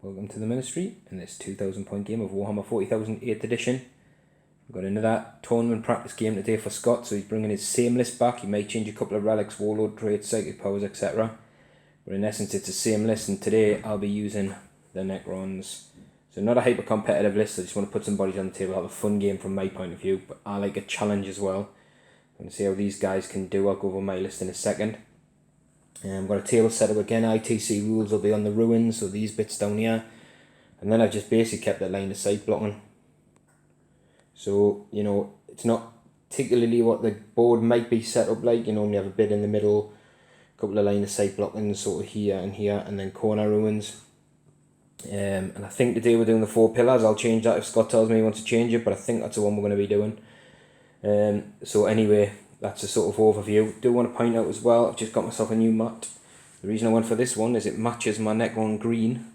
Welcome to the Ministry in this 2000 point game of Warhammer 40,000 8th edition. We've got another tournament practice game today for Scott, so he's bringing his same list back. He might change a couple of relics, warlord traits, psychic powers, etc. But in essence it's the same list, and today I'll be using the Necrons. So not a hyper competitive list, I just want to put some bodies on the table, have a fun game from my point of view, but I like a challenge as well. I'm going to see how these guys can do. I'll go over my list in a second. I've got a table set up again. ITC rules will be on the ruins, so these bits down here. And then I've just basically kept that line of sight blocking. So, you know, it's not particularly what the board might be set up like. You know, we have a bit in the middle, a couple of line of sight blocking sort of here, and then corner ruins. And I think today we're doing the 4 pillars. I'll change that if Scott tells me he wants to change it, but I think that's the one we're going to be doing. So anyway, that's a sort of overview. Do want to point out as well, I've just got myself a new mat. The reason I went for this one is it matches my Necron green.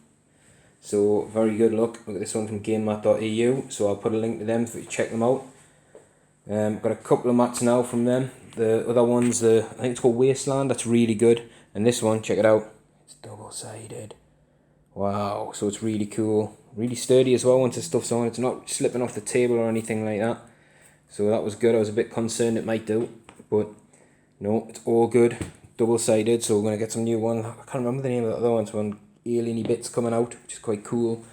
So very good look. Look at this one from gamemat.eu. So I'll put a link to them if you check them out. Got a couple of mats now from them. The other one's I think it's called Wasteland. That's really good. And this one, check it out. It's double-sided. Wow. So it's really cool. Really sturdy as well once the stuff's on. It's not slipping off the table or anything like that. So that was good. I was a bit concerned it might do, but no, it's all good. Double-sided, so we're going to get some new ones. I can't remember the name of the other ones. One alien-y bits coming out, which is quite cool.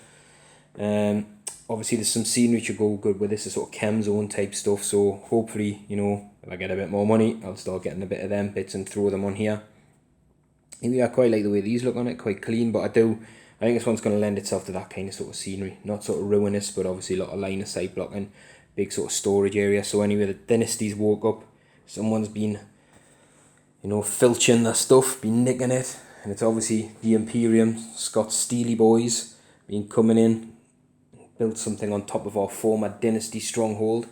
Obviously there's some scenery which will go good with this, is sort of chem zone type stuff. So hopefully, you know, if I get a bit more money, I'll start getting a bit of them bits and throw them on here. Maybe I quite like the way these look on it, quite clean, but I think this one's going to lend itself to that kind of sort of scenery. Not sort of ruinous, but obviously a lot of line of sight blocking. Big sort of storage area. So anyway, the dynasties woke up. Someone's been, you know, filching their stuff, been nicking it, and it's obviously the Imperium, Scott's Steely boys, been coming in, built something on top of our former dynasty stronghold.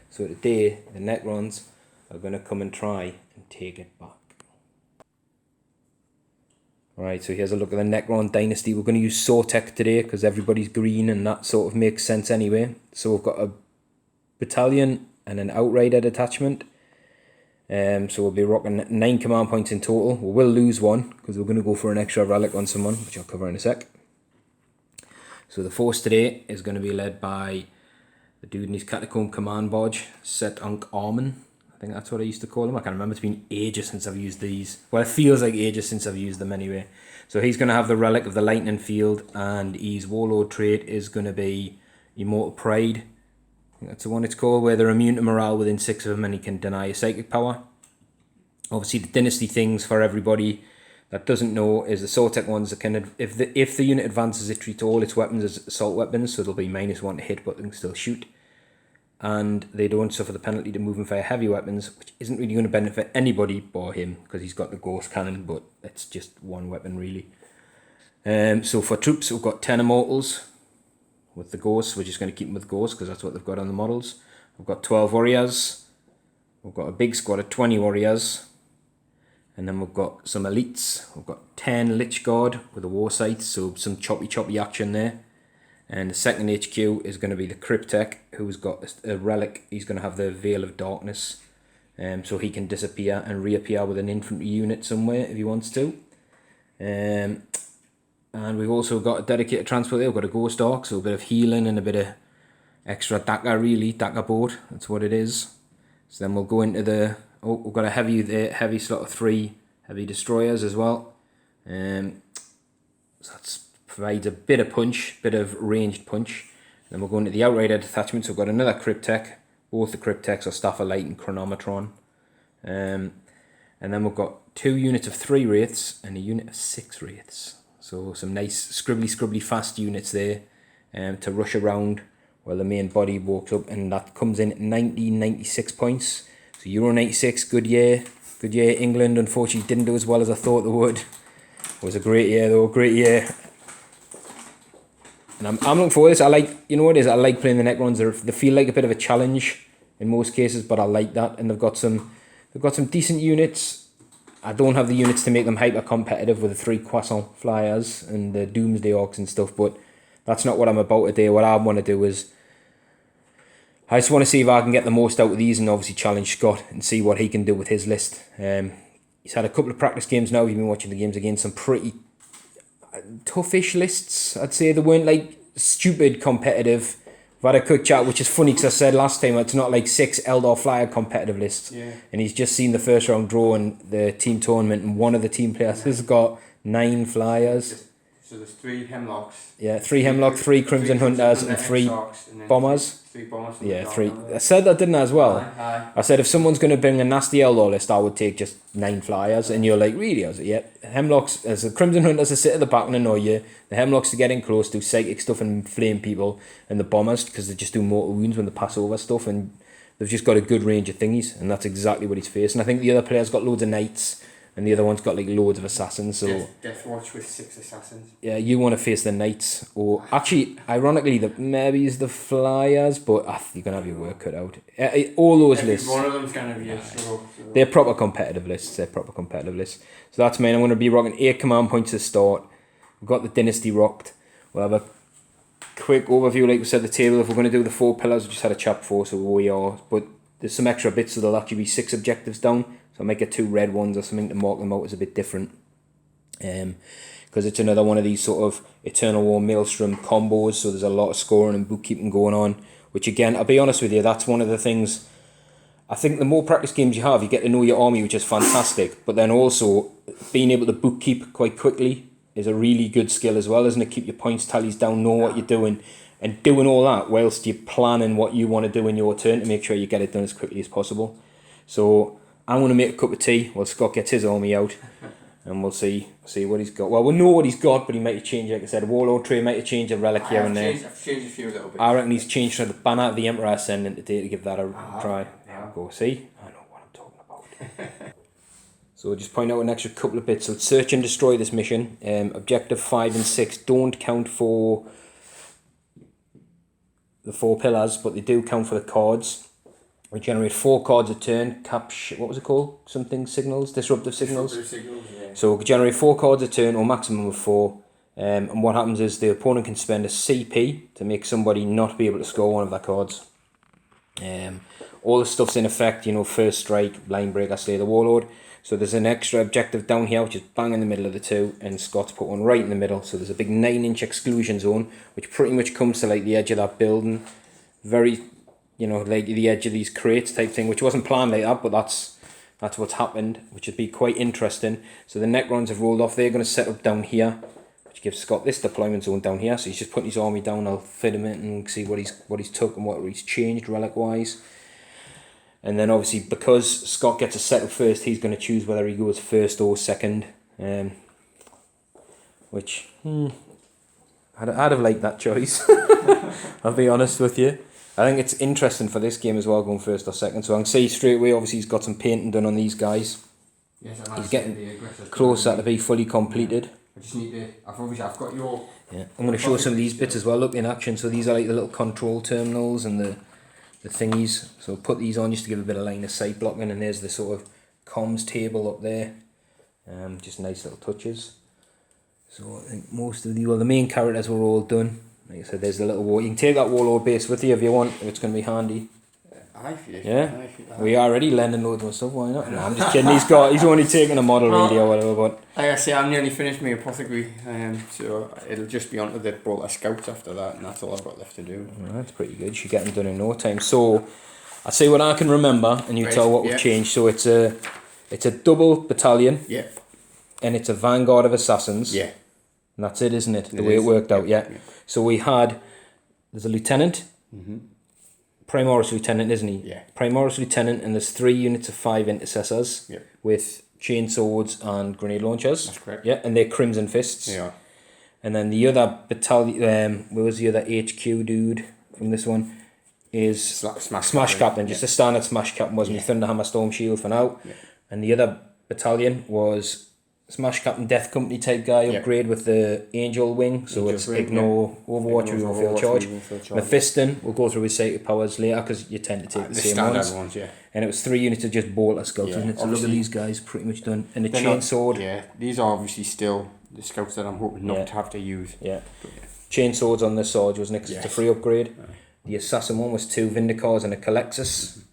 So today, the Necrons are going to come and try and take it back. Alright, so here's a look at the Necron dynasty. We're going to use Setankh today because everybody's green, and that sort of makes sense anyway. So we've got a battalion and an outrider detachment. So we'll be rocking 9 command points in total. We will lose one because we're going to go for an extra relic on someone, which I'll cover in a sec. So the force today is going to be led by the dude in his catacomb command bodge, Setankh Amen. I think that's what I used to call him. I can't remember. It's been ages since I've used these. Well, it feels like ages since I've used them anyway. So he's going to have the relic of the lightning field, and his warlord trait is going to be Immortal Pride. That's the one it's called, where they're immune to morale within 6 of them, and he can deny a psychic power. Obviously, the dynasty things for everybody that doesn't know is the Setankh ones that can, if the unit advances, it treats all its weapons as assault weapons, so they'll be -1 to hit, but they can still shoot. And they don't suffer the penalty to move and fire heavy weapons, which isn't really going to benefit anybody but him, because he's got the ghost cannon, but it's just one weapon really. So for troops, we've got 10 immortals. With the ghosts, we're just going to keep them with ghosts because that's what they've got on the models. We've got 12 warriors. We've got a big squad of 20 warriors. And then we've got some elites. We've got 10 Lich Guard with a war sight, so some choppy action there. And the second HQ is going to be the Crypt, who's got a relic. He's going to have the Veil of Darkness, so he can disappear and reappear with an infantry unit somewhere if he wants to. And we've also got a dedicated transport there. We've got a Ghost Ark, so a bit of healing and a bit of extra DACA really, DACA board, that's what it is. So then we'll go into we've got a heavy slot of 3 heavy destroyers as well. So that provides a bit of punch, bit of ranged punch. Then we'll go into the outrider detachment, so we've got another Crypt. Both the Crypt are Staff of Light and Chronometron. And then we've got 2 units of 3 Wraiths and a unit of 6 Wraiths. So some nice scribbly fast units there to rush around while the main body walks up, and that comes in at 96 points. So Euro 96, good year. Good year. England unfortunately didn't do as well as I thought they would. It was a great year though, great year. And I'm looking forward to this. I like, you know what it is, I like playing the Necrons. They feel like a bit of a challenge in most cases, but I like that. And they've got some decent units. I don't have the units to make them hyper competitive with the 3 Croissant Flyers and the Doomsday Orcs and stuff, but that's not what I'm about today. What I want to do is, I just want to see if I can get the most out of these, and obviously challenge Scott and see what he can do with his list. He's had a couple of practice games now. He's been watching the games again. Some pretty toughish lists. I'd say they weren't like stupid competitive. We've had a quick chat, which is funny because I said last time it's not like 6 Eldar Flyer competitive lists. Yeah. And he's just seen the first round draw in the team tournament, and one of the team players has got 9 Flyers. So there's 3 Hemlocks. Yeah, 3 Hemlock, 3 Crimson Hunters, and 3 Bombers. 3 Bombers. Yeah, 3. I said that, didn't I, as well? Aye. I said if someone's going to bring a nasty Eldar list, I would take just 9 Flyers. And you're like, really? I was like, yeah. Hemlocks, as the Crimson Hunters to sit at the back and annoy you. The Hemlocks to get in close, do psychic stuff and flame people. And the Bombers, because they just do mortal wounds when they pass over stuff. And they've just got a good range of thingies. And that's exactly what he's facing. I think the other player's got loads of Knights. And the other one's got like loads of assassins. So Death Watch with 6 assassins. yeah, you want to face the Knights, or actually, ironically, maybe it's the Flyers, but you're gonna have your work cut out. All those lists. One of them's gonna be a struggle. They're proper competitive lists. So that's mine. I'm gonna be rocking 8 command points to start. We've got the Dynasty rocked. We'll have a quick overview, like we said, the table. If we're gonna do the 4 pillars, we just had a chat before, so we are. But there's some extra bits, so there'll actually be 6 objectives down. So I might get 2 red ones or something to mark them out as a bit different. Because it's another one of these sort of Eternal War Maelstrom combos, so there's a lot of scoring and bookkeeping going on, which again, I'll be honest with you, that's one of the things, I think the more practice games you have, you get to know your army, which is fantastic, but then also being able to bookkeep quite quickly is a really good skill as well, isn't it? Keep your points tallies down, know what you're doing, and doing all that whilst you're planning what you want to do in your turn to make sure you get it done as quickly as possible. So I'm going to make a cup of tea while Scott gets his army out, and we'll see what he's got. Well, we'll know what he's got, but he might have changed, like I said, a Warlord tray might have changed a relic here and there. I've changed a few little bits. I reckon he's changed the banner of the Emperor Ascendant today to give that a try. There we go, see? I know what I'm talking about. So just point out an extra couple of bits. So it's search and destroy this mission. Objective 5 and 6 don't count for the 4 pillars, but they do count for the cards. We generate 4 cards a turn. What was it called? Something signals? Disruptive signals? Yeah. So we generate 4 cards a turn, or maximum of 4. And what happens is the opponent can spend a CP to make somebody not be able to score one of their cards. All the stuff's in effect, first strike, blind breaker, slay the warlord. So there's an extra objective down here, which is bang in the middle of the 2, and Scott's put one right in the middle. So there's a big 9-inch exclusion zone, which pretty much comes to like the edge of that building. Very, like the edge of these crates type thing, which wasn't planned like that, but that's what's happened, which would be quite interesting. So the Necrons have rolled off. They're going to set up down here, which gives Scott this deployment zone down here. So he's just putting his army down. I'll fit him in and see what he's took and what he's changed relic wise. And then obviously because Scott gets a set up first, he's going to choose whether he goes first or second. Which I'd have liked that choice. I'll be honest with you. I think it's interesting for this game as well, going first or second. So I can see straight away, obviously he's got some painting done on these guys. Yes, he's getting closer to be fully completed. I just need to, I've got your... Yeah, I'm going to show some of these bits as well, look in action. So these are like the little control terminals and the thingies. So put these on just to give a bit of line of sight blocking, and there's the sort of comms table up there. Just nice little touches. So I think most of the main characters were all done. Like I said, there's the little wall. You can take that warlord base with you if you want, if it's going to be handy. Yeah, we are already lending loads of stuff, why not? No, I'm just kidding, he's only taking a model really or whatever, but... Like I say, I'm nearly finished my apothecary, so it'll just be onto the bolt of scouts after that, and that's all I've got left to do. Well, that's pretty good, you should get them done in no time. So, I'll say what I can remember, and you tell what we've changed. So it's a double battalion, and it's a vanguard of assassins. Yeah. And that's it, isn't it? The way it worked out, yeah. So there's a lieutenant, Primoris lieutenant, isn't he? Yeah. Primoris lieutenant, and there's 3 units of 5 intercessors with chainswords and grenade launchers. That's correct. Yeah, and they're Crimson Fists. Yeah. And then the other battalion, where was the other HQ dude from this one? Is Smash Captain, just a standard Smash Captain, wasn't he? Thunderhammer Storm Shield for now. Yeah. And the other battalion was Smash Captain Death Company type guy, upgrade with the Angel Wing, so it's ignore Overwatch, we won't feel charge. Mephiston, we'll go through his psychic powers later because you tend to take the same ones. And it was 3 units of just bolter scouts, isn't it? So look at these guys, pretty much done. And the chainsword. Yeah, these are obviously still the scouts that I'm hoping not to have to use. Yeah. Chainswords on the sword, wasn't it? Because it's a free upgrade. The assassin one was 2 Vindicars and a Calexis.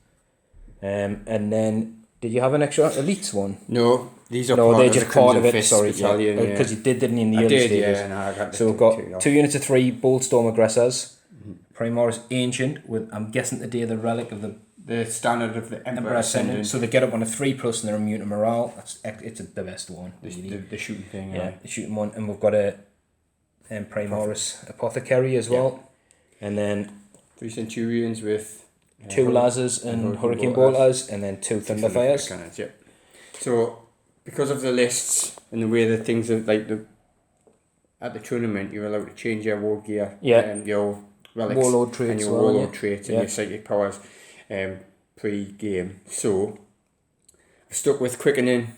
And then Did you have an extra elites one? No, these are No, part they're of just the part Crimson of it. Fist Sorry, battalion, because you did, didn't you, in the I early did, stages? yeah, no, I got So we've got 2 units of 3 Boltstorm Aggressors, Primaris Ancient with, I'm guessing today, the relic of the standard of the Emperor Ascendant. Ascendant. So they get up on a 3+ and they're immune to morale. It's the best one. The shooting thing, Yeah, the shooting one. And we've got a Primaris Apothecary as well. And then 3 Centurions with 2 Lasers and Hurricane Bolters, and then 2 Thunderfires. Cannons, yeah. So, because of the lists and the way that things are, like at the tournament, you're allowed to change your war gear, your relics, Warlord traits, and your warlord traits and your psychic powers pre-game. So, I've stuck with Quickening,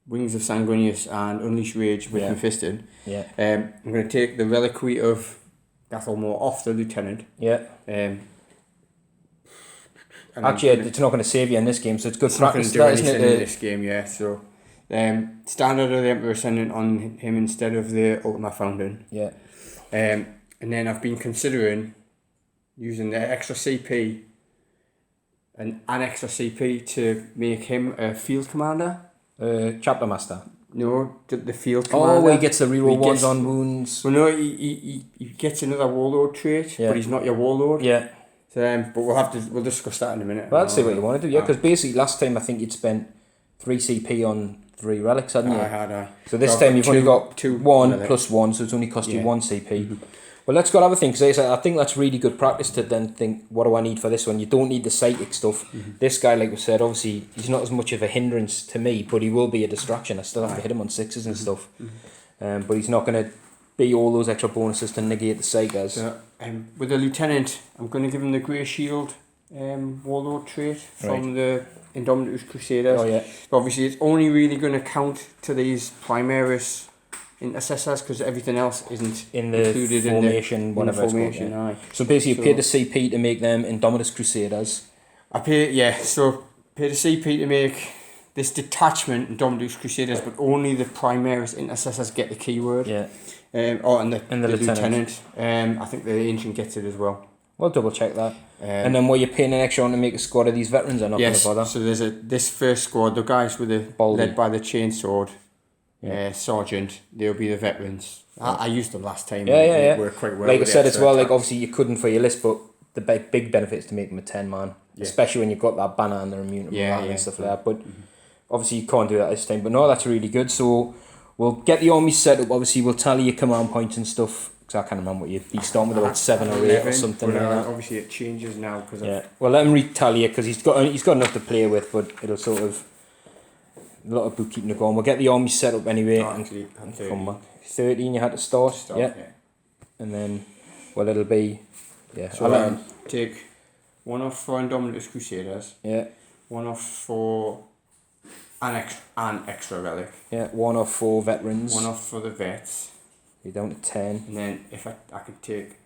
Wings of Sanguinius, and Unleash Rage with Mephiston. Yeah. I'm going to take the Reliquary of Gathelmore off the Lieutenant. Yeah. Actually, it's not going to save you in this game, so it's good practice. It's not going to do anything in this game, yeah. So, standard of the Emperor Ascendant on him instead of the Ultima Fountain. Yeah. And then I've been considering using the extra CP and an extra CP to make him a field commander. Chapter Master. No, the field commander. Oh, where he gets the reroll ones on wounds. Well, no, he gets another warlord trait, but he's not your warlord. Yeah. But we'll discuss that in a minute. Well, let's see what you want to do. Yeah, because basically last time I think you'd spent 3 CP on 3 relics, hadn't you? I had. So this time you've only got 2 1 relics. plus 1, so it's only cost you 1 CP. Well, let's go have a think, because I think that's really good practice to then think, what do I need for this one? You don't need the psychic stuff. This guy, like we said, obviously, he's not as much of a hindrance to me, but he will be a distraction. I still have to hit him on 6s and stuff. But he's not going to be all those extra bonuses to negate the psychers. So, with the Lieutenant, I'm going to give him the Grey Shield warlord trait from the Indomitus Crusaders. Oh, yeah. But obviously, it's only really going to count to these Primaris Intercessors because everything else isn't in the included formation, in whatever the formation. it's called, So basically, you paid the CP to make them Indomitus Crusaders. Paid the CP to make this detachment Indomitus Crusaders, but only the Primaris Intercessors get the keyword. Yeah. And the Lieutenant. I think the Ancient gets it as well. We'll double check that. And then what you're paying an extra on to make a squad of these veterans are not going to bother. So there's this first squad, the guys with led by the chainsword sergeant, they'll be the veterans. I used them last time. They worked quite well. Like I said as well, like obviously you couldn't for your list, but the big benefit is to make them a 10-man, especially when you've got that banner and they're immune to morale and stuff like that. But obviously you can't do that this time. But no, that's really good. So we'll get the army set up. Obviously we'll tally your command points and stuff. Because I can't remember what you'd be starting with, about 7 or 8 or something like that. Obviously it changes now because well, let him retally it because he's got enough to play with, but it'll sort of a lot of bookkeeping to go on. We'll get the army set up anyway and come back. 13 you had to start, and then it'll be So I'll take 1 off for Indomitus Crusaders. 1 off for an extra relic. 1 off for veterans. 1 off for the vets. You're down to 10. And then if I could take...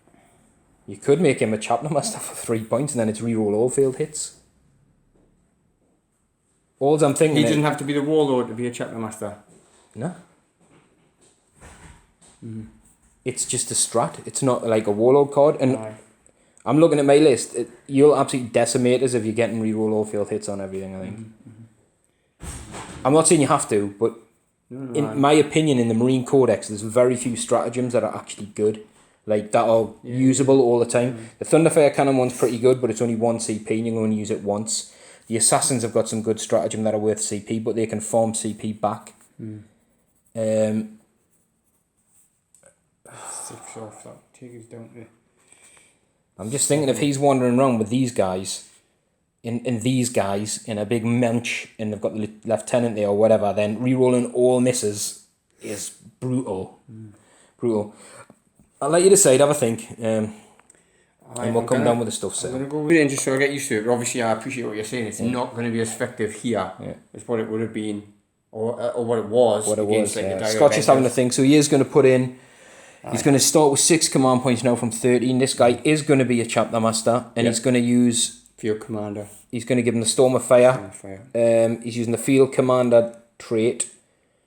You could make him a chapter master for 3 points and then it's reroll all failed hits. All I'm thinking... He doesn't have to be the warlord to be a chapter master. No. It's just a strat. It's not like a warlord card. And I'm looking at my list. You'll absolutely decimate us if you're getting reroll all failed hits on everything, I think. I'm not saying you have to, but... In my opinion, in the Marine Codex, there's very few stratagems that are actually good, like that are usable all the time. The Thunderfire Cannon one's pretty good, but it's only 1 CP and you can only use it once. The Assassins have got some good stratagem that are worth CP, but they can farm CP back. 6 off, that take us down to... I'm just thinking if he's wandering around with these guys... In these guys in a big mensch and they've got the lieutenant there or whatever, then re-rolling all misses is brutal. Brutal. I'll let you decide, have a think, and we'll come down with the stuff. I'm going to go with it just so I get used to it, but obviously I appreciate what you're saying. It's not going to be as effective here as what it would have been or what it was. Scott's just having a think, so he is going to put in... He's going to start with 6 command points now from 13. This guy is going to be a chapter master and he's going to use... Field commander. He's going to give him the Storm of Fire. He's using the Field Commander trait,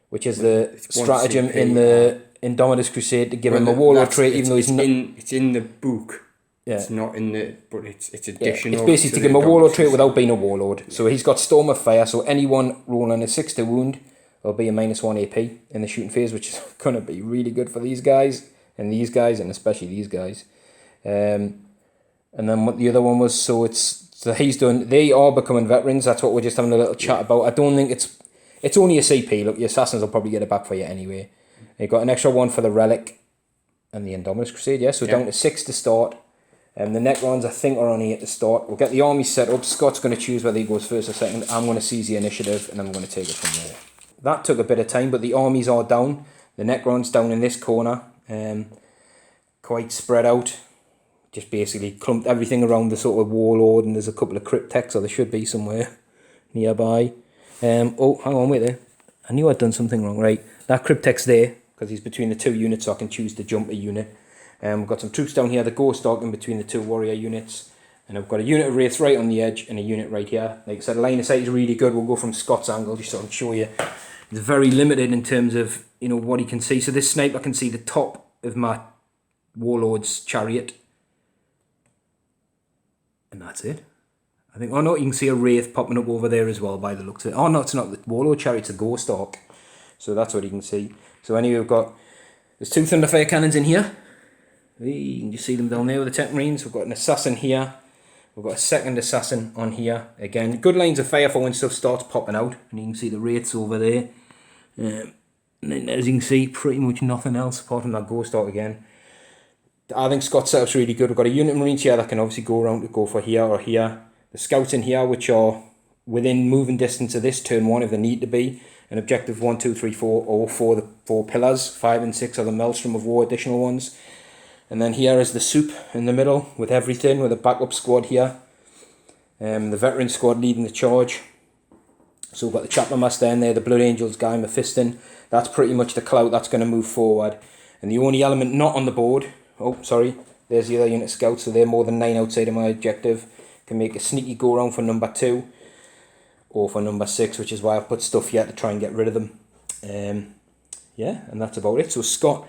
which is the stratagem in the Indomitus Crusade to give him a warlord trait, even though he's not. It's in the book Yeah. It's not in the, but it's additional. It's basically to give him a warlord trait without being a warlord. Yeah. So he's got Storm of Fire, so anyone rolling a 6 to wound will be a -1 AP in the shooting phase, which is going to be really good for these guys, and especially these guys. And then what the other one was, so he's done, they are becoming veterans, that's what we're just having a little chat about. I don't think it's only a CP, look, your assassins will probably get it back for you anyway. You've got an extra one for the Relic and the Indominus Crusade, so down to 6 to start. The Necrons, I think, are on 8 to start. We'll get the army set up. Scott's going to choose whether he goes first or second. I'm going to seize the initiative, and I'm going to take it from there. That took a bit of time, but the armies are down. The Necrons down in this corner, quite spread out. Just basically clumped everything around the sort of warlord, and there's a couple of crypt techs, or there should be somewhere nearby. Oh, hang on, wait there. I knew I'd done something wrong. Right, that crypt tech's there, because he's between the 2 units, so I can choose to jump a unit. We've got some troops down here, the Ghost Dog in between the 2 warrior units. And I've got a unit of Wraiths right on the edge and a unit right here. Like I said, line of sight is really good. We'll go from Scott's angle just so I can show you. It's very limited in terms of, what he can see. So this sniper can see the top of my Warlord's chariot. And that's it. I think, oh no, you can see a Wraith popping up over there as well by the looks of it. Oh no, it's not the Warlord chariot, it's a Ghost Dog. So that's what you can see. So anyway, there's 2 Thunderfire cannons in here. You can just see them down there with the Tech Marines. We've got an assassin here. We've got a second assassin on here. Again, good lines of fire for when stuff starts popping out. And you can see the Wraiths over there. And then as you can see, pretty much nothing else apart from that Ghost Dog again. I think Scott's setup's really good. We've got a unit of Marines here that can obviously go around to go for here or here. The Scouts in here, which are within moving distance of this turn 1 if they need to be. And objective 1, 2, 3, 4, or 4 the 4 pillars. 5 and 6 are the Maelstrom of War additional ones. And then here is the soup in the middle with everything, with a backup squad here. The veteran squad leading the charge. So we've got the Chaplain Master in there, the Blood Angels guy, Mephiston. That's pretty much the clout that's going to move forward. And the only element not on the board, oh sorry, there's the other unit Scouts, so they're more than 9 outside of my objective. Can make a sneaky go around for number 2 or for number 6, which is why I've put stuff here to try and get rid of them. Yeah, and that's about it. So Scott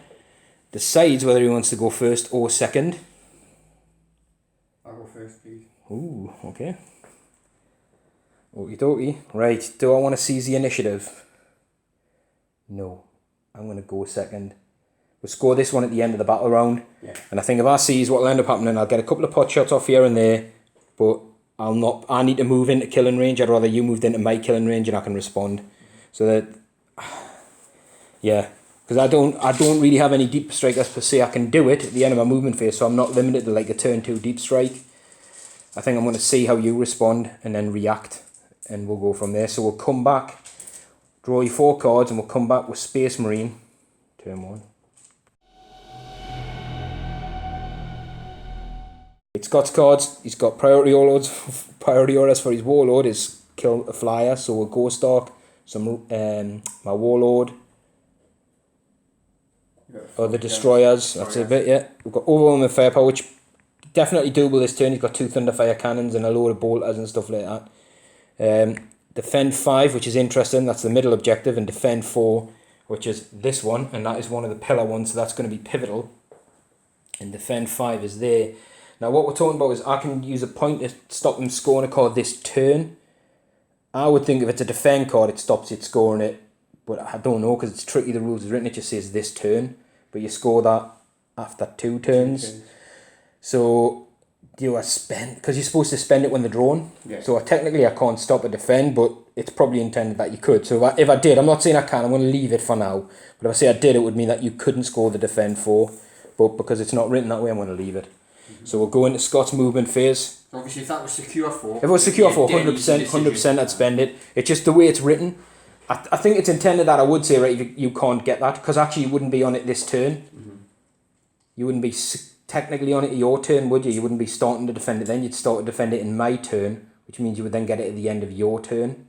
decides whether he wants to go first or second. I'll go first, please. Ooh, okay. Okie dokie. Right, do I want to seize the initiative? No. I'm going to go second. We'll score this one at the end of the battle round. Yeah. And I think if I seize, what will end up happening, I'll get a couple of pot shots off here and there, but I need to move into killing range. I'd rather you moved into my killing range and I can respond. So that, yeah. Because I don't really have any deep strikers per se. I can do it at the end of my movement phase, so I'm not limited to like a turn 2 deep strike. I think I'm going to see how you respond and then react, and we'll go from there. So we'll come back, draw you 4 cards, and we'll come back with Space Marine, turn 1. It's Scott's cards. He's got priority orders for his Warlord is kill a flyer, so a Ghost Dog, my Warlord. The Destroyers, that's a bit, yeah. We've got Overwhelming Firepower, which definitely doable this turn. He's got 2 Thunderfire cannons and a load of bolters and stuff like that. Defend 5, which is interesting, that's the middle objective, and Defend 4, which is this one, and that is one of the pillar ones, so that's going to be pivotal. And Defend 5 is there. Now what we're talking about is I can use a point to stop him scoring a card this turn. I would think if it's a Defend card, it stops it scoring it. But I don't know, because it's tricky, the rules is written, it just says this turn. But you score that after 2 turns. So, do I spend, because you're supposed to spend it when they're drawn. Yeah. So technically I can't stop a Defend, but it's probably intended that you could. So if I did, I'm not saying I can, I'm going to leave it for now. But if I say I did, it would mean that you couldn't score the Defend 4. But because it's not written that way, I'm going to leave it. So we'll go into Scott's movement phase. Obviously if that was secure 4. If it was secure 4, 100% I'd spend it. It's just the way it's written. I think it's intended that I would say, right, you can't get that, because actually you wouldn't be on it this turn. You wouldn't be technically on it your turn, would you? You wouldn't be starting to defend it then. You'd start to defend it in my turn, which means you would then get it at the end of your turn.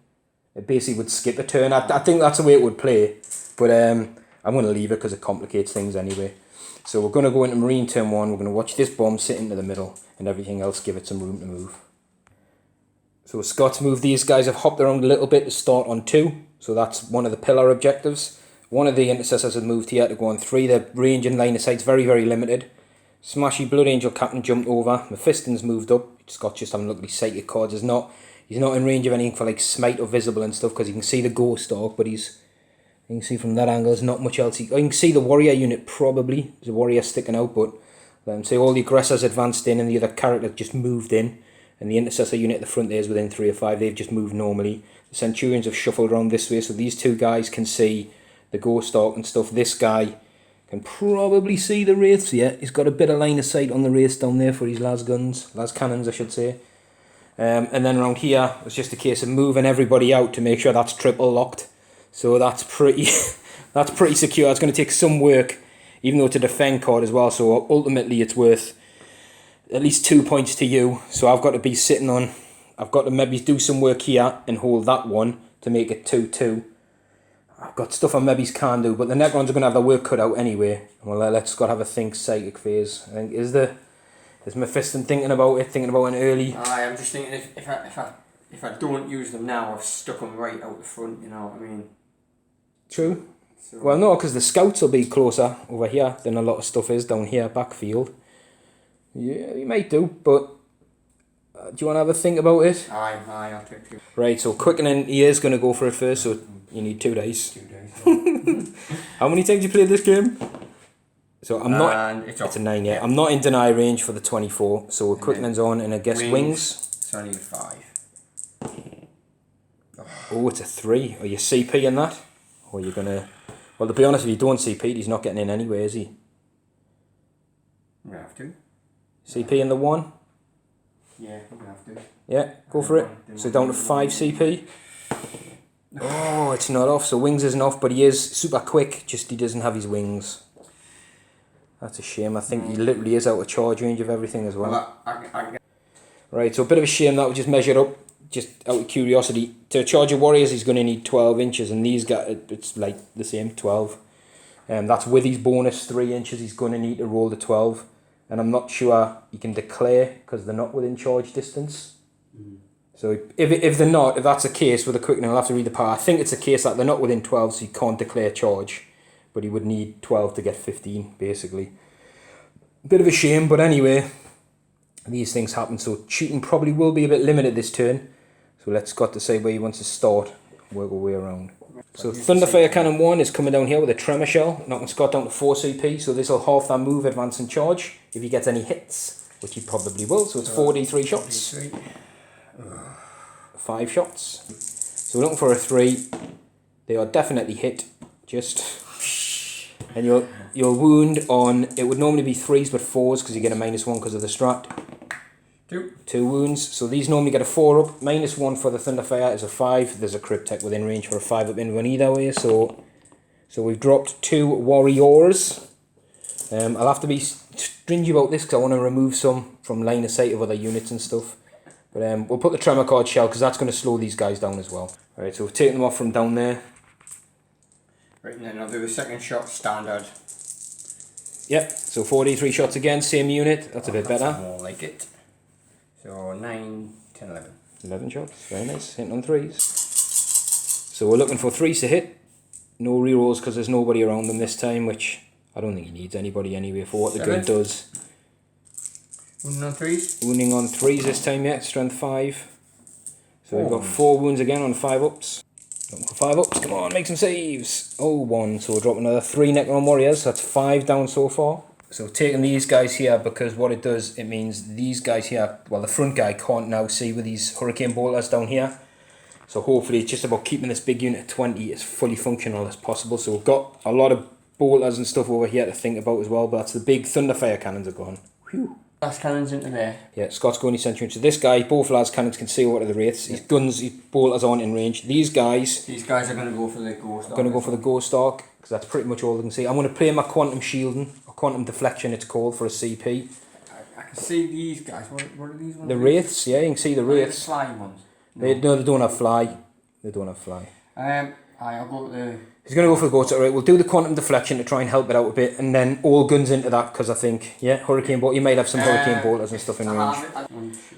It basically would skip a turn. I think that's the way it would play, but I'm going to leave it because it complicates things anyway. So we're going to go into Marine turn 1. We're going to watch this bomb sit into the middle, and everything else give it some room to move. So Scott's moved. These guys have hopped around a little bit to start on 2. So that's one of the pillar objectives. One of the intercessors have moved here to go on 3. Their range and line of sight's very, very limited. Smashy Blood Angel Captain jumped over. Mephiston's moved up. Scott's just having a look at his psychic cards. He's not in range of anything for like Smite or Visible and stuff, because you can see the Ghost Dog, but you can see from that angle there's not much else. You can see the Warrior unit probably. There's a Warrior sticking out, but say all the Aggressors advanced in and the other characters just moved in. And the Intercessor unit at the front there is within 3 or 5. They've just moved normally. The Centurions have shuffled around this way, so these two guys can see the Ghost Dog and stuff. This guy can probably see the Wraiths yet. He's got a bit of line of sight on the Wraiths down there for his las cannons, I should say. And then around here, it's just a case of moving everybody out to make sure that's triple locked. So that's pretty secure. It's going to take some work, even though it's a defend card as well. So ultimately, it's worth at least 2 points to you. So I've got to be sitting on. I've got to maybe do some work here and hold that one to make it 2-2. I've got stuff I maybe can do, but the Necrons are going to have their work cut out anyway. Well, let's got to have a think psychic phase. I think is Mephiston thinking about an early. I'm just thinking if I don't use them now, I've stuck them right out the front. You know what I mean? True. So, well, no, because the scouts will be closer over here than a lot of stuff is down here backfield. Yeah, you might do, but do you want to have a think about it? Aye, I'll take 2. Right, so Quickening, he is going to go for it first, so you need 2 dice. 2 dice. How many times you played this game? So I'm not. It's a 9, yeah. I'm not in deny range for the 24, so Quickening's on, and I guess wings. It's only a 5. Oh, it's a 3. Are you CP in that? Or are you going to... Well, to be honest, if you don't CP, he's not getting in anyway, is he? I'm going to have to. CP in the 1? Yeah, I'm going to have to. Yeah, go for it. So down to 5 CP. Oh, it's not off, so wings isn't off, but he is super quick, just he doesn't have his wings. That's a shame. I think he literally is out of charge range of everything as well. Right, so a bit of a shame that we just measured up, just out of curiosity. To charge your Warriors, he's going to need 12 inches, and these guys, it's like the same, 12. That's with his bonus 3 inches, he's going to need to roll the 12. And I'm not sure he can declare, because they're not within charge distance. So if they're not, if that's the case with the Quickening, I'll have to read the power. I think it's a case that they're not within 12, so he can't declare charge. But he would need 12 to get 15, basically. Bit of a shame, but anyway, these things happen. So cheating probably will be a bit limited this turn. So let Scott decide where he wants to start, work our way around. So Thunderfire Cannon 1 is coming down here with a Tremor Shell, knocking Scott down to 4 CP. So this will half that move, advance and charge, if he gets any hits, which he probably will. So it's 4d3 shots. 5 shots. So we're looking for a 3. They are definitely hit. And your wound on, it would normally be 3s but 4s because you get a -1 because of the strat. 2 wounds. So these normally get a 4 up. -1 for the Thunderfire is a 5. There's a Crypt tech within range for a 5 up in one either way. So we've dropped 2 Warriors. I'll have to be stringy about this because I want to remove some from line of sight of other units and stuff. But we'll put the Tremor Card Shell because that's going to slow these guys down as well. Alright, so we've taken them off from down there. Right, and then I'll do the second shot standard. Yep, so 4d3 shots again, same unit. That's a bit better. More like it. So 9, 10, 11. 11 shots, very nice, hitting on 3s. So we're looking for 3s to hit. No rerolls because there's nobody around them this time, which I don't think he needs anybody anyway for what the gun does. Wounding on 3s? Wounding on 3s this time, yeah, strength 5. So we've got 4 wounds again on 5 ups. Looking for 5 ups, come on, make some saves. Oh, 1, so we'll drop another 3 Necron Warriors, that's 5 down so far. So taking these guys here, because what it does, it means these guys here, well the front guy can't now see with these Hurricane Bolters down here. So hopefully it's just about keeping this big unit at 20 as fully functional as possible. So we've got a lot of bolters and stuff over here to think about as well, but that's the big Thunderfire cannons are gone. Whew. Las cannons into there. Yeah, Scott's going to Centurion. So this guy, both las cannons can see over to the Wraiths. His guns, his bolters aren't in range. These guys are going to go for the Ghost Arc. Going to go for the Ghost Arc, because that's pretty much all they can see. I'm going to play my Quantum Shielding, or Quantum Deflection it's called, for a CP. I can see these guys. What are these ones? The Wraiths, yeah, you can see the Wraiths. The fly ones? No, they don't have fly. They don't have fly. I'll go with the... He's going to go for the Ghost Arc. Right, we'll do the Quantum Deflection to try and help it out a bit, and then all guns into that, because I think, yeah, Hurricane Bolt, you might have some Hurricane Bolters and stuff in range.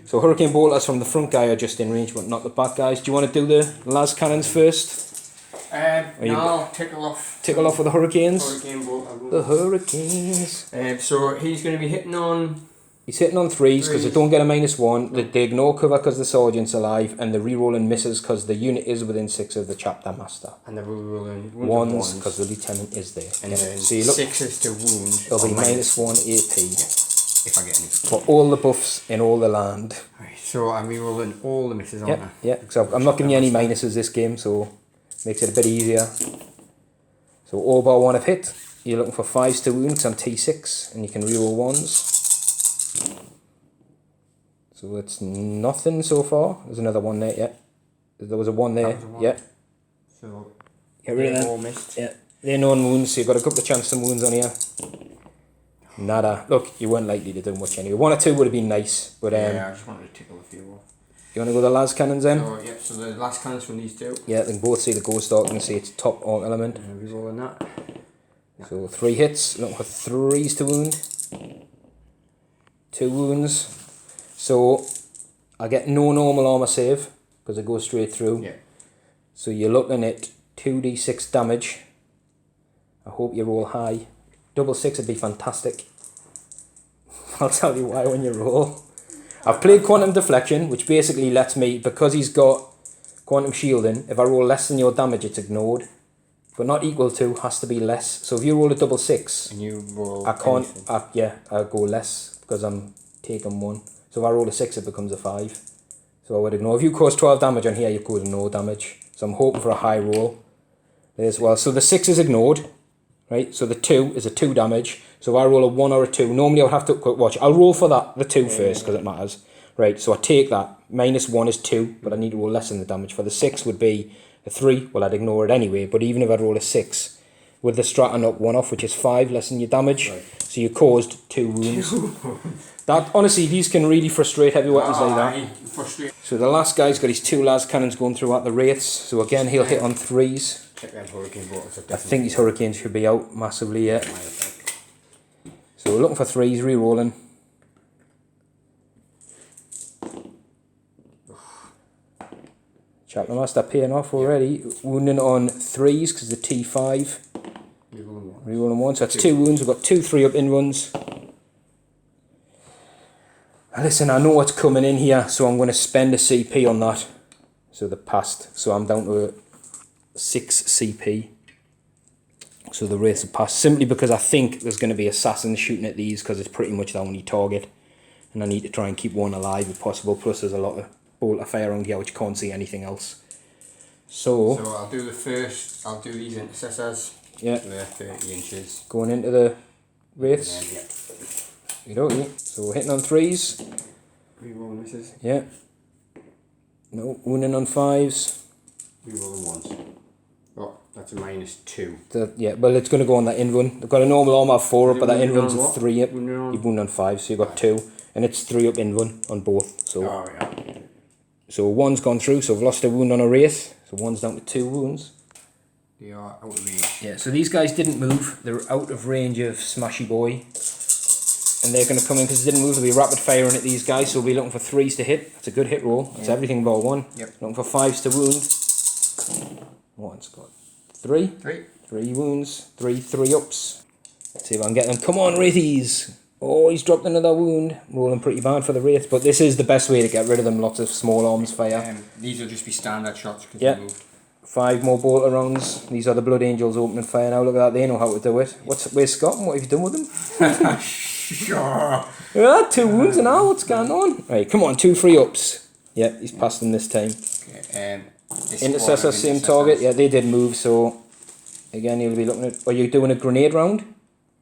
So Hurricane Bolters from the front guy are just in range, but not the back guys. Do you want to do the las cannons first? No, tickle off. Tickle off with the Hurricanes. Hurricane bolt. The Hurricanes. So he's going to be hitting on... He's hitting on threes because they don't get a -1. No. They ignore cover because the sergeant's alive, and the rerolling misses because the unit is within 6 of the chapter master. And the rerolling ones because the lieutenant is there. And then so you look, 6s to wound. it'll be -1 AP. Yeah, if I get any. For all the buffs in all the land. Right, so I'm rerolling all the misses, aren't I? Yeah, so I'm not giving you any minuses this game, so makes it a bit easier. So all bar 1 have hit. You're looking for 5s to wound because I'm T6, and you can reroll 1s. So it's nothing so far. There's another 1 there, yeah. There was a 1 there, yeah. So get rid of all that. missed. Yeah, they're non-wounds, so you've got a couple of chances of wounds on here. Nada. Look, you weren't likely to do much anyway. 1 or 2 would have been nice, but yeah, I just wanted to tickle a few off. You want to go the las cannons then? So, yep, so the last cannons from these two. Yeah, they can both see the ghost arc and see its top arc element. Rerolling that. So 3 hits, looking for 3s to wound. 2 wounds. So I get no normal armor save because it goes straight through. Yeah. So you're looking at 2d6 damage. I hope you roll high. Double 6 would be fantastic. I'll tell you why when you roll. I've played Quantum Deflection, which basically lets me, because he's got Quantum Shielding, if I roll less than your damage, it's ignored. But not equal to, has to be less. So if you roll a double 6, and you roll I can't, I go less because I'm taking 1. So if I roll a 6, it becomes a 5. So I would ignore. If you cause 12 damage on here, you cause no damage. So I'm hoping for a high roll there as well. So the 6 is ignored, right? So the 2 is a 2 damage. So if I roll a 1 or a 2, normally I would have to, watch, I'll roll for that, the 2 first, because it matters. Right, so I take that. -1 is 2, but I need to roll less than the damage. For the 6 would be a 3. Well, I'd ignore it anyway, but even if I roll a 6, with the strata knock 1 off, which is 5, less than your damage. Right. So you caused 2 wounds. That, honestly, these can really frustrate heavy weapons like that. So the last guy's got his 2 las cannons going through at the wraiths. So again, he'll hit on 3s. I think his hurricanes should be out massively, yeah. So we're looking for 3s, re-rolling. Chapter Master paying off already. Wounding on 3s because the T5. Rerolling 1. So that's 2 wounds. We've got 2 3-up in runs. Listen, I know what's coming in here, so I'm going to spend a CP on that. So the past. So I'm down to a 6 CP. So the race will pass. Simply because I think there's going to be assassins shooting at these because it's pretty much the only target. And I need to try and keep one alive if possible. Plus there's a lot of bolt of fire around here which can't see anything else. So I'll do the first, I'll do these intercessors. Yeah. They're 30 inches. Going into the wraiths. You know, so we're hitting on 3s. Rerolling misses. Yeah. No, wounding on 5s. Rerolling 1s. Oh, that's a -2. Yeah, well it's going to go on that in run. They've got a normal armor of 4 up, but that in run's a 3 up. You wound on 5, so you've got 2. And it's 3 up in run on both. So, so 1's gone through, so I've lost a wound on a wraith. So 1's down to 2 wounds. They are out of range. Yeah, so these guys didn't move. They're out of range of Smashy Boy. And they're going to come in because they didn't move. They'll be rapid firing at these guys, so we'll be looking for 3s to hit. That's a good hit roll. That's everything but 1. Yep. Looking for 5s to wound. 1's got 3. 3 wounds. 3 3-ups. Let's see if I can get them. Come on, Wraithies! Oh, he's dropped another wound. Rolling pretty bad for the Wraiths, but this is the best way to get rid of them. Lots of small arms fire. These will just be standard shots because they moved. 5 more bolter rounds. These are the Blood Angels opening fire now. Look at that, they know how to do it. Where's Scott and what have you done with them? Sure. Yeah, 2 wounds now, what's going on? Right, come on, 2 3-ups. Yeah, he's passed them this time. Okay, Intercessor, same target. Yeah, they did move, so again, you'll be looking at. Are you doing a grenade round?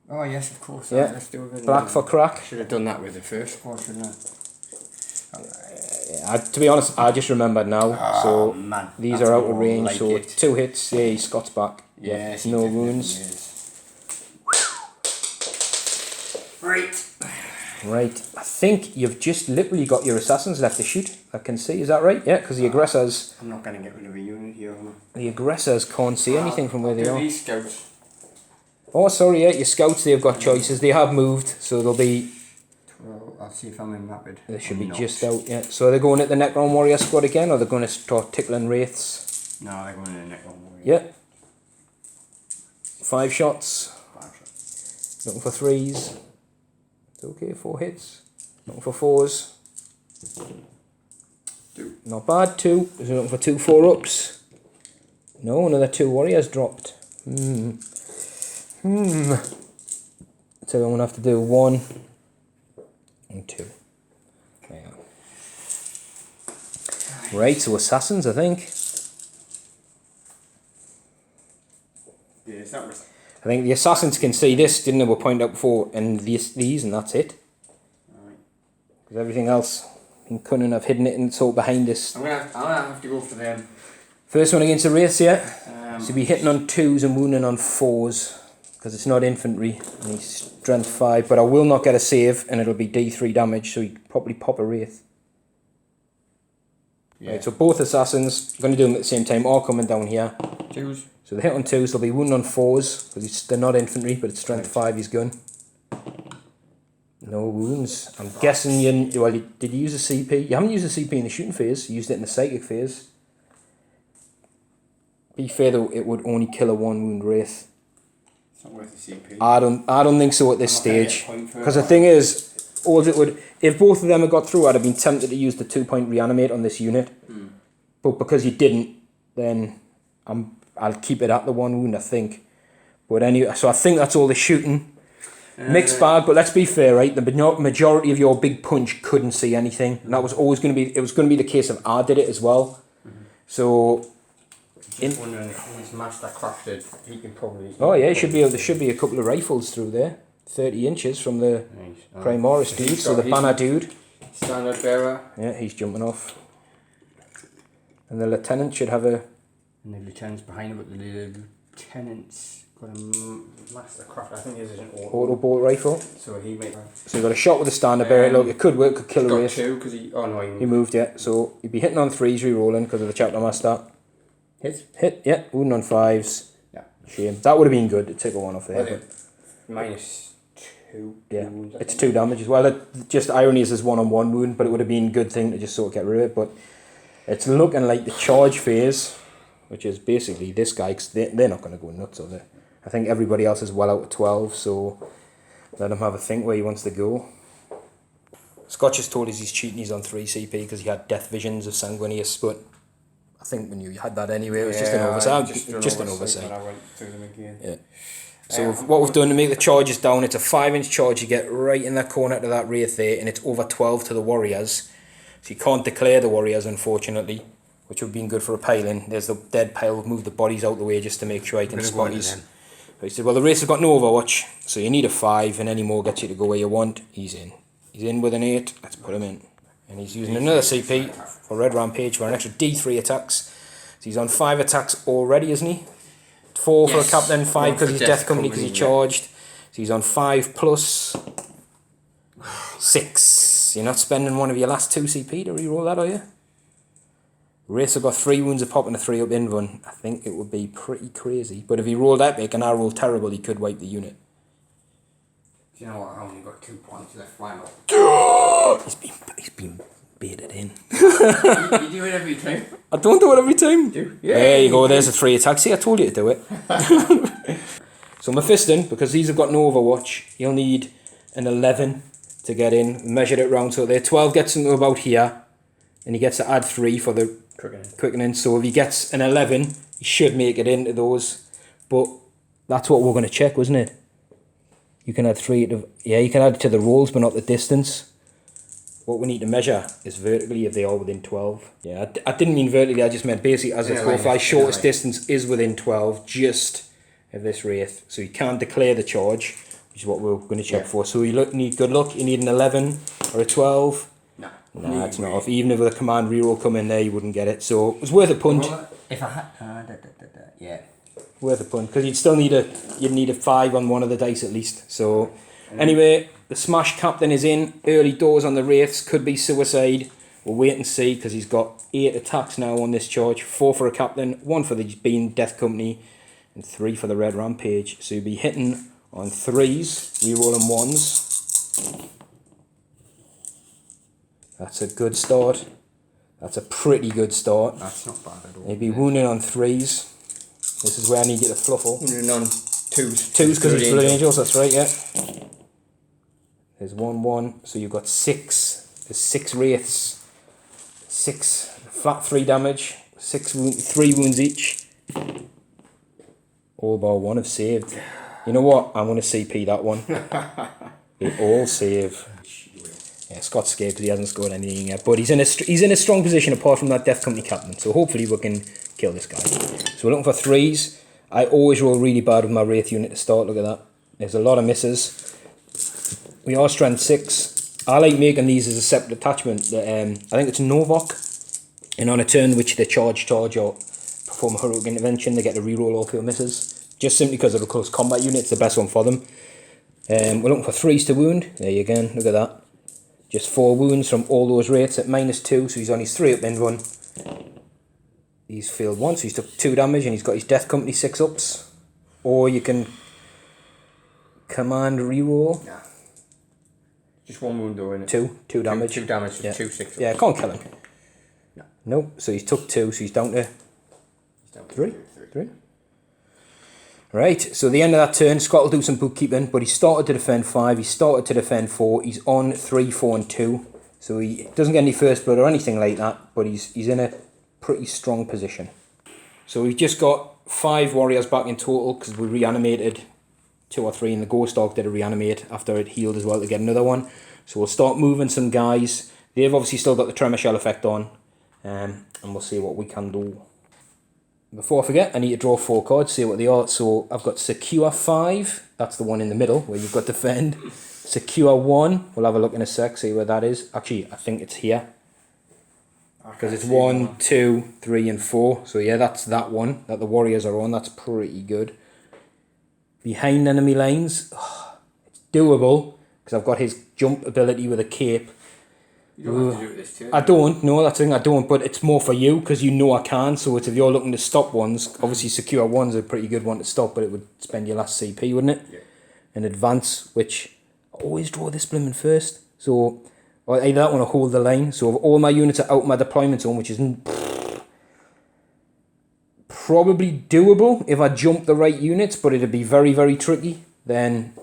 Oh, yes, of course. Yeah. Let's do a grenade Black round. for crack. Should have done that with the first one, shouldn't I? To be honest, I just remembered now. Oh, so man, these are out of range, like so it. 2 hits. Yeah, Scott's back. Yes, no wounds. Right, I think you've just literally got your assassins left to shoot. I can see, is that right? Yeah, because the aggressors. I'm not going to get rid of a unit here, am I? The aggressors can't see anything from where they are. These scouts. Oh, sorry, yeah, your scouts, they've got choices. They have moved, so they'll be. Well, I'll see if I'm in rapid. They should be just out, yeah. So they're going at the Necron Warrior squad again, or they're going to start tickling wraiths? No, they're going in the Necron. Yep. 5 shots. 5 shots. Looking for 3s. It's okay, 4 hits. Looking for 4s. 2. Not bad, 2. Is looking for 2 4-ups. No, another 2 warriors dropped. So I'm going to have to do 1 and 2. Hang on. Right, so assassins, I think. Yeah, is that was. I think the assassins can see this, didn't they? Were pointed out before, and these, and that's it. Alright. Because everything else, in Cunning, I've hidden it and sort of behind this. I'm gonna have to go for them. First one against the Wraiths, yeah. So be hitting on 2s and wounding on 4s, because it's not infantry, and he's strength 5. But I will not get a save, and it'll be D3 damage, so he could probably pop a Wraith. Yeah. Right, so both assassins, I'm going to do them at the same time, all coming down here. 2s. So they hit on 2s, they'll be wounding on 4s, because they're not infantry, but it's strength 5 his gun. No wounds. I'm guessing did you use a CP? You haven't used a CP in the shooting phase, you used it in the psychic phase. Be fair though, it would only kill a 1 wound Wraith. It's not worth the CP. I don't think so at this stage. Because the thing is, all it would, if both of them had got through, I'd have been tempted to use the 2-point reanimate on this unit. But because you didn't, then I'll keep it at the 1 wound, I think. But anyway, so I think that's all the shooting. Mixed bag, but let's be fair, right? The majority of your big punch couldn't see anything. And that was always going to be, it was going to be the case if I did it as well. So... Just wondering if he's master crafted, he can probably... Oh yeah, there should be a couple of rifles through there. 30 inches from the Primaris dude, so the banner dude. Standard bearer. Yeah, he's jumping off. And the lieutenant should have a... And the lieutenant's behind him, but the lieutenant's got a master craft. I think this is an auto bolt rifle. So he made... So you got a shot with the standard bearer. Look, it could work, could kill a Wraith. He's got 2 because he... Oh no, he moved, yeah. So he'd be hitting on 3s, re-rolling because of the chapter master. Hit, yeah. Wounding on 5s. Yeah. Shame. That would have been good to take a 1 off there. But minus 2. Yeah, it's 2 damage as well. Just irony is there's 1-on-1 wound, but it would have been a good thing to just sort of get rid of it. But it's looking like the charge phase, which is basically this guy, because they're not going to go nuts, are they? I think everybody else is well out of 12, so let him have a think where he wants to go. Scotch has told us he's cheating, he's on 3 CP because he had death visions of Sanguinius, but I think when you had that anyway, it was just an oversight. Just an oversight. I went through them again. Yeah. So what we've done to make the charges down, it's a 5-inch charge you get right in that corner to that Wraith there, and it's over 12 to the warriors. So you can't declare the warriors, unfortunately, which would have been good for a piling. There's the dead pile, we've moved the bodies out the way just to make sure I can spot these. So he said, well, the Wraiths have got no overwatch, so you need a 5, and any more gets you to go where you want. He's in. He's in with an 8, let's put him in. And he's using another CP for Red Rampage for an extra D3 attacks. So he's on 5 attacks already, isn't he? 4 for a captain, 5 because he's Death Company because he charged. So he's on 5 plus 6. You're not spending one of your last 2 CP to reroll that, are you? Wraiths have got 3 wounds a pop and a 3-up invuln. I think it would be pretty crazy. But if he rolled epic and I rolled terrible, he could wipe the unit. Do you know what? I only got 2 points left. Why not? He's been baited in. You do it every time. I don't do it every time. Yeah, there you go, there's the 3 attacks. See, I told you to do it. So Mephiston, because these have got no overwatch, you'll need an 11 to get in. Measured it round so there. 12 gets him to about here, and he gets to add 3 for the quickening. So if he gets an 11, he should make it into those. But that's what we're going to check, wasn't it? You can add 3 to... Yeah, you can add it to the rolls, but not the distance. What we need to measure is vertically if they are within 12. Yeah, I didn't mean vertically, I just meant basically as a profile, shortest distance is within 12, just of this Wraith. So you can't declare the charge, which is what we're going to check for. So you need good luck, you need an 11 or a 12. No, it's not. Even if with a command reroll come in there, you wouldn't get it. So it was worth a punt. If I had... yeah. Worth a punt, because you'd need a 5 on one of the dice at least. So anyway, the Smash Captain is in. Early doors on the Wraiths, could be suicide. We'll wait and see, because he's got 8 attacks now on this charge. 4 for a Captain, 1 for the Bean Death Company, and 3 for the Red Rampage. So you'll be hitting on 3s, re-rolling 1s. That's a good start. That's a pretty good start. That's not bad at all. He'd be wounding on 3s. This is where I need you to fluffle. Wounding on 2s. 2s because he's Blood Angels, that's right, yeah. There's 1-1, so you've got 6. There's 6 wraiths. 6 flat 3 damage. 3 wounds each. All bar 1 have saved. You know what? I'm going to CP that one. They all save. Yeah, Scott's scared because he hasn't scored anything yet. But he's in a strong position apart from that Death Company captain. So hopefully we can kill this guy. So we're looking for 3s. I always roll really bad with my Wraith unit to start. Look at that. There's a lot of misses. We are strength 6. I like making these as a separate attachment. I think it's Novok. And on a turn which they charge or perform a heroic intervention, they get to reroll all 4 misses. Just simply because of a close combat unit, it's the best one for them. We're looking for 3s to wound. There you go. Look at that. Just 4 wounds from all those rates at -2, so he's on his 3 up end run. He's failed 1, so he's took 2 damage and he's got his Death Company 6 ups. Or you can command reroll. Yeah. Just 1 wound though, innit? 2 damage. 2 damage, so yeah. 2 6 ups. Yeah, I can't kill him. No. Nope, so he's took 2, so he's down to 3. 3. Right, so the end of that turn, Scott will do some bookkeeping, but he started to defend 5, he started to defend 4, he's on 3, 4 and 2, so he doesn't get any first blood or anything like that, but he's in a pretty strong position. So we've just got 5 warriors back in total, because we reanimated 2 or 3, and the Ghost Dog did a reanimate after it healed as well to get another one. So we'll start moving some guys. They've obviously still got the Tremor Shell effect on, and we'll see what we can do. Before I forget, I need to draw 4 cards, see what they are. So I've got Secure 5, that's the one in the middle where you've got Defend. Secure 1, we'll have a look in a sec, see where that is. Actually, I think it's here. Because it's 1, 2, 3 and 4. So yeah, that's that one that the Warriors are on, that's pretty good. Behind enemy lines, it's doable, because I've got his jump ability with a cape. You don't have to do it this turn. I don't, no, that's the thing, I don't, but it's more for you, because you know I can, so it's if you're looking to stop ones, obviously Secure 1's a pretty good one to stop, but it would spend your last CP, wouldn't it? Yeah. And Advance, which I always draw this blooming first, so either that one or Hold the Line, so if all my units are out of my deployment zone, which is probably doable if I jump the right units, but it'd be very, very tricky, then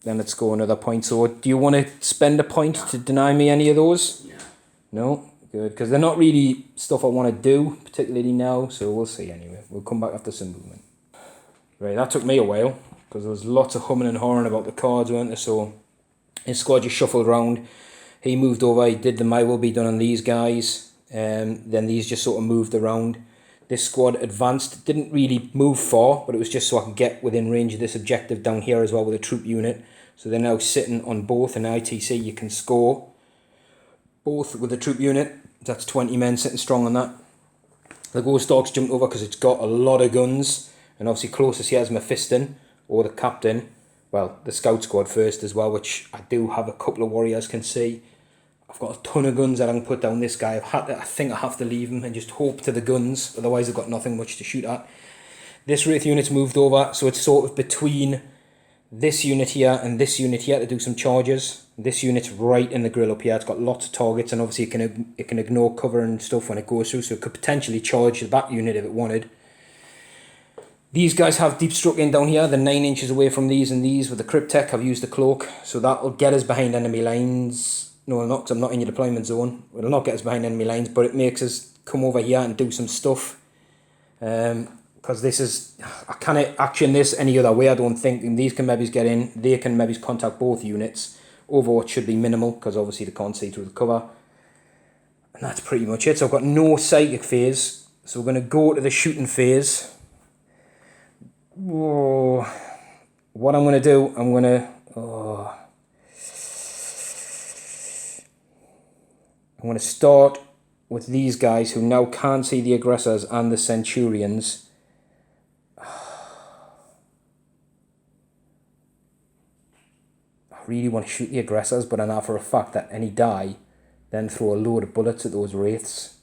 let's go another point. So do you want to spend a point to deny me any of those? Yeah. No? Good, because they're not really stuff I want to do, particularly now, so we'll see anyway. We'll come back after some movement. Right, that took me a while, because there was lots of humming and hawing about the cards, weren't there? So his squad just shuffled around. He moved over, he did the My Will Be Done on these guys, then these just sort of moved around. This squad advanced, didn't really move far, but it was just so I could get within range of this objective down here as well with a troop unit. So they're now sitting on both. In ITC, you can score both with a troop unit. That's 20 men sitting strong on that. The Ghost Dog's jumped over because it's got a lot of guns. And obviously closest here is Mephiston, or the captain. Well, the scout squad first as well, which I do have a couple of warriors can see. I've got a ton of guns that I can put down this guy. I think I have to leave him and just hope to the guns. Otherwise I've got nothing much to shoot at. This Wraith unit's moved over, so it's sort of between this unit here and this unit here to do some charges. This unit's right in the grill up here. It's got lots of targets, and obviously it can ignore cover and stuff when it goes through, so it could potentially charge that unit if it wanted. These guys have deep struck down here. They're 9 inches away from these and these. With the Crypt tech, I've used the cloak, so that'll get us behind enemy lines. No, not, because I'm not in your deployment zone. It'll not get us behind enemy lines, but it makes us come over here and do some stuff. Because this is, I can't action this any other way, I don't think. And these can maybe get in, they can maybe contact both units. Overwatch should be minimal, because obviously they can't see through the cover. And that's pretty much it. So I've got no psychic phase, so we're going to go to the shooting phase. Whoa. What I'm going to do, I'm going to start with these guys who now can't see the aggressors and the centurions. I really want to shoot the aggressors, but I know for a fact that any die, then throw a load of bullets at those wraiths.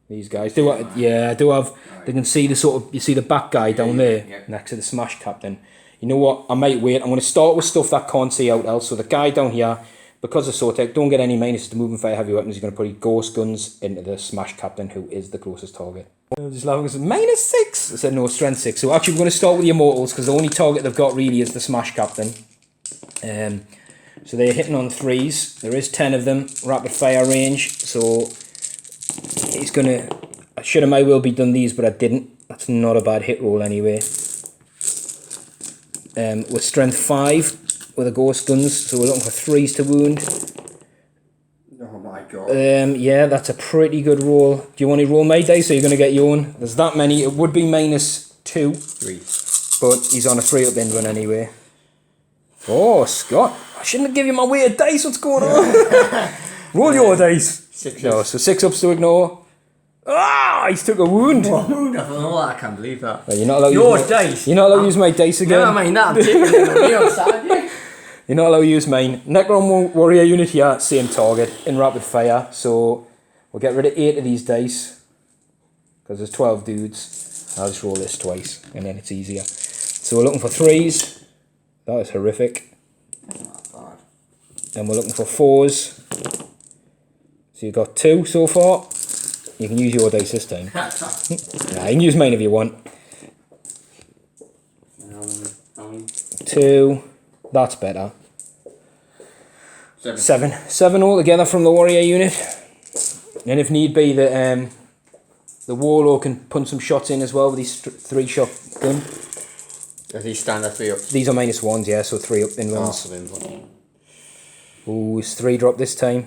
These guys do, I do have. They can see the sort of, you see the back guy down there next to the smash captain. You know what? I might wait. I'm going to start with stuff that can't see out else. So the guy down here, because of Setankh, don't get any minuses to moving fire heavy weapons. You're going to put your ghost guns into the smash captain, who is the closest target. Just laughing, it's -6. I said no, strength 6. So actually, we're going to start with the immortals because the only target they've got really is the smash captain. So they're hitting on 3s. There is 10 of them, rapid fire range. So he's going to. I should have may well be done these, but I didn't. That's not a bad hit roll anyway. With strength 5 with the ghost guns, so we're looking for 3s to wound. Oh my god. Yeah, that's a pretty good roll. Do you want to roll my dice, or you're going to get your own? There's that many. It would be -2. 3. But he's on a 3-up end run anyway. Oh, Scott. I shouldn't have given you my weighted dice. What's going on? Roll your dice. 6. No, so 6-ups to ignore. Ah, he's took a wound. Wound? I can't believe that. Well, you're not allowed Your to use dice? You're not allowed to use my dice again. No, I mean that. I'm taking it on the outside, yeah. You're not allowed to use mine. Necron warrior unit here, same target in rapid fire. So we'll get rid of 8 of these dice because there's 12 dudes. I'll just roll this twice and then it's easier. So we're looking for 3s. That is horrific. Not bad. And we're looking for 4s. So you've got 2 so far. You can use your dice this time. Nah, you can use mine if you want. 2. That's better. 7. 7 altogether from the warrior unit. And if need be, the warlord can punch some shots in as well with his 3-shot gun. Are these standard 3-ups? These are -1s, yeah, so 3-up in runs. Ooh, it's 3 drop this time.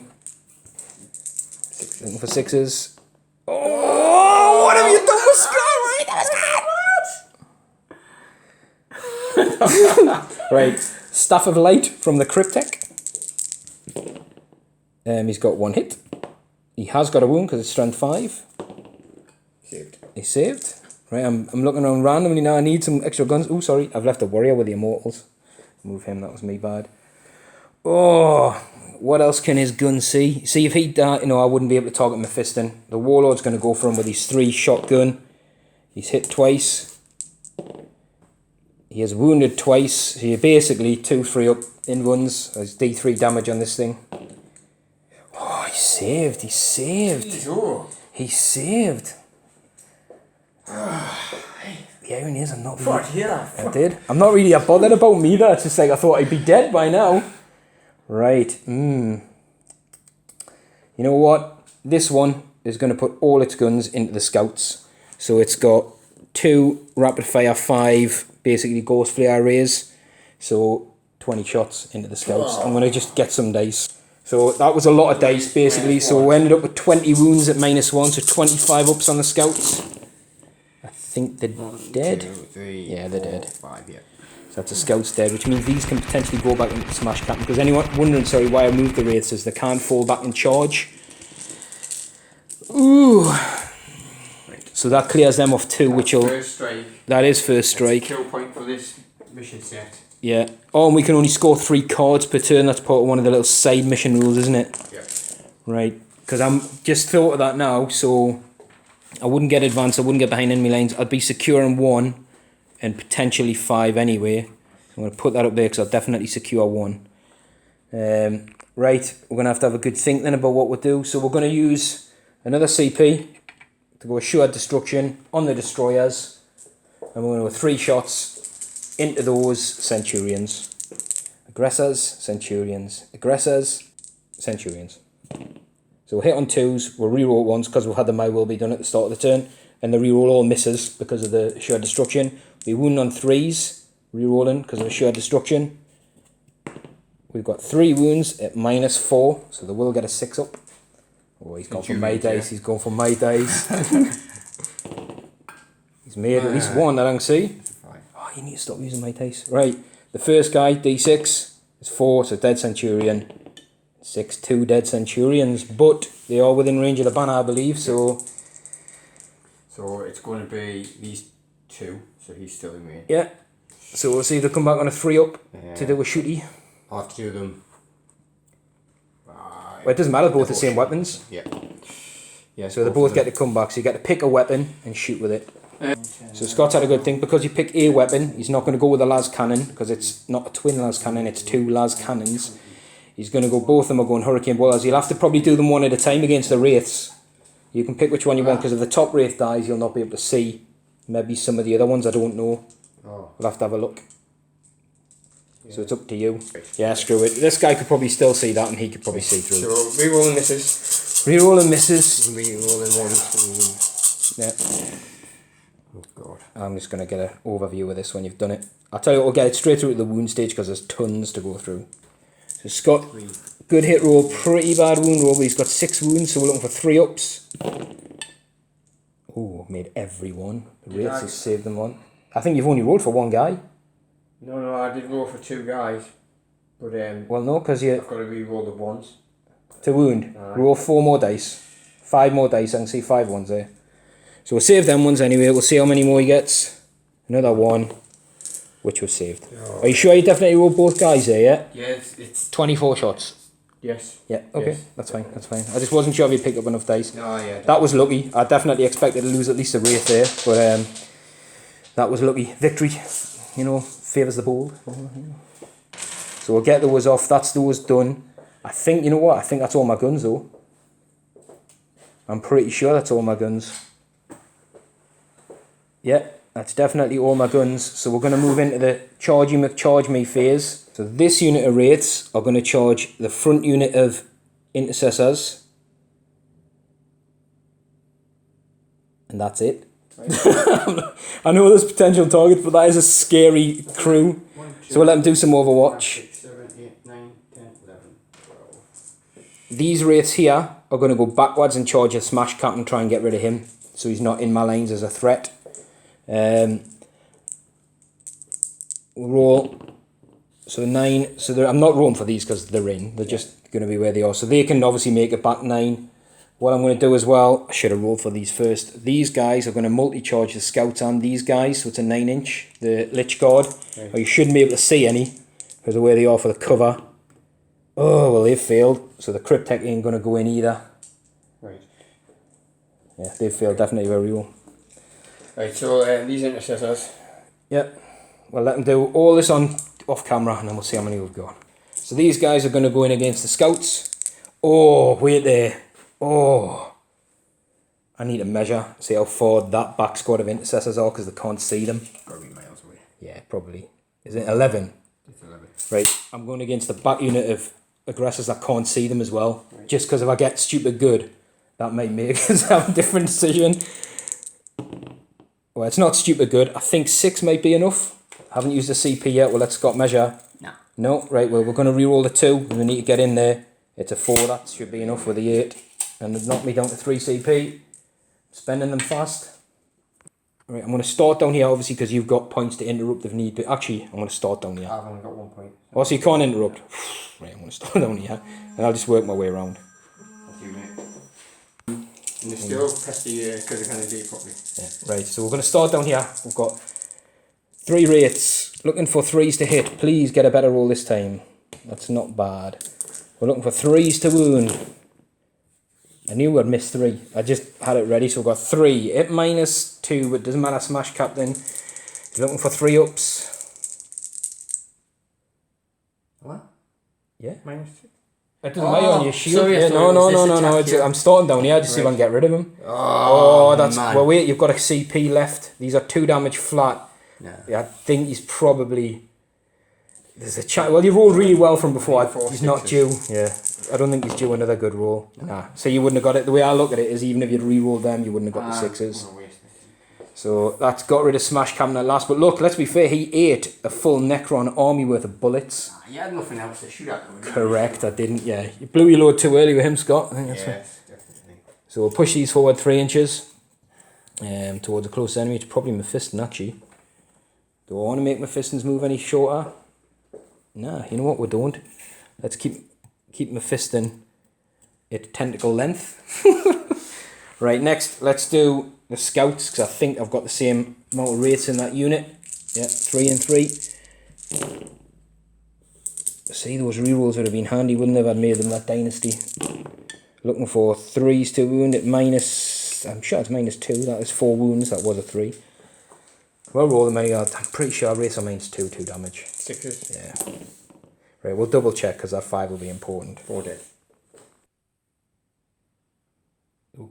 6. Looking for 6s. Oh, what have you done with Scott? Right, Staff of Light from the Crypt. He's got 1 hit. He has got a wound because it's strength 5. Saved. He's saved. Right, I'm looking around randomly now. I need some extra guns. Oh, sorry, I've left a warrior with the immortals. Move him, that was me bad. Oh, what else can his gun see? See, if he died, I wouldn't be able to target Mephiston. The warlord's going to go for him with his 3-shot gun. He's hit twice. He is wounded twice. So you're basically 2 3-up in runs. There's D3 damage on this thing. Oh, he saved. He saved. He saved. The irony is, I'm not really... I did. I'm not really that bothered about me though. It's just like I thought I'd be dead by now. Right. You know what? This one is going to put all its guns into the scouts. So it's got 2 rapid fire, 5 basically ghost flare arrays. So 20 shots into the scouts. I'm going to just get some dice. So that was a lot of dice basically. So we ended up with 20 wounds at -1. So 25 ups on the scouts. I think they're dead. 2, 3, yeah, they're 4, dead. 5, yeah. So that's a scout's dead, which means these can potentially go back into smash captain. Because anyone wondering, sorry, why I moved the wraiths is they can't fall back in charge. Ooh. So that clears them off 2, which will... First strike. That is first strike. Kill point for this mission set. Yeah. Oh, and we can only score 3 cards per turn. That's part of one of the little side mission rules, isn't it? Yeah. Right. Because I'm just thought of that now, so I wouldn't get advanced, I wouldn't get behind enemy lines. I'd be secure in 1 and potentially 5 anyway. I'm going to put that up there because I'll definitely secure 1. Right, we're going to have a good think then about what we'll do. So we're going to use another CP to go assured destruction on the destroyers. And we're going to go 3 shots into those Centurions. Aggressors, Centurions. Aggressors, Centurions. So we'll hit on 2s, we'll reroll 1s because we've had the may will be done at the start of the turn, and the reroll all misses because of the assured destruction. We wound on 3s, rerolling because of assured destruction. We've got 3 wounds at -4, so they will get a 6-up. Oh, he's gone for my dice, he's gone for my dice. He's made at least 1 that I can see. Oh, you need to stop using my dice. Right, the first guy, D6, is 4, so dead Centurion. 6, 2 dead Centurions, but they are within range of the banner, I believe, so... So it's going to be these 2, so he's still in range. Yeah, so we'll see if they come back on a 3-up to do a shooty. I'll have to do them... Well, it doesn't matter, both the same weapons. Yeah. Yeah. So they both get to come back, so you get to pick a weapon and shoot with it. So Scott's had a good thing, because you pick a weapon, he's not going to go with a las cannon, because it's not a twin las cannon, it's 2 las cannons. He's going to go, both of them are going Hurricane Bolters. You'll have to probably do them one at a time against the Wraiths. You can pick which one you want, because if the top Wraith dies, you'll not be able to see maybe some of the other ones. I don't know. We'll have to have a look. So it's up to you. Yeah, screw it. This guy could probably still see that, and he could probably see through. So re-rolling misses. Re-rolling misses. Re-rolling ones. Yeah. Oh God. I'm just going to get an overview of this when you've done it. I'll tell you what, we'll get it straight through to the wound stage, because there's tons to go through. So Scott, good hit roll, pretty bad wound roll, but he's got 6 wounds, so we're looking for 3 ups. Oh, made every one. The Wraiths has saved them one. I think you've only rolled for 1 guy. No, I did roll for 2 guys. But well, no, because I've got to re-roll the ones. To wound. Roll 4 more dice. 5 more dice, I can see 5 ones there. So we'll save them ones anyway, we'll see how many more he gets. Another 1, which was saved. Oh. Are you sure you definitely rolled both guys there, yeah? Yeah, it's 24 shots. Yes. Yeah, okay, yes. That's fine. I just wasn't sure if you'd pick up enough dice. Oh, yeah. That was lucky. I definitely expected to lose at least a Wraith there, but that was lucky. Victory, favours the bold. So we'll get those off. That's those done. I think, you know what? I think that's all my guns though. I'm pretty sure that's all my guns. Yeah, that's definitely all my guns. So we're going to move into the chargey McCharge me phase. So this unit of Wraiths are going to charge the front unit of Intercessors. And that's it. I know there's potential targets, but that is a scary crew. So we'll let them do some Overwatch. 6, 7, 8, 9, 10, 11, 12. These Wraiths here are going to go backwards and charge a Smash Cap and try and get rid of him, so he's not in my lines as a threat. We'll roll. So 9. So I'm not rolling for these because they're in. They're just going to be where they are. So they can obviously make it back 9. What I'm going to do as well, I should have rolled for these first. These guys are going to multi-charge the Scouts and these guys, so it's a 9-inch, the Lich Guard. Right. Or you shouldn't be able to see any, because of where they are for the cover. Oh, well, they've failed, so the Crypt ain't going to go in either. Right. Yeah, they've failed, definitely very well. Right, so these Intercessors. Yep. Well, let them do all this off camera, and then we'll see how many we've got. So these guys are going to go in against the Scouts. Oh, wait there. Oh, I need to measure, see how far that back squad of Intercessors are, because they can't see them. Probably miles away. Yeah, probably. Is it 11? It's 11. Right, I'm going against the back unit of aggressors that can't see them as well. Right. Just because if I get stupid good, that might make us have a different decision. Well, it's not stupid good. I think 6 might be enough. I haven't used the CP yet. Well, let Scott measure. No, right, well, we're going to re-roll the 2, and we need to get in there. It's a 4, that should be enough with the 8. And they've knocked me down to 3 CP. Spending them fast. Right, I'm going to start down here, obviously, because you've got points to interrupt if need be. Actually, I'm going to start down here. I've only got 1 point. Oh, so you can't interrupt. Right, I'm going to start down here. And I'll just work my way around. Thank you, mate. And they're still pesty because they can't do it properly. Yeah, right, so we're going to start down here. We've got 3 Wraiths. Looking for 3s to hit. Please get a better roll this time. That's not bad. We're looking for 3s to wound. I knew I'd miss 3. I just had it ready, so we've got 3. It -2, but doesn't matter, Smash Captain. He's looking for 3 ups. What? Yeah. -2? It doesn't matter on your shield. Sorry, yeah, sorry, no. I'm starting down here, just see if I can get rid of him. Oh, that's... Man. Well, wait, you've got a CP left. These are 2 damage flat. Yeah, I think he's probably... There's a chance. Well, you rolled really well from before. He's not due. Yeah, I don't think he's due another good roll. Nah. So you wouldn't have got it. The way I look at it is, even if you'd re-rolled them, you wouldn't have got the 6s. So that's got rid of Smash Captain at last. But look, let's be fair. He ate a full Necron army worth of bullets. He had nothing else to shoot at. Correct. I didn't. Yeah, you blew your load too early with him, Scott. I think that's right. Definitely. So we'll push these forward 3 inches, towards a close enemy. It's probably Mephiston actually. Do I want to make Mephiston's move any shorter? Nah, you know what, we don't. Let's keep Mephiston at tentacle length. Right, next, let's do the Scouts, because I think I've got the same amount of Wraiths in that unit. Yeah, 3 and 3. See, those rerolls would have been handy, wouldn't they, if I'd made them that dynasty. Looking for 3s to wound at minus... I'm sure it's -2, that is 4 wounds, that was a 3. Well, roll them anyway. I'm pretty sure Wraiths are -2 damage. 6s? Yeah. Right, we'll double check because that 5 will be important. 4 dead.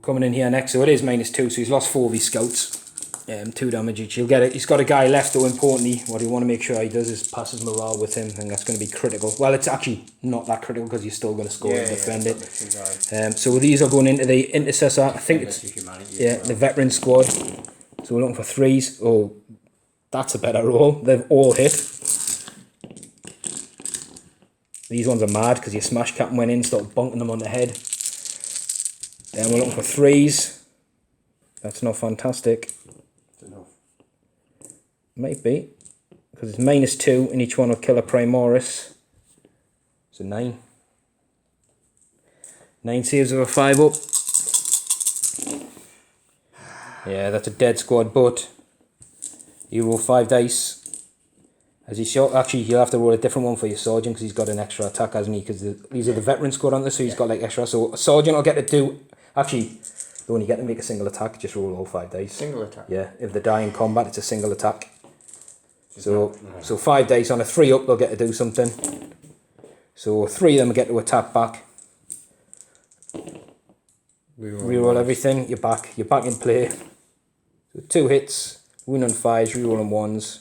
Coming in here next, so it is -2, so he's lost 4 of his scouts. 2 damage each. He'll get it. He's got a guy left, though. Importantly, what you want to make sure he does is pass his morale with him, and that's going to be critical. Well, it's actually not that critical because you're still going to score and defend it. So these are going into the intercessor. I think it's the veteran squad. So we're looking for 3s. Oh, that's a better roll. They've all hit. These ones are mad because your smash captain went in, started bonking them on the head. Then we're looking for 3s. That's not fantastic. Might be, because it's -2 and each one will kill a Primaris. So 9. 9 saves with a 5 up. Yeah, that's a dead squad, but you roll 5 dice. As he shot, actually, you'll have to roll a different one for your sergeant because he's got an extra attack, hasn't he? Because these are the veteran squad on this, so he's got like extra. So a sergeant will get to do. Actually, they only get to make a single attack. Just roll all 5 dice. Single attack. Yeah, if they die in combat, it's a single attack. So 5 dice on a 3 up, they'll get to do something. So 3 of them will get to attack back. Reroll everything. You're back. You're back in play. So 2 hits. Wound on 5s. Rerolling 1s.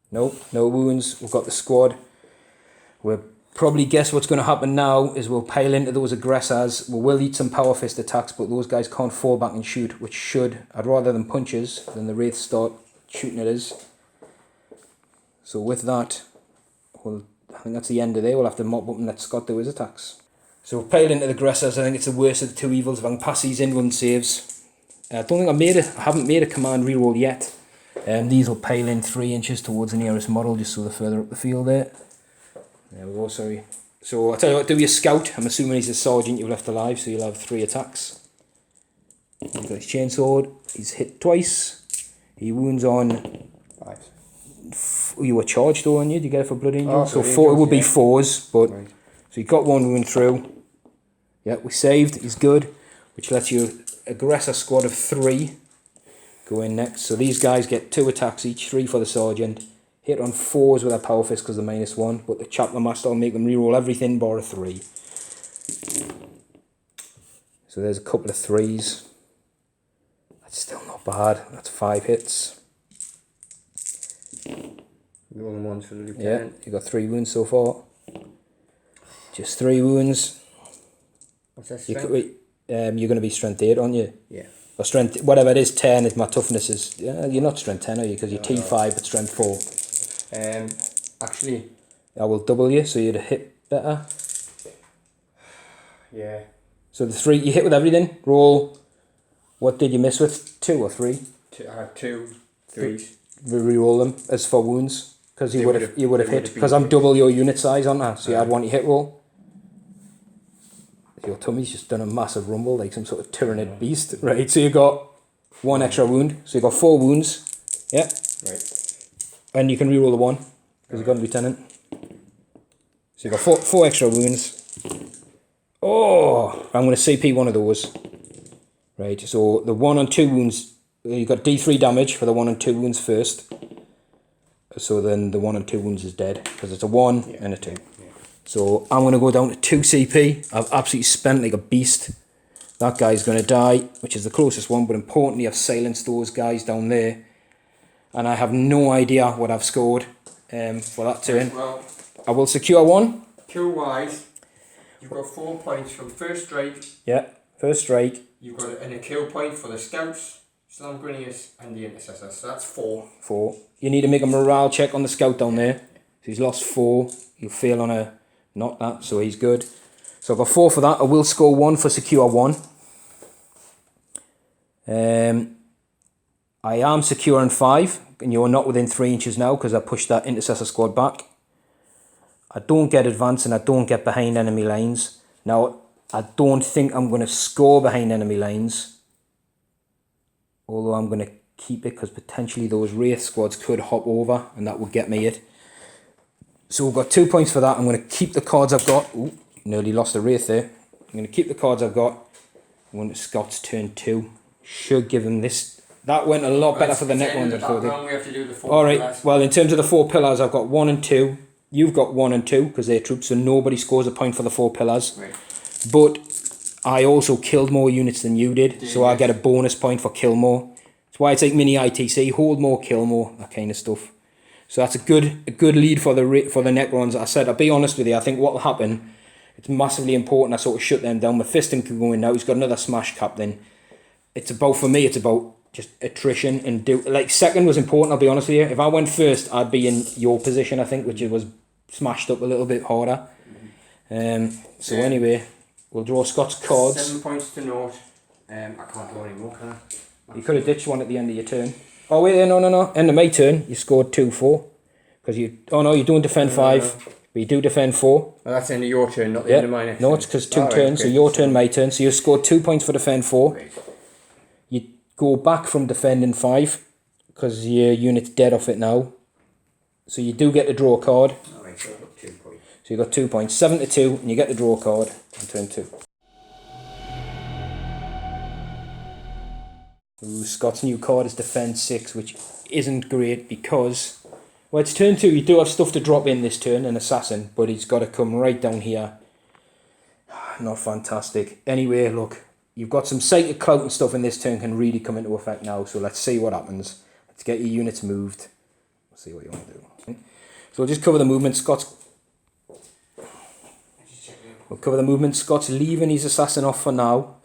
Nope, no wounds. We've got the squad. We'll probably guess what's going to happen now is we'll pile into those aggressors. We will eat some power fist attacks, but those guys can't fall back and shoot, which should. I'd rather than punches than the wraiths start shooting at us. So with that, I think that's the end of there. We'll have to mop up and let Scott do his attacks. So we'll pile into the aggressors. I think it's the worst of the 2 evils. If I can pass these in, run saves. I don't think I haven't made a command reroll yet. These will pile in 3 inches towards the nearest model, just so they're further up the field there. There we go, sorry. So I'll tell you what, do your scout. I'm assuming he's a sergeant you've left alive, so you'll have 3 attacks. He's got his chainsword. He's hit twice. He wounds on 5. You were charged though, on you? Did you get it for Blood Angel? So 4, it would be 4s, but right. So you got 1 wound through. Yeah, we saved. He's good, which lets you aggressor squad of 3 go in next. So these guys get 2 attacks each, 3 for the sergeant. Hit on 4s with a power fist because they're -1, but the chapter master will make them reroll everything bar a 3. So there's a couple of 3s. That's still not bad. That's 5 hits. Rolling 1s for the lieutenant. Yeah, you got 3 wounds so far. Just 3 wounds. What's that strength? You're going to be strength 8, aren't you? Yeah. Or strength, whatever it is, 10 is my toughness is. You're not strength 10, are you? Because you're T5 but strength 4. Actually, I will double you, so you'd hit better. Yeah. So the 3, you hit with everything. Roll. What did you miss with? 2 or 3? I had 2 3s. Reroll them as for wounds, because you would have hit. Because I'm double your unit size on that, so you had 1 hit roll. Your tummy's just done a massive rumble, like some sort of tyrannid beast, right? So you got 1 extra wound, so you got 4 wounds. Yeah. Right. And you can reroll the 1 because you got a lieutenant. So you got 4 extra wounds. Oh, I'm going to CP 1 of those. Right. So the 1 and 2 wounds, you got D3 damage for the 1 and 2 wounds first. So then the 1 and 2 wounds is dead because it's a 1 and a 2. So I'm going to go down to 2 CP. I've absolutely spent like a beast. That guy's going to die, which is the closest one. But importantly, I've silenced those guys down there. And I have no idea what I've scored for that turn. Well, I will secure 1. Kill-wise, you've got 4 points from first strike. Yeah, first strike. You've got a kill point for the scouts, Slangrinius, and the intercessor. So that's 4. 4. You need to make a morale check on the scout down there. So he's lost 4. He'll fail on a... Not that, so he's good. So I've got 4 for that. I will score 1 for secure 1. I am securing 5, and you're not within 3 inches now because I pushed that intercessor squad back. I don't get advance and I don't get behind enemy lines. Now, I don't think I'm going to score behind enemy lines. Although I'm going to keep it because potentially those wraith squads could hop over and that would get me it. So we've got 2 points for that. I'm going to keep the cards I've got. Ooh, nearly lost a wraith there. I'm going to keep the cards I've got. One to Scott's turn 2. Should give him this. That went a lot better for the Necrons. We have to do the 4 Alright, pillars. well in terms of the 4 pillars, I've got 1 and 2. you've got 1 and 2 because they're troops, so nobody scores a point for the 4 pillars. Right. But I also killed more units than you did, so I get a bonus point for kill more. That's why it's like mini ITC, hold more, kill more, that kind of stuff. So that's a good lead for the Necrons. I said, I'll be honest with you, I think what will happen, it's massively important I sort of shut them down. Mephiston can go in now, he's got another smash captain. It's about, for me, it's about just attrition and do, like, second was important, I'll be honest with you. If I went first, I'd be in your position, I think, which it was smashed up a little bit harder. So anyway, we'll draw Scott's cards. 7 points to naught. I can't draw anymore, can I? You could have ditched one at the end of your turn. Oh wait, no. End of my turn, you scored 2-4. Because you, oh no, you don't defend 5, but you do defend 4. Well, that's the end of your turn, not the end of my next No, turn. it's because 2 turns, so your turn, my turn. So you scored 2 points for defend 4. Right. You go back from defending 5, because your unit's dead off it now. So you do get to draw a card. Alright, so I've got 2 points. So you got 2 points, 7 to 2, and you get to draw a card on turn 2. Ooh, Scott's new card is defend 6, which isn't great because, well, it's turn 2. You do have stuff to drop in this turn, an assassin, but he's got to come right down here. Not fantastic. Anyway, look, you've got some psychic clout and stuff in this turn can really come into effect now. So let's see what happens. Let's get your units moved. Let's see what you want to do. So we'll just cover the movement. We'll cover the movement. Scott's leaving his assassin off for now.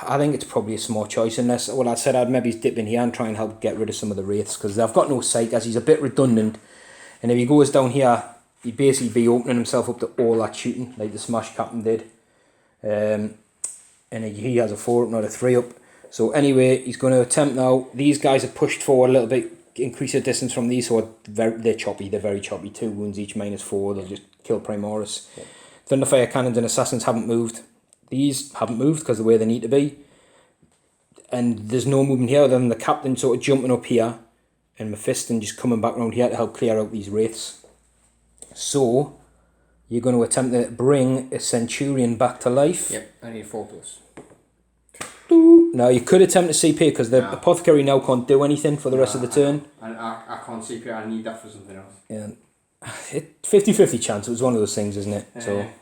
I think it's probably a small choice unless, well, I said I'd maybe dip in here and try and help get rid of some of the wraiths because they've got no sight as he's a bit redundant. And if he goes down here, he'd basically be opening himself up to all that shooting like the Smash Captain did. And he has a 4 up, not a 3 up. So anyway, he's going to attempt now. These guys are pushed forward a little bit, increase the distance from these, so they're choppy. They're very choppy. 2 wounds each, -4. They'll just kill Primoris. Yeah. Thunderfire Cannons and Assassins haven't moved. These haven't moved because of the way they need to be. And there's no movement here other than the captain sort of jumping up here and Mephiston just coming back around here to help clear out these wraiths. So, you're going to attempt to bring a Centurion back to life. Yep, I need 4+. Now, you could attempt to CP because the Apothecary now can't do anything for the rest of the turn. I can't CP, I need that for something else. Yeah. 50-50 chance, it was one of those things, isn't it?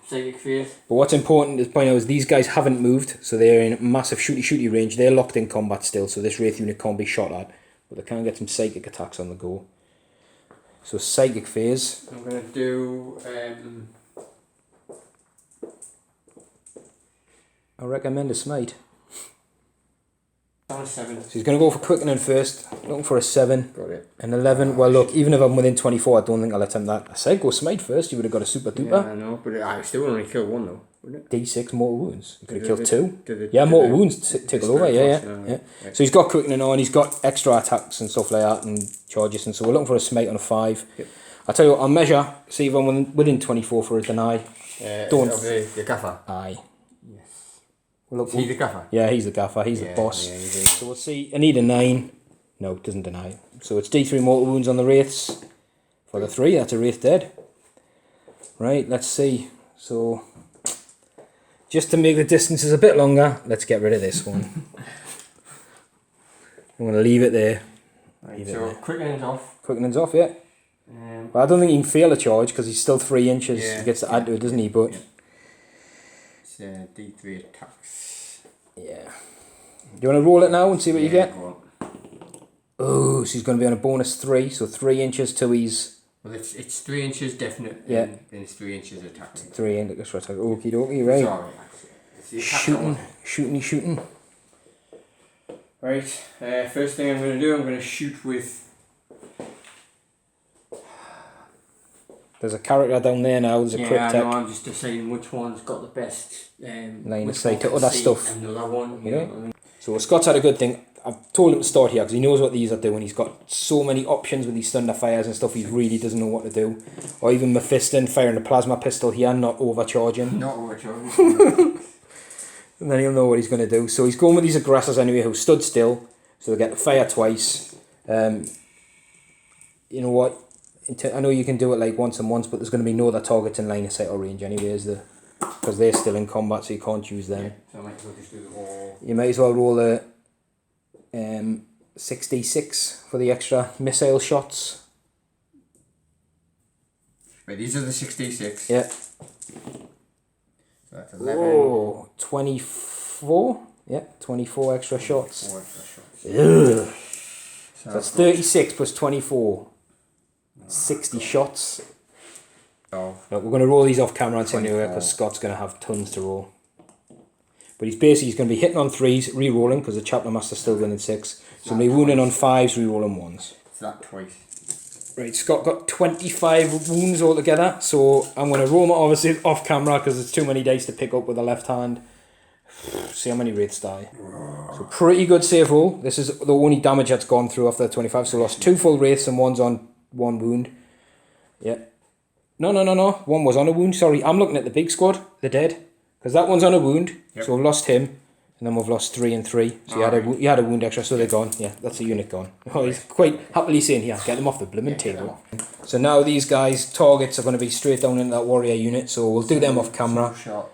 Psychic Phase. But what's important to point out is these guys haven't moved, so they're in massive shooty range. They're locked in combat still, so this Wraith unit can't be shot at. But they can get some psychic attacks on the go. So Psychic Phase. I'm going to do... I recommend a Smite. On a 7. So he's going to go for Quickening first, looking for a 7. Got it. An 11. Well, look, even if I'm within 24, I don't think I'll attempt that. I said go Smite first, you would have got a super duper. Yeah, I know, but I still only kill 1 though, wouldn't it? D6 mortal wounds. You could have killed 2. Yeah, mortal wounds tickle over, yeah. Right. So he's got Quickening on, he's got extra attacks and stuff like that, and charges, and so we're looking for a Smite on a 5. Yep. I'll tell you what, I'll measure, see if I'm within 24 for a deny. Don't. The gaffer? Aye. Look, is he the gaffer? Yeah, he's the gaffer. He's the boss. Yeah, so we'll see. I need a 9. No, it doesn't deny. So it's D3 mortal wounds on the wraiths. For the 3, that's a wraith dead. Right, let's see. So, just to make the distances a bit longer, let's get rid of this one. I'm going to leave it there. Right, so Quickening's off. Quickening's off, yeah. But I don't think he can fail a charge because he's still 3 inches. He gets to add to it, doesn't he? But it's D3 attacks. Yeah. Do you want to roll it now and see what you get? Oh, so he's going to be on a bonus 3, so 3 inches to his... Well, it's 3 inches definite, and it's 3 inches attacking. 3 inches attack. Okie dokie, right. Sorry, Shooting. Right, first thing I'm going to do, I'm going to shoot with... There's a character down there now, there's a Crypt. Yeah, I know, I'm just deciding which one's got the best line of sight to other stuff. Another one, you know what I mean? So Scott's had a good thing. I've told him to start here because he knows what these are doing. He's got so many options with these Thunderfires and stuff, he really doesn't know what to do. Or even Mephiston firing a plasma pistol here, not overcharging. Not overcharging. And then he'll know what he's going to do. So he's going with these aggressors anyway who stood still, so they get to fire twice. You know what? I know you can do it like once and once, but there's going to be no other targets in line of sight or range anyway, is there? Because they're still in combat, so you can't use them. Yeah, so I might as well just do the whole... You might as well roll a 6d6 for the extra missile shots. Right, these are the 66. Yeah. So that's 11. Oh, 24. Yeah, 24 extra shots. 4 extra shots. Ugh. So That's 36 plus 24. 60 shots. Oh. Look, we're going to roll these off camera and send anyway 24. because Scott's going to have tons to roll. But he's going to be hitting on 3s, re-rolling because the Chapter Master's still winning 6. So he'll be wounding on 5s, re-rolling 1s. It's that twice. Right, Scott got 25 wounds altogether, so I'm going to roll them obviously off camera because it's too many dice to pick up with the left hand. See how many wraiths die. So pretty good save roll. This is the only damage that's gone through after the 25, so lost 2 full wraiths and one's on 1 wound. Yeah. No. One was on a wound, sorry. I'm looking at the big squad, the dead, because that one's on a wound, so we've lost him. And then we've lost 3 and 3. So you had a wound extra, so they're gone. Yeah, that's a unit gone. Oh, he's quite happily saying, here, get them off the blooming table. So now these guys' targets are going to be straight down into that warrior unit, so we'll do them off camera. Shot.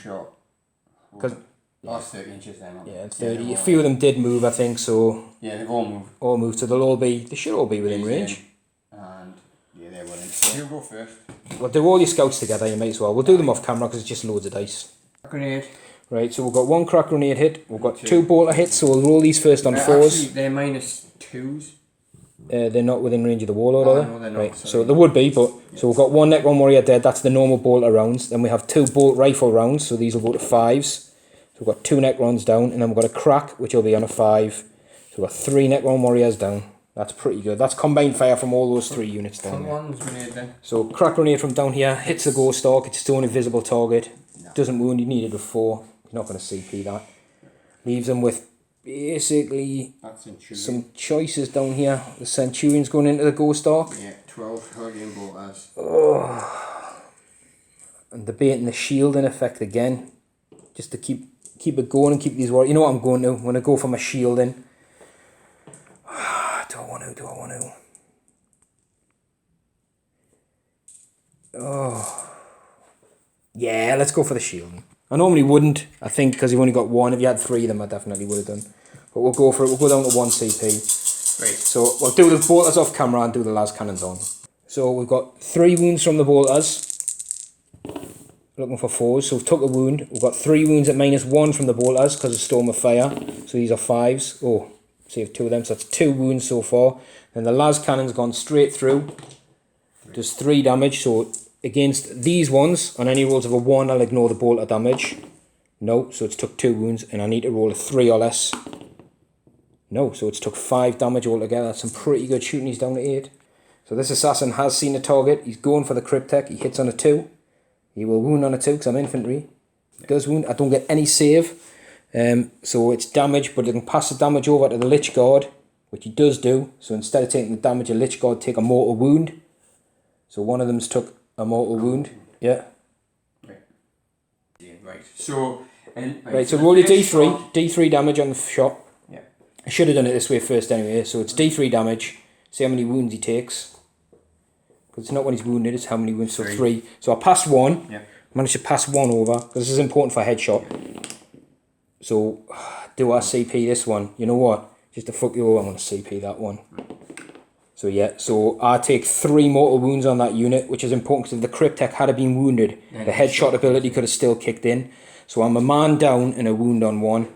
Shot. Because last 30 inches then. Yeah, 30. A few of them did move, I think, so... Yeah, they've all moved. All moved, so they should all be within range. And, yeah, they're within. So you go first. Well, do all your scouts together, you might as well. We'll do them off camera because it's just loads of dice. Grenade. Right, so we've got 1 crack grenade hit, we've got 2 bolter hits, so we'll roll these first on 4s. Actually, they're -2s. They're not within range of the warlord, are they? No, they're not, right, sorry. so they would be, but... So we've got 1 Necron warrior dead, that's the normal bolter rounds. Then we have 2 bolt rifle rounds, so these will go to 5s. So we've got 2 Necrons down, and then we've got a crack, which will be on a 5. So we've got 3 Necron warriors down. That's pretty good. That's combined fire from all those 3 units down there. Grenade then. So crack grenade from down here, hits the ghost dog, it's still an invisible target. Doesn't wound, you need it with 4. You're not going to CP that. Leaves them with basically some choices down here. The Centurion's going into the ghost dog. Yeah, 12 Hurricane bolters. Oh. And debating the shield in effect again. Just to keep it going and keep these warriors. You know what I'm going to? I'm going to go for my shielding. Do I want to? Oh. Yeah, let's go for the shielding. I normally wouldn't, I think, because you've only got 1. If you had 3 of them, I definitely would have done. But we'll go for it. We'll go down to 1 CP. Right. So we'll do the bolters off camera and do the las cannons on. So we've got 3 wounds from the bolters. Looking for 4s. So we've took a wound. We've got 3 wounds at -1 from the bolters because of Storm of Fire. So these are 5s. Oh, saved 2 of them. So that's 2 wounds so far. And the las cannon's gone straight through. Does 3 damage. So against these ones, on any rolls of a 1, I'll ignore the bolter damage. No, so it's took 2 wounds, and I need to roll a 3 or less. No, so it's took 5 damage altogether. That's some pretty good shooting. He's down to 8. So this assassin has seen a target. He's going for the Crypt Tech. He hits on a 2. He will wound on a 2 because I'm infantry. He does wound. I don't get any save. So it's damage, but he can pass the damage over to the Lich Guard, which he does do. So instead of taking the damage, a Lich Guard take a mortal wound. So one of them's took a mortal wound. Yeah. Right. Yeah, right. So so roll your D3. D3 damage on the shot. Yeah. I should have done it this way first anyway. So it's D3 damage. See how many wounds he takes. Because it's not when he's wounded, it's how many wounds. So 3. So I passed 1. Yeah. Managed to pass 1 over. Because this is important for a headshot. So do I CP this one? You know what? Just to fuck you over, I'm going to CP that one. So yeah, so I take 3 mortal wounds on that unit, which is important because if the Crypt Tech had been wounded, the headshot ability could have still kicked in. So I'm a man down and a wound on 1.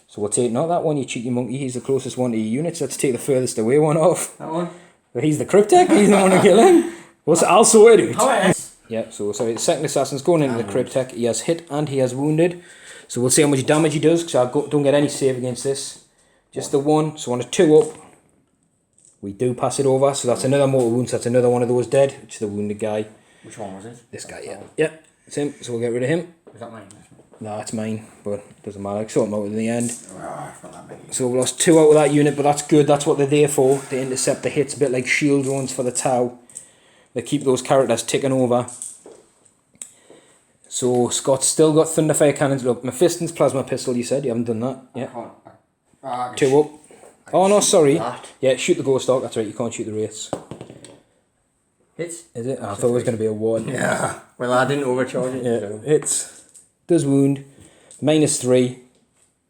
So we'll take, not that one, you cheeky monkey, he's the closest one to your units. Let's take the furthest away one off. That one? But he's the Crypt Tech, he's the one to kill him. What's I'll sort it out. Oh, yeah, so sorry, the second assassin's going into the Crypt Tech. He has hit and he has wounded. So we'll see how much damage he does, because I don't get any save against this. Just the 1, so on a 2 up. We do pass it over, so that's another mortal wound, so that's another one of those dead, which is the wounded guy. Which one was it? This guy, yeah. Yeah, it's him, so we'll get rid of him. Is that mine? No, it's mine, but it doesn't matter. I sort him out in the end. Oh, it's not that many. So we lost 2 out of that unit, but that's good. That's what they're there for. They intercept the hits, a bit like shield drones for the Tau. They keep those characters ticking over. So Scott's still got Thunderfire cannons. Look, Mephiston's plasma pistol, you said. You haven't done that. Yeah. 2 up. Oh no, sorry. Yeah, shoot the ghost dog. That's right, you can't shoot the wraiths. Hits? Is it? I thought it was going to be a 1. Yeah. Well, I didn't overcharge it. Yeah, so. hits. Does wound. -3.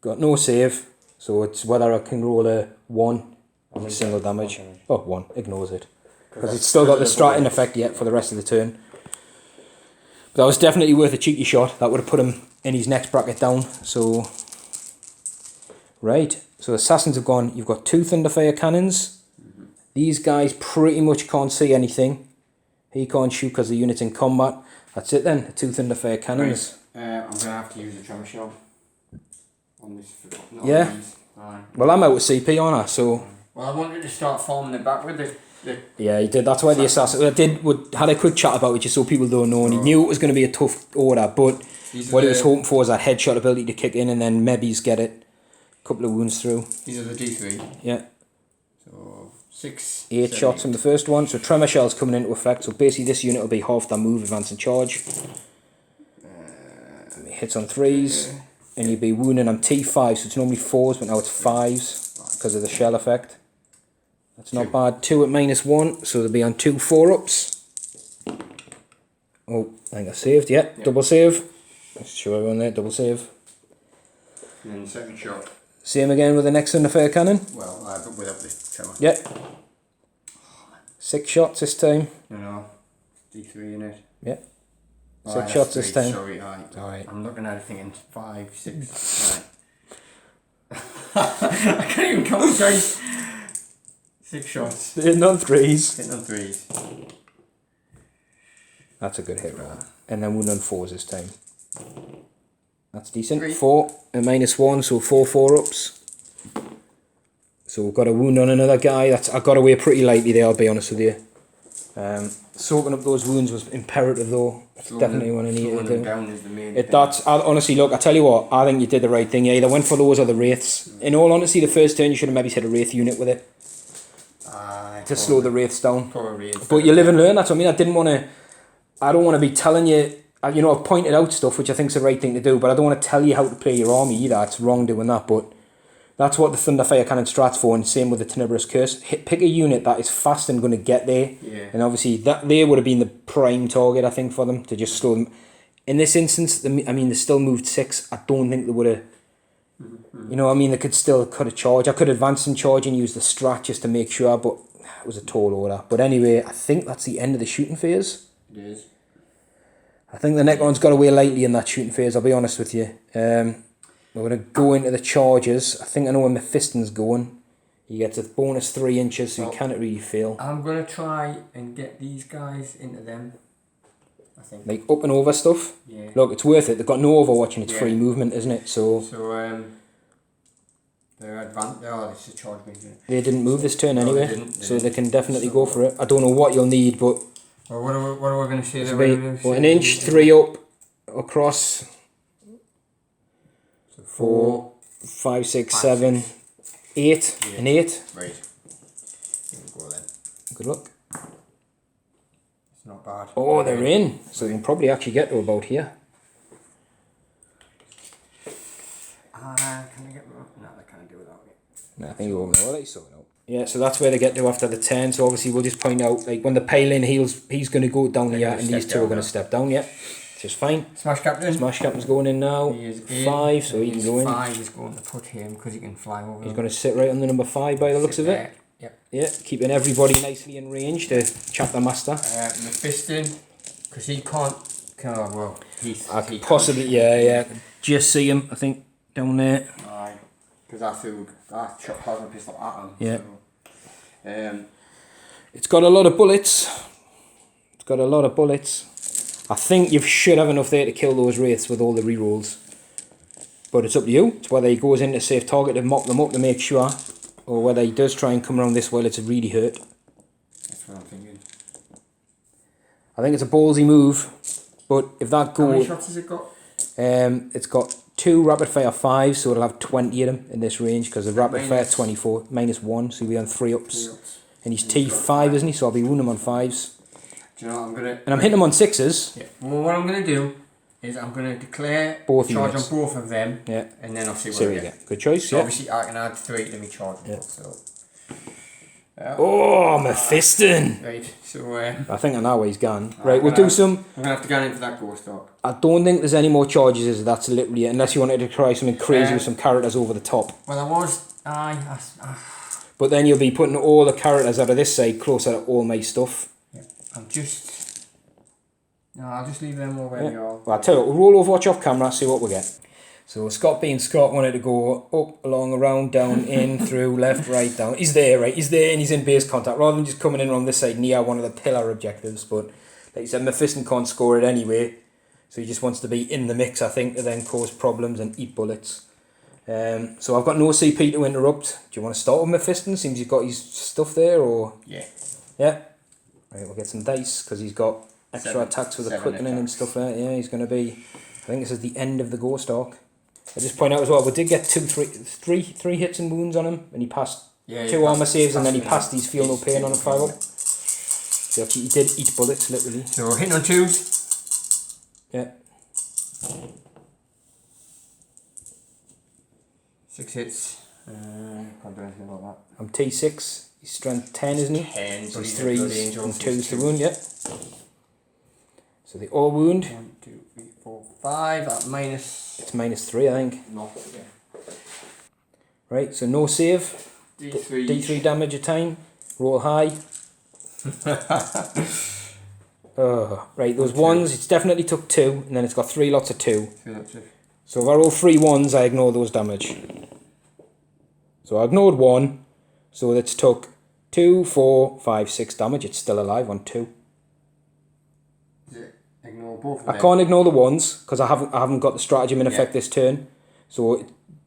Got no save. So it's whether I can roll a 1 on a single damage. Oh, 1. Ignores it. because it's still got the Stratton effect yet for the rest of the turn. But that was definitely worth a cheeky shot. That would have put him in his next bracket down. So, right. So assassins have gone. You've got 2 Thunderfire cannons. These guys pretty much can't see anything. He can't shoot because the unit's in combat. That's it then. The 2 Thunderfire cannons. Right. I'm going to have to use a tremor shell on this. Yeah. Well, I'm out with CP on her, so. Well, I wanted to start forming it back with the yeah, he did. That's why the assassin. Had a quick chat about it just so people don't know, and he knew it was going to be a tough order. But what he was hoping for was that headshot ability to kick in, and then maybe get it. A couple of wounds through. These are the D3. Yeah. So 6. 8 7, shots on the first one. So tremor shell's coming into effect. So basically, this unit will be half their move, advance, and charge. Hits on 3s, and you'll be wounding on T5. So it's normally 4s, but now it's 5s because of the shell effect. That's not bad. 2 at -1, so they'll be on 2 4-ups. Oh, I think I saved. Yeah, double save. Let's show everyone there, double save. And then the second shot. Same again with the next Thunderfire cannon. Well, but without the tremor. Yeah. 6 shots this time. No, D3 in it. Yeah. 6 shots this time. Sorry, alright. I'm looking at it thinking 5, 6. Right. I can't even concentrate. 6 shots. Hitting on 3s. Hitting on 3s. That's a good hit roll. And then wound on 4s this time. That's decent. 3. 4 at -1, so 4 4-ups. So we've got a wound on another guy. I got away pretty lightly there, I'll be honest with you. Soaking up those wounds was imperative though. Definitely what I needed to do. Down is the main thing. Honestly, look, I tell you what, I think you did the right thing. You either went for those or the Wraiths. In all honesty, the first turn you should have maybe hit a Wraith unit with it. To slow the Wraiths down. But you live and learn, that's what I mean. I don't want to be telling you, I've pointed out stuff which I think is the right thing to do, but I don't want to tell you how to play your army either. It's wrong doing that, but that's what the Thunderfire Cannon strat's for, and same with the Tenebrous Curse. Pick a unit that is fast and going to get there, and obviously that they would have been the prime target, I think, for them to just slow them. In this instance, they still moved 6. I don't think they would have. They could still cut a charge. I could advance and charge and use the strat just to make sure, but it was a tall order. But anyway, I think that's the end of the shooting phase. It is. I think the Necrons got away lightly in that shooting phase, I'll be honest with you. We're going to go into the charges. I think I know where Mephiston's going. He gets a bonus 3 inches, so you can't really fail. I'm going to try and get these guys into them, I think. Like up and over stuff? Yeah. Look, it's worth it. They've got no overwatch and it's free movement, isn't it? So they're advanced. Oh, this is charge me. They didn't move this turn anyway, they didn't. so they can definitely go for it. I don't know what you'll need, but... Well, what are we going to say there? An inch, 3 up, across... 4, 5, 6, 7, 8. Yeah. An 8. Right. You can go then. Good luck. It's not bad. Oh, they're in. So they can probably actually get to about here. Can I get... No, they can't do without me. No, I think you won't know. So no. Yeah, so that's where they get to after the 10. So obviously we'll just point out, like when the Palin heals, he's going to go down here and these two are going to step down, yeah. Just fine. Smash Captain. Smash Captain's going in now. He is 5, so he can go in. 5 is going to put him because he can fly over. He's going to sit right on the number 5 by the looks of it. Yep. Yeah, keeping everybody nicely in range to chap the master. Mephiston, because he can't... I could possibly, yeah. Just see him, I think, down there. Aye, because I shot plasma pistol at him. Yeah. So, it's got a lot of bullets. I think you should have enough there to kill those Wraiths with all the rerolls. But it's up to you. It's whether he goes in to save target to mop them up to make sure, or whether he does try and come around this while it's really hurt. That's what I'm thinking. I think it's a ballsy move, but if that goes... How many shots has it got? It's got 2 rapid fire 5s, so it'll have 20 of them in this range, because the rapid fire 24, -1, so he'll be on 3 ups. And he's T5, isn't he? So I'll be wounding him on 5s. Do you know what I'm gonna... And I'm hitting him on 6s. Yeah. Well, what I'm going to do is I'm going to declare both charge units on both of them. Yeah. And then I'll see what I get. Good choice, So yeah. obviously I can add 3 to me charge. Yeah. So. Oh, Mephiston! Right, so... I think I know where he's gone. Right, we'll do some... I'm going to have to go in for that ghost dog. I don't think there's any more charges, that's literally it, unless you wanted to try something crazy with some characters over the top. Well, I was... But then you'll be putting all the characters out of this side closer to all my stuff. Yeah. I'll just leave them all where they are. Well, I'll tell you what, we'll roll Overwatch off camera, see what we get. So Scott being Scott wanted to go up, along, around, down, in, through, left, right, down. He's there, right? He's there and he's in base contact, rather than just coming in on this side near one of the pillar objectives. But like you said, Mephiston can't score it anyway. So he just wants to be in the mix, I think, to then cause problems and eat bullets. So I've got no CP to interrupt. Do you want to start with Mephiston? Seems he's got his stuff there, or... Yeah. Yeah? Right, we'll get some dice, because he's got extra attacks with the quickening and stuff like that. Yeah, he's going to be... I think this is the end of the Ghost Arc. I just point out as well, we did get three hits and wounds on him, and he passed two armor saves, and then he passed his feel no pain on a 5-up. So he did eat bullets, literally. So we're hitting on 2s. Yeah. 6 hits. Can't do anything about that. I'm T6. He's strength 10, isn't he? 10. So he's 3s and 2s to wound, yeah. So the all wound. 1, 2, 3, 4, 5 at minus. It's -3, I think. No. Yeah. Right, so no save. D3. D3 damage a time. Roll high. Right, those ones, it's definitely took 2, and then it's got 3 lots of 2. 3 lots of. So if I roll 3 1s, I ignore those damage. So I ignored 1, so that's took 2, 4, 5, 6 damage. It's still alive on 2. Ignore both of I them. can't ignore the 1s because I haven't got the stratagem in effect this turn. So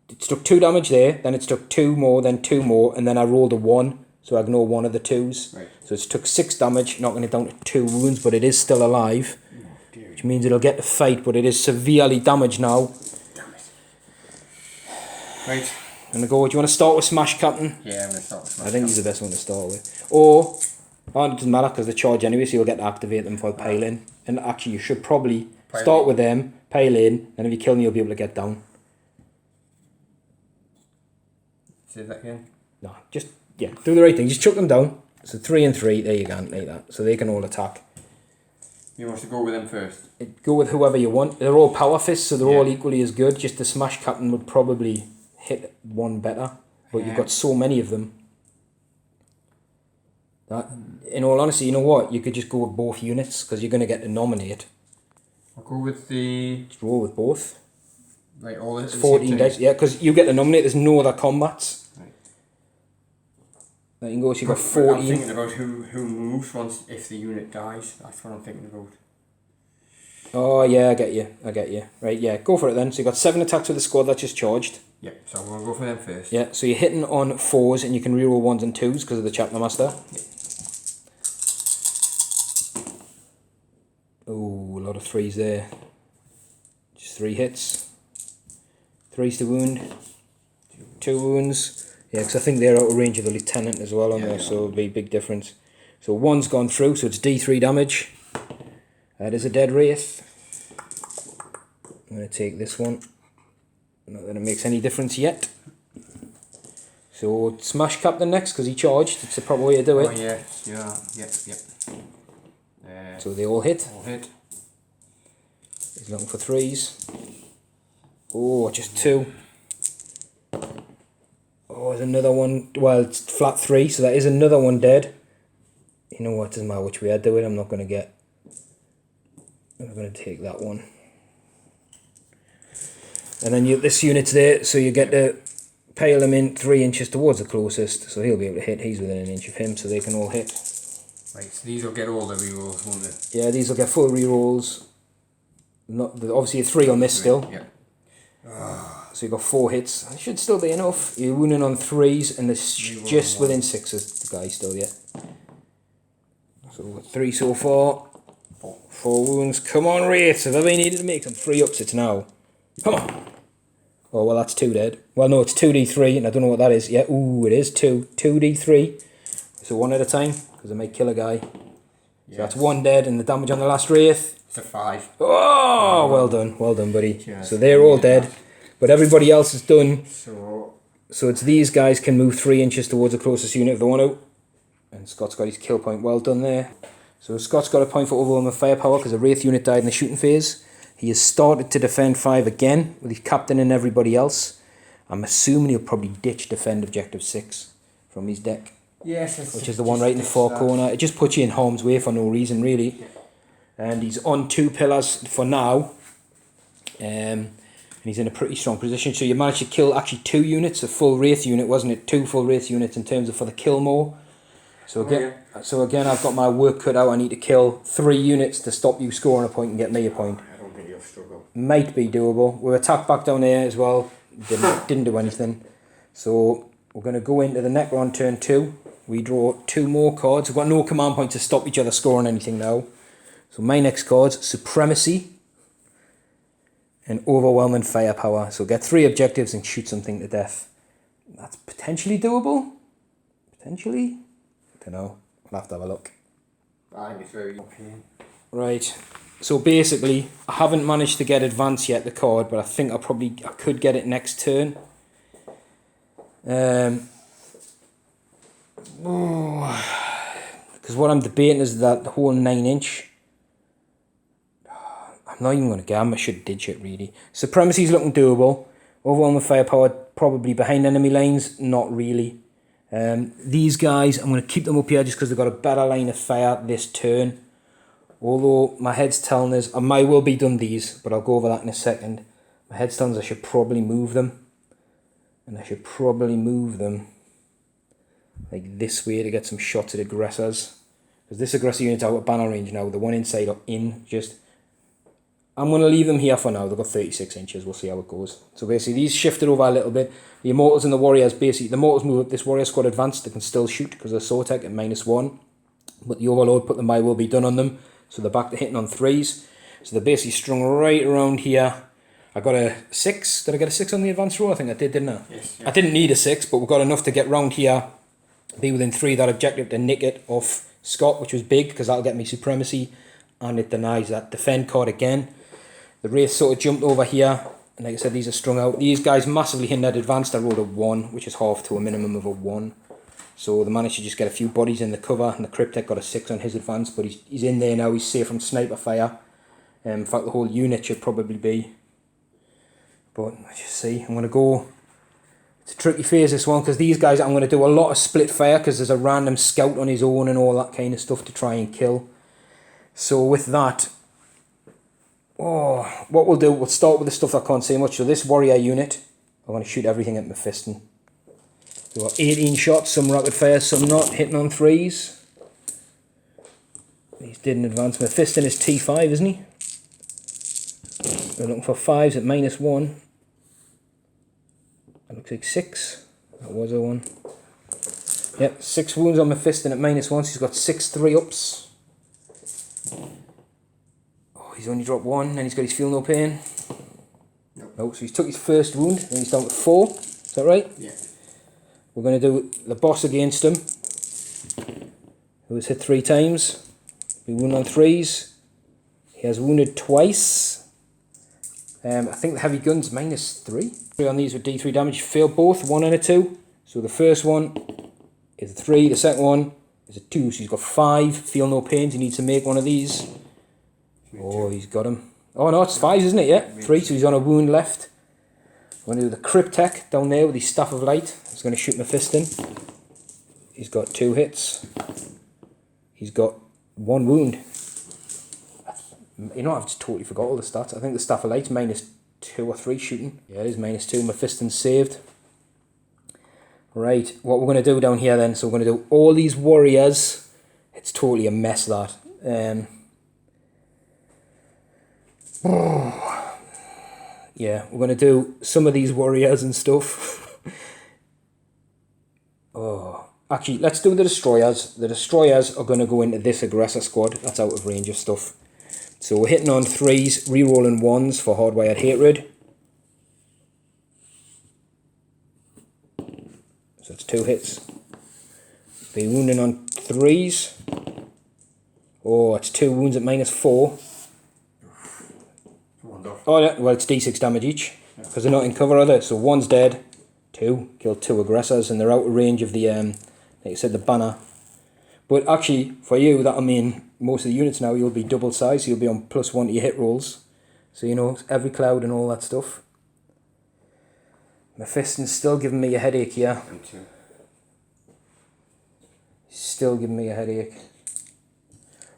it's took 2 damage there, then it's took 2 more, then 2 more, and then I rolled a 1, so I ignore 1 of the 2s. Right. So it's took 6 damage, knocking it down to 2 wounds, but it is still alive. Which means it'll get to fight, but it is severely damaged now. Damn it. Right. I'm gonna go. Do you want to start with Smash Captain? Yeah, I'm gonna start with Smash. I think he's the best one to start with. Or, it doesn't matter because they charge anyway, so you'll get to activate them for pile in. And actually, you should probably start with them, pile in, and if you kill them, you'll be able to get down. Say that again. No, just do the right thing. Just chuck them down. So 3 and 3. There you go, like that. So they can all attack. You want to go with them first? Go with whoever you want. They're all power fists, so they're all equally as good. Just the Smash Captain would probably hit one better, but you've got so many of them. That, in all honesty, you know what? You could just go with both units because you're going to get to nominate. I'll go with the. Just roll with both. Right, all this. 14 dice, yeah, because you get to nominate. There's no other combats. Right. There you go. So you got I'm 14. thinking about who moves once if the unit dies. That's what I'm thinking about. Oh yeah, I get you. Right, yeah, go for it then. So you got 7 attacks with the squad that just charged. Yeah, so I'm gonna go for them first. Yeah, so you're hitting on 4s and you can reroll 1s and 2s because of the Chapter Master. Yeah. Oh, a lot of 3s there. Just 3 hits. 3s to wound. 2 wounds. Yeah, because I think they're out of range of the Lieutenant as well on there, so it'll be a big difference. So 1's gone through, so it's D3 damage. That is a dead Wraith. I'm going to take this one. Not that it makes any difference yet. So Smash Captain next because he charged. It's the proper way to do it. Oh yeah. Yep. So they all hit. All hit. He's looking for 3s. Oh, just 2. Oh, there's another one. Well, it's flat 3, so that is another one dead. You know what? Doesn't matter which way I do it. I'm not going to take that one. And then this unit's there, so you get to pile him in 3 inches towards the closest, so he'll be able to hit. He's within an inch of him, so they can all hit. Right, so these will get all the rerolls, won't they? Yeah, these will get full rerolls. Obviously a 3 on this still. Yeah. So you got 4 hits. That should still be enough. You're wounding on 3s, and it's just within 6s. The guy still, yeah. So 3 so far. 4 wounds. Come on, Wraiths. If ever you needed to make some 3 ups, it's now. Come on. Oh, well, that's 2 dead. Well, no, it's 2d3, and I don't know what that is. Yeah, ooh, it is 2. 2d3. So 1 at a time, because I might kill a guy. So that's 1 dead, and the damage on the last Wraith. It's a 5. Oh, well done, buddy. Yes. So they're all dead, but everybody else is done. So it's these guys can move 3 inches towards the closest unit if they want to. And Scott's got his kill point. Well done there. So Scott's got a point for overwhelming firepower because the Wraith unit died in the shooting phase. He has started to defend 5 again with his captain and everybody else. I'm assuming he'll probably ditch defend objective 6 from his deck. Yes, which is the one right in the far corner. It just puts you in harm's way for no reason, really. Yeah. And he's on 2 pillars for now. And he's in a pretty strong position. So you managed to kill actually 2 units, a full wraith unit, wasn't it? 2 full wraith units in terms of for the kill more. So again, I've got my work cut out. I need to kill 3 units to stop you scoring a point and get me a point. I don't think you'll struggle. Might be doable. We're attacked back down there as well. Didn't do anything. So we're going to go into the Necron turn 2. We draw 2 more cards. We've got no command point to stop each other scoring anything now. So my next cards, Supremacy and Overwhelming Firepower. So get 3 objectives and shoot something to death. That's potentially doable. Potentially. I don't know. I'll have to have a look. I think it's very okay. Right. So basically, I haven't managed to get advance yet, the card, but I think I could get it next turn. Because what I'm debating is that the whole 9-inch. I'm not even going to gamma. I should digit really. Supremacy's looking doable. Overwhelming Firepower probably behind enemy lines. Not really. These guys, I'm going to keep them up here just because they've got a better line of fire this turn. Although my head's telling us I might well be done these, but I'll go over that in a second. My head's telling us I should probably move them. And I should probably move them like this way to get some shots at aggressors. Because this aggressor unit's out of banner range now. The one inside or in just... I'm going to leave them here for now. They've got 36 inches. We'll see how it goes. So basically these shifted over a little bit. The Immortals and the Warriors basically... The Mortals move up. This Warrior squad advanced. They can still shoot because they're Setankh at -1. But the Overlord put the might will be done on them. So they're back to hitting on 3s. So they're basically strung right around here. I got a 6. Did I get a 6 on the advanced row? I think I did, didn't I? Yes. I didn't need a 6, but we got enough to get round here. Be within 3 of that objective to nick it off Scott, which was big because that'll get me Supremacy. And it denies that defend card again. The Wraith sort of jumped over here. And like I said, these are strung out. These guys massively hindered advanced. I rolled a 1, which is half to a minimum of a 1. So they managed to just get a few bodies in the cover. And the Crypt got a 6 on his advance. But he's in there now. He's safe from sniper fire. In fact, the whole unit should probably be. But let's just see. I'm going to go... It's a tricky phase, this one, because these guys, I'm going to do a lot of split fire because there's a random scout on his own and all that kind of stuff to try and kill. So with that, what we'll do, we'll start with the stuff that I can't say much. So this warrior unit, I'm going to shoot everything at Mephiston. We've got 18 shots, some rapid fire, some not, hitting on 3s. These didn't advance. Mephiston is T5, isn't he? We're looking for 5s at -1. That looks like 6. That was a 1. Yep, 6 wounds on Mephiston at -1. So he's got 6 3-ups. Oh, he's only dropped 1 and he's got his feel no pain. No, so he's took his first wound and he's down to 4. Is that right? Yeah. We're going to do the boss against him, who was hit 3 times. We wounded on 3s. He has wounded twice. I think the heavy gun's -3. 3 on these with D3 damage. Failed both, 1 and a 2. So the first one is a 3. The second one is a 2. So he's got 5. Feel no pains. He needs to make one of these. Oh, he's got him. Oh no, it's 5s, isn't it? Yeah, 3. So he's on a wound left. I'm going to do the Crypt down there with his Staff of Light. He's going to shoot Mephiston. He's got 2 hits. He's got 1 wound. You know, I've just totally forgot all the stats. I think the Staff of Light's -2 or 3 shooting. Yeah, it is -2. Mephiston's saved. Right, what we're going to do down here then, so we're going to do all these warriors. It's totally a mess, that. Yeah, we're going to do some of these warriors and stuff. Actually, let's do the destroyers. The destroyers are going to go into this aggressor squad. That's out of range of stuff. So we're hitting on 3s, re-rolling 1s for Hardwired Hatred. So that's 2 hits. Be wounding on 3s. Oh, it's 2 wounds at -4. Oh, yeah, well, it's D6 damage each. Because they're not in cover, are they? So 1's dead. 2. Killed 2 aggressors, and they're out of range of the, like I said, the banner. But actually, for you, that'll mean most of the units now, you'll be double size, so you'll be on +1 to your hit rolls. So, you know, every cloud and all that stuff. Mephiston's still giving me a headache here. Still giving me a headache.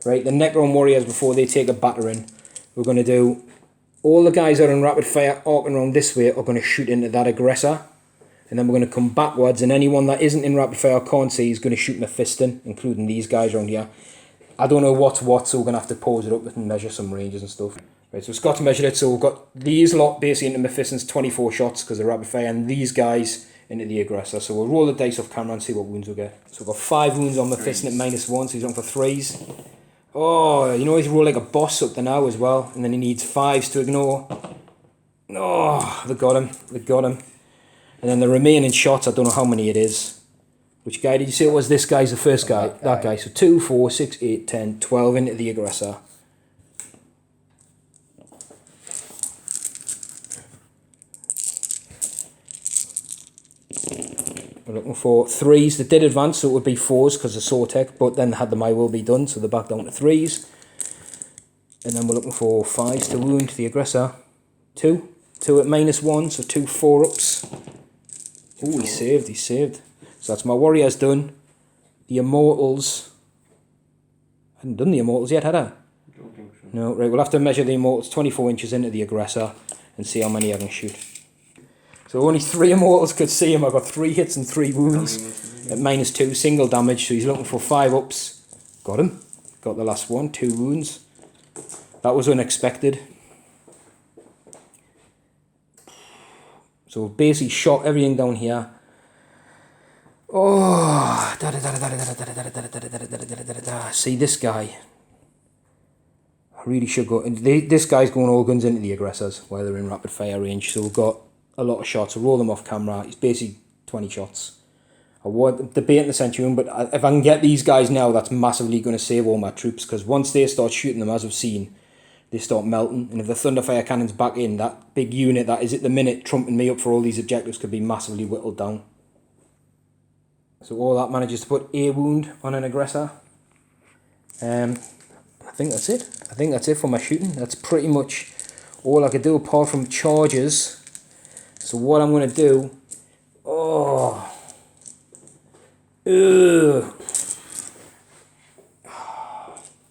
Right, the Necron warriors, before they take a battering, we're going to do... All the guys that are in rapid fire arcing around this way are going to shoot into that aggressor. And then we're going to come backwards, and anyone that isn't in rapid fire can't see is going to shoot Mephiston, including these guys around here. I don't know what's what, so we're going to have to pause it up and measure some ranges and stuff. Right, so Scott measured it, so we've got these lot basically into Mephiston's 24 shots because they're rapid fire, and these guys into the aggressor. So we'll roll the dice off camera and see what wounds we get. So we've got 5 wounds on Mephiston at -1, so he's on for 3s. Oh, you know, he's rolled like a boss up to now as well, and then he needs 5s to ignore. Oh, they got him. They got him. And then the remaining shots, I don't know how many it is. Which guy did you say it was? This guy's the first guy. That guy. So 2, 4, 6, 8, 10, 12 into the aggressor. We're looking for 3s. They did advance, so it would be 4s because of Setankh, but then they had the My Will Be Done, so they're back down to 3s. And then we're looking for 5s to wound the aggressor. 2. 2 at -1, so 2 4-ups. Oh, he saved, he saved. So that's my warriors done. The immortals. I hadn't done the immortals yet, had I? Don't think so. No, right, we'll have to measure the immortals 24 inches into the aggressor and see how many I can shoot. So only 3 immortals could see him. I got 3 hits and 3 wounds at -2, single damage. So he's looking for 5 ups. Got him. Got the last one, 2 wounds. That was unexpected. So we've basically shot everything down here. Oh, see this guy. I really should go. This guy's going all guns into the aggressors while they're in rapid fire range. So we've got a lot of shots. I'll roll them off camera. It's basically 20 shots. I was debating the Centurion, but if I can get these guys now, that's massively going to save all my troops, because once they start shooting them, as we've seen, they start melting. And if the Thunderfire Cannon's back in, that big unit that is at the minute trumping me up for all these objectives could be massively whittled down. So all that manages to put a wound on an aggressor. I think that's it. I think that's it for my shooting. That's pretty much all I could do apart from charges. So what I'm going to do... Oh... Ugh.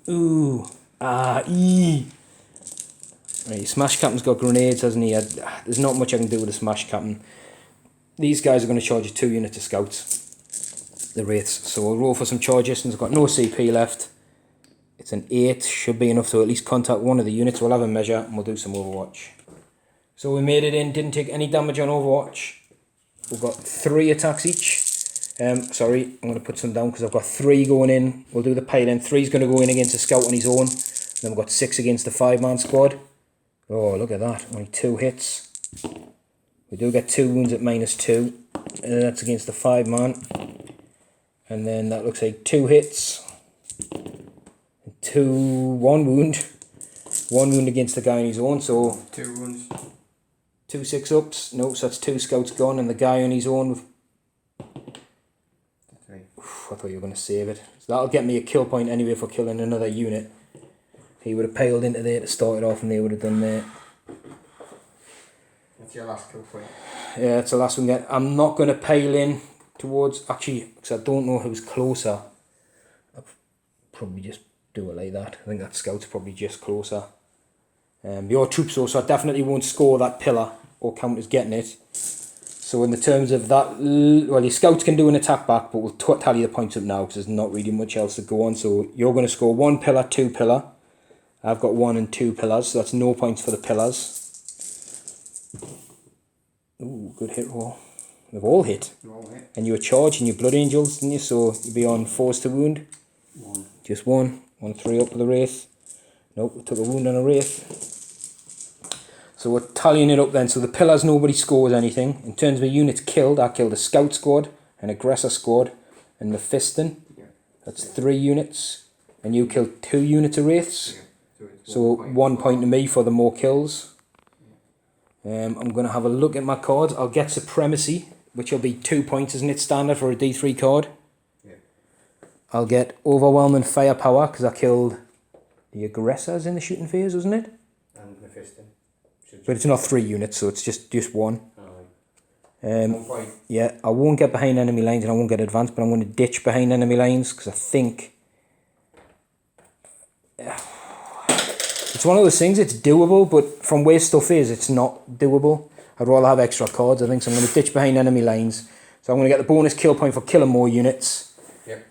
Ooh. Ah, ee. Right, Smash Captain's got grenades, hasn't he? There's not much I can do with a Smash Captain. These guys are going to charge you 2 units of scouts. The Wraiths. So we'll roll for some charge distance. I've got no CP left. It's an 8. Should be enough to at least contact one of the units. We'll have a measure and we'll do some Overwatch. So we made it in. Didn't take any damage on Overwatch. We've got 3 attacks each. Sorry, I'm going to put some down because I've got 3 going in. We'll do the pile in. 3's going to go in against a scout on his own. And then we've got 6 against the 5-man squad. Oh, look at that. Only 2 hits. We do get 2 wounds at -2. And that's against the 5-man. And then that looks like 2 hits. 1 wound. 1 wound against the guy on his own. So 2 wounds. 2 6-ups. No, so that's 2 scouts gone. And the guy on his own... I thought you were going to save it. So that'll get me a kill point anyway for killing another unit. He would have paled into there to start it off and they would have done there. That's your last kill point. Yeah, that's the last one. I'm not going to pale in towards... Actually, because I don't know who's closer. I'll probably just do it like that. I think that scout's probably just closer. Your troops also, I definitely won't score that pillar or count as getting it. So in the terms of that, well, your scouts can do an attack back, but we'll tally the points up now because there's not really much else to go on. So you're going to score 1 pillar, 2 pillar. I've got 1 and 2 pillars, so that's no points for the pillars. Ooh, good hit roll. They've all hit. And you were charging your Blood Angels, didn't you? So you'd be on 4s to wound. 1. Just 1. 1 3 up for the Wraith. Nope, we took a wound on a Wraith. So we're tallying it up then. So the pillars, nobody scores anything. In terms of units killed, I killed a scout squad, an aggressor squad, and Mephiston. Yeah. That's 3 units. And you killed 2 units of Wraiths. Yeah. So 1 point to me for the more kills. I'm going to have a look at my cards. I'll get Supremacy, which will be 2 points, isn't it, standard for a D3 card? Yeah. I'll get Overwhelming Firepower, because I killed the aggressors in the shooting phase, wasn't it? And Mephiston. But it's not 3 units, so it's just 1. 1 point. Yeah, I won't get behind enemy lines and I won't get advanced, but I'm going to ditch behind enemy lines because I think it's one of those things, it's doable, but from where stuff is, it's not doable. I'd rather have extra cards, I think, so I'm going to ditch behind enemy lines. So I'm going to get the bonus kill point for killing more units. Yep.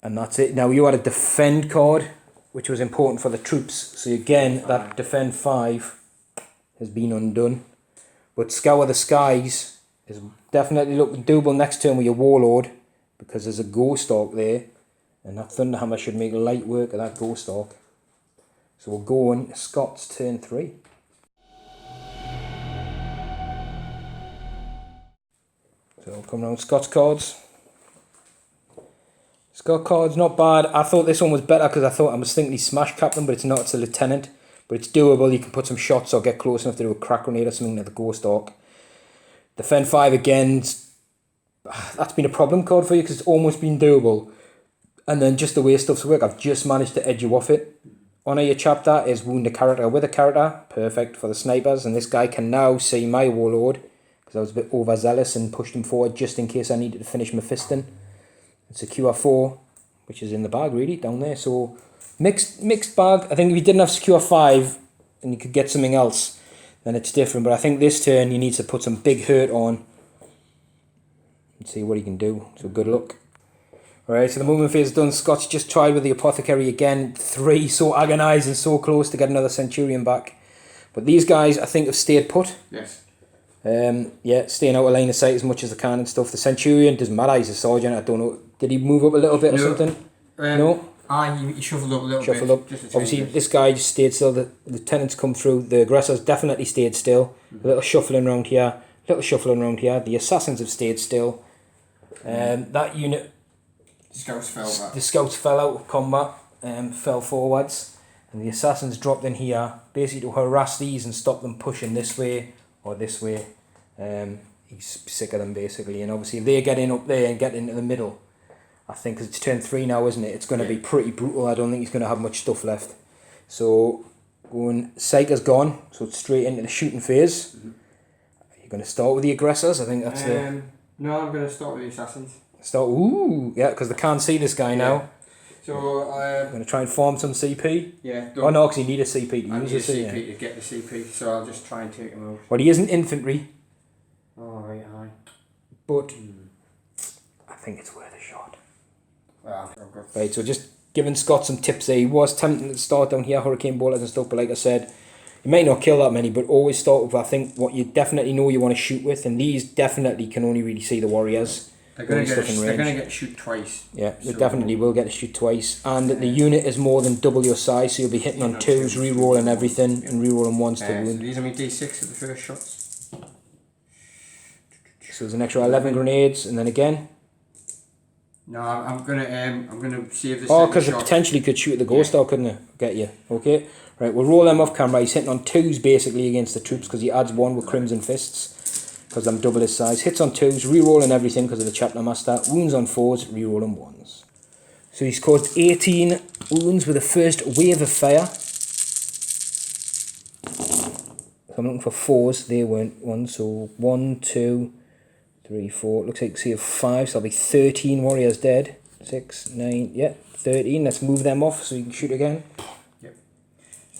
And that's it. Now you had a defend card, which was important for the troops. So again, that defend 5 has been undone. But Scour the Skies is definitely looking doable next turn with your Warlord, because there's a Ghost Ark there. And that Thunderhammer should make light work of that Ghost Ark. So we'll go on Scott's turn 3. So we'll come round Scott's cards. Scott cards, not bad. I thought this one was better because I was thinking he smash captain, but it's not, it's a lieutenant. But it's doable, you can put some shots or get close enough to do a crack grenade or something to the Ghost Ark. Defend 5 again, that's been a problem card for you because it's almost been doable. And then just the way stuff's work, I've just managed to edge you off it. Honour your chapter is wound a character with a character, perfect for the snipers, and this guy can now see my Warlord, because I was a bit overzealous and pushed him forward just in case I needed to finish my fisting. It's a QR4, which is in the bag really, down there, so mixed bag. I think if you didn't have Secure 5 and you could get something else, then it's different, but I think this turn you need to put some big hurt on and see what he can do, so good luck. Right, so the movement phase is done. Scott's just tried with the Apothecary again. 3, so agonised and so close to get another Centurion back. But these guys, I think, have stayed put. Yes. Yeah, staying out of line of sight as much as they can and stuff. The Centurion, doesn't matter, he's a sergeant, I don't know. Did he move up a little bit or something? No. He shuffled up a little Shuffled bit. Up. Obviously, this guy just stayed still. The lieutenants come through. The aggressors definitely stayed still. A little shuffling around here. The assassins have stayed still. That unit... The scouts fell out of combat, fell forwards, and the assassins dropped in here basically to harass these and stop them pushing this way or this way. He's sick of them basically, and obviously if they get in up there and get into the middle, I think, because it's turn 3 now, isn't it? It's going to be pretty brutal. I don't think he's going to have much stuff left. So going Psyker's gone, so it's straight into the shooting phase. You're going to start with the aggressors. I think that's No, I'm going to start with the assassins. Yeah, because they can't see this guy now. So I'm going to try and farm some CP. Yeah. Oh no, because you need a CP to use it. I need a CP to get the CP, so I'll just try and take him out. Well, he isn't infantry. Oh, right, aye. But I think it's worth a shot. Well, right, so just giving Scott some tips there. He was tempting to start down here, Hurricane Bolters and stuff, but like I said, you might not kill that many, but always start with, I think, what you definitely know you want to shoot with, and these definitely can only really see the warriors. They're going to get to shoot twice. Yeah, they definitely will get to shoot twice. And the unit is more than double your size, so you'll be hitting on 2s, re-rolling everything, and re-rolling 1s to wound. So these are my D6 for the first shots. So there's an extra 11 grenades, and then again. No, I'm gonna save this. Oh, because it potentially could shoot the Ghost Ark, couldn't it? Get you. Okay. Right, we'll roll them off camera. He's hitting on 2s basically against the troops because he adds 1 with Crimson Fists. Because I'm double his size. Hits on 2s, re-rolling everything because of the Chapter Master. Wounds on 4s, re-rolling 1s. So he's caused 18 wounds with the first wave of fire. So I'm looking for 4s. They weren't 1. So 1, 2, 3, 4. Looks like you see a 5. So that'll be 13 warriors dead. 6, 9, yeah, 13. Let's move them off so you can shoot again. Yep.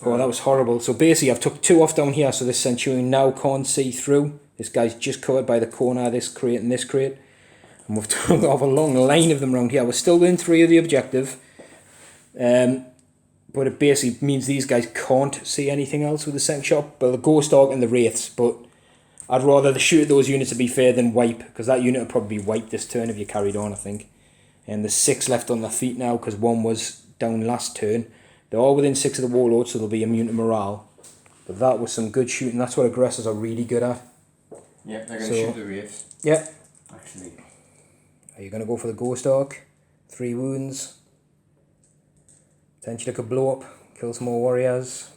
Oh, that was horrible. So basically I've took 2 off down here so this Centurion now can't see through. This guy's just covered by the corner of this crate and this crate. And we've took off a long line of them around here. We're still within 3 of the objective. But it basically means these guys can't see anything else with the second shot. But the Ghost Ark and the Wraiths. But I'd rather shoot those units to be fair than wipe. Because that unit would probably be wiped this turn if you carried on, I think. And there's 6 left on their feet now because 1 was down last turn. They're all within 6 of the Warlord, so they'll be immune to morale. But that was some good shooting. That's what aggressors are really good at. Yeah, they're going to shoot the Wraiths. Yeah. Actually. Are you going to go for the Ghost Ark? 3 wounds. Potentially could blow up. Kill some more warriors.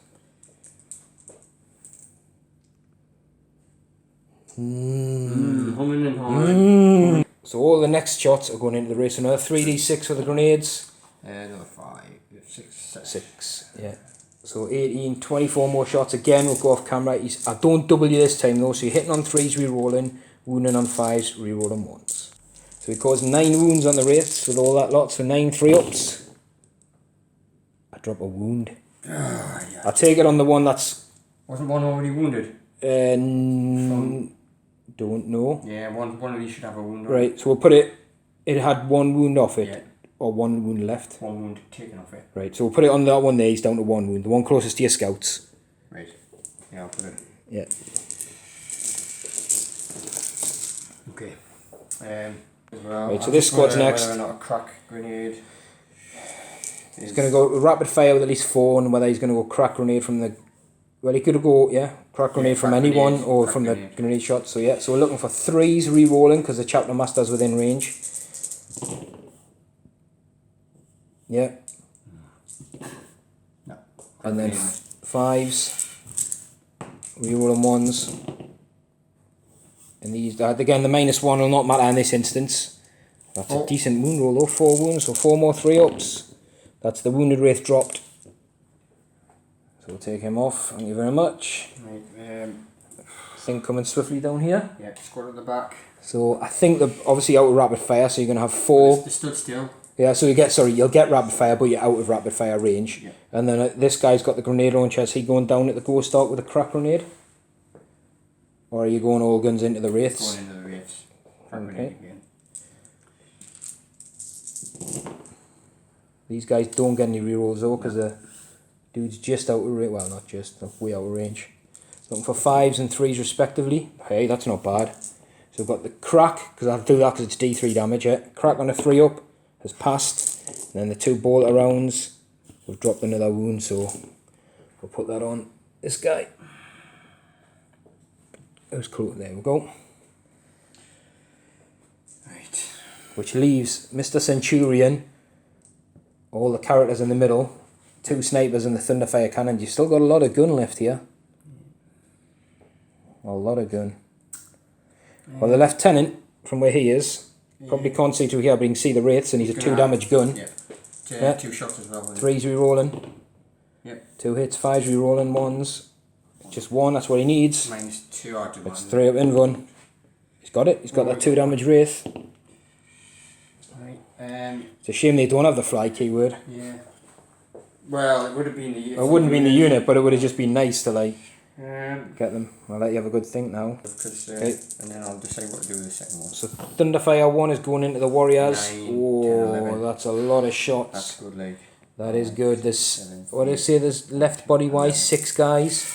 Humming and humming. So all the next shots are going into the race. Another 3d6 for the grenades. Another 5, 6, 6, yeah. So 18, 24 more shots again. We'll go off camera. I don't double you this time though. So you're hitting on 3s, re-rolling. wounding on 5s, rerolling 1s. So he caused 9 wounds on the wraiths with all that lot, so 9 3-ups. I drop a wound. Oh, yeah. I'll take it on the one that's... Wasn't one already wounded? Don't know. Yeah, one of these should have a wound on Right, it. so we'll put it... It had 1 wound off it. Yeah. Or 1 wound left. 1 wound taken off it. Right, so we'll put it on that one there, he's down to 1 wound. The one closest to your scouts. Right. Yeah, I'll put it. Yeah. Okay. As well, Right, so this squad's next. Whether or not a crack grenade. He's going to go rapid fire with at least 4, and whether he's going to go crack grenade from the... Well, he could go, yeah, crack grenade from anyone or from the grenade shot. So, yeah, so we're looking for 3s re-rolling because the chapter master's within range. Yeah. No. And then 5s, re-rolling 1s. And these, again, the -1 will not matter in this instance. That's a decent wound roll though, 4 wounds, so 4 more 3-ups. That's the wounded wraith dropped. So we'll take him off, thank you very much. Right, Thing coming swiftly down here. yeah, squad at the back. So I think they're obviously out of rapid fire, so you're going to have 4. They stood still. Yeah, so you'll get rapid fire, but you're out of rapid fire range. Yeah. And then this guy's got the grenade launcher. Is he going down at the ghost arc with a crack grenade? Or are you going all guns into the wraiths? Going into the wraiths. Crack Okay. grenade again. These guys don't get any rerolls though, because the dude's just out of range. Well, not just, they're way out of range. Looking for 5s and 3s respectively. Hey, that's not bad. So we've got the crack, because I'll do that because it's D3 damage. Yeah. Crack on a 3-up has passed. And then the 2 bolter rounds, we've dropped another wound, so we'll put that on this guy. It was cool. There we go. Right. Which leaves Mr. Centurion, all the characters in the middle, 2 snipers and the Thunderfire cannon. You've still got a lot of gun left here. A lot of gun. Well, the lieutenant, from where he is, probably can't see through here, but he can see the wraiths, and he's a 2 damage gun. Yeah. 2 shots as well. 3s re-rolling. Yep. 2 hits, 5s re-rolling, 1s. Just 1, that's what he needs. -2 out of 1. It's 3 up in one. He's got it. He's got that 2 damage wraith. Right. It's a shame they don't have the fly keyword. Yeah. Well, it would have been the... It wouldn't be in the unit, but it would have just been nice to like get them. I'll let you have a good think now. Okay. And then I'll decide what to do with the second one. So Thunderfire 1 is going into the Warriors. 9, 10, Oh, 11. that's a lot of shots. That's good, like. That is good. There's, 7, what do they say, there's left body wise 6 guys.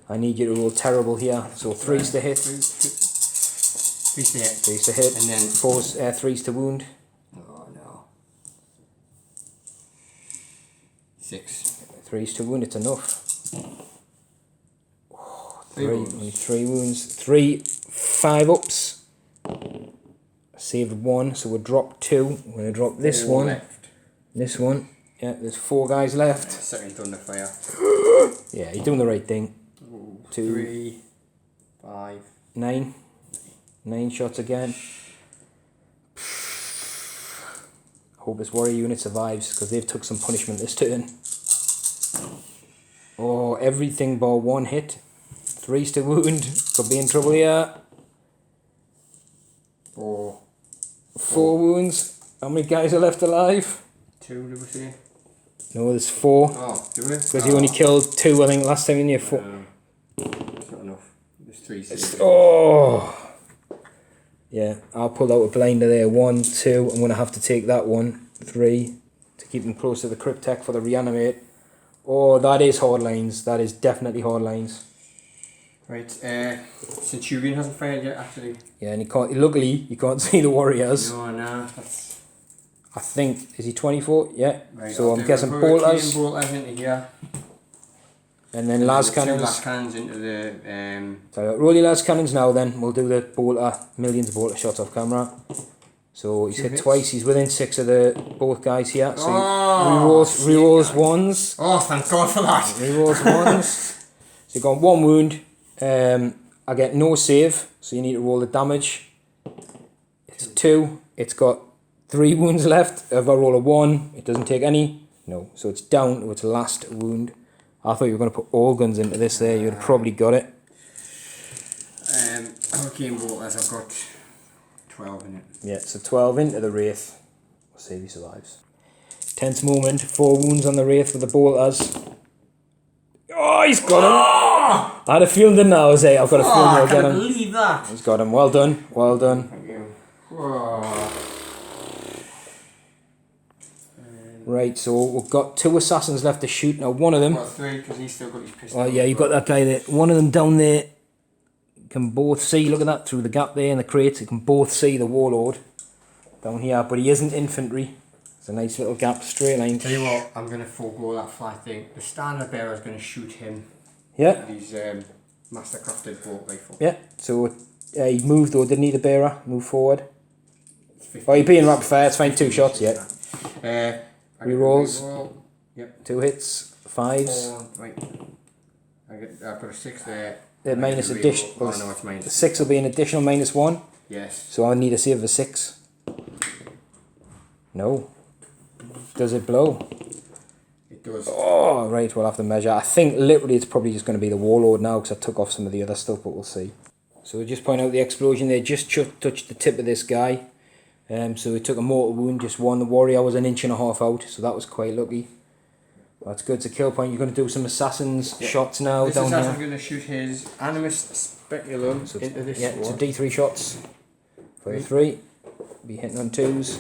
I need you to roll terrible here. So 3s to hit. 3s to hit. 3s to hit. And then 4s, 3s to wound. Oh no. 6. 3s to wound, it's enough. Oh, 3 wounds. only 3 wounds. 3 5-ups. I saved 1, so we'll drop 2. We're going to drop this 4 one. left. This one. Yeah, there's 4 guys left. Second Thunderfire. Yeah, you're doing the right thing. 2, 3, 5. 9. 9 shots again. Hope this warrior unit survives, because they've took some punishment this turn. Oh, everything bar 1 hit. 3s to wound. Could be in trouble here. 4. 4 wounds. How many guys are left alive? 2, did we say? No, there's 4. Oh, do we? Because you only killed 2, I think, last time in here. 4. It's not enough. There's 3 saved. Oh! Yeah, I'll pull out a blinder there. 1, 2. I'm going to have to take that one. 3. To keep them close to the Crypt tech for the reanimate. Oh, that is hard lines. That is definitely hard lines. Right, Centurion hasn't fired yet, actually. Yeah, and luckily, you can't see the warriors. No, that's... I think, is he 24? Yeah. Right, So I'll I'm guessing do bolters. bolters into here. And then las The cannons. 2 las cannons into the... So roll your las cannons now then. We'll do the bolter, millions of bolter shots off camera. So he's 2 hit hits. twice. He's within 6 of the both guys here. So Oh, he rerolls 1s. Oh, thank God for that! Rerolls 1s. So you've got 1 wound. I get no save. So you need to roll the damage. It's 2. It's got 3 wounds left. If I roll a 1, it doesn't take any. No. So it's down to its last wound. I thought you were going to put all guns into this there. You'd have probably got it. Okay, well, as I've got 12 in it. Yeah, so 12 into the Wraith. We'll see if he survives. Tense moment, 4 wounds on the Wraith with the bolters. Oh, he's got him! I had a feeling, didn't I? I've got a feeling I he'll get can't him. believe that! He's got him. Well done, well done. Thank you. Whoa. Right, so we've got 2 assassins left to shoot. Now, one of them... Well, 3, because he's still got his pistol. Oh, yeah, you've got that guy there. One of them down there. You can both see, look at that, through the gap there in the crates. You can both see the Warlord down here, but he isn't infantry. It's a nice little gap, straight line. Tell you what, I'm going to forego that fly thing. The standard bearer is going to shoot him. Yeah. With his mastercrafted bolt rifle. Yeah, so he moved though, didn't he, the bearer? Move forward. Oh, you're being rapid fire, it's fine, 2 shots, yeah. Rerolls. Yep. 2 hits, 5s. 4, right. I've got a 6 there. Minus addition. Oh, no, it's minus. The 6 will be an additional -1. Yes. So I need a save of a 6. No. Does it blow? It does. Oh, right, we'll have to measure. I think literally it's probably just going to be the Warlord now because I took off some of the other stuff, but we'll see. So we'll just point out the explosion there, just touched the tip of this guy. So he took a mortal wound, just one. The warrior was 1.5 inches out, so that was quite lucky. That's good. It's a kill point. You're going to do some assassins shots now this down here. assassin's going to shoot his Animus Speculum into this yeah, sword. so D3 shots. 3. Be hitting on 2s.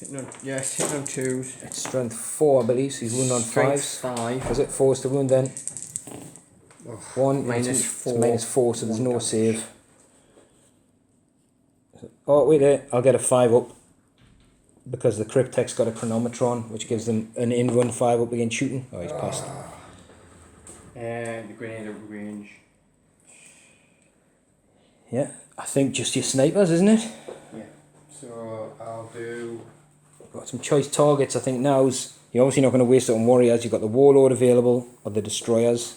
Hitting on 2s. It's strength 4, I believe, so he's wounded on 5s. 5. Was it 4's to wound then? Oh, 1, -4. -4, so there's no save. Oh, wait there, I'll get a 5 up. Because the Crypt tech's got a chronometron, which gives them an in-run 5 up against shooting. Oh, he's passed. And the grenade of range. Yeah, I think just your snipers, isn't it? Yeah. So I'll do. Got some choice targets. I think now's. You're obviously not going to waste it on warriors. You've got the Warlord available or the destroyers.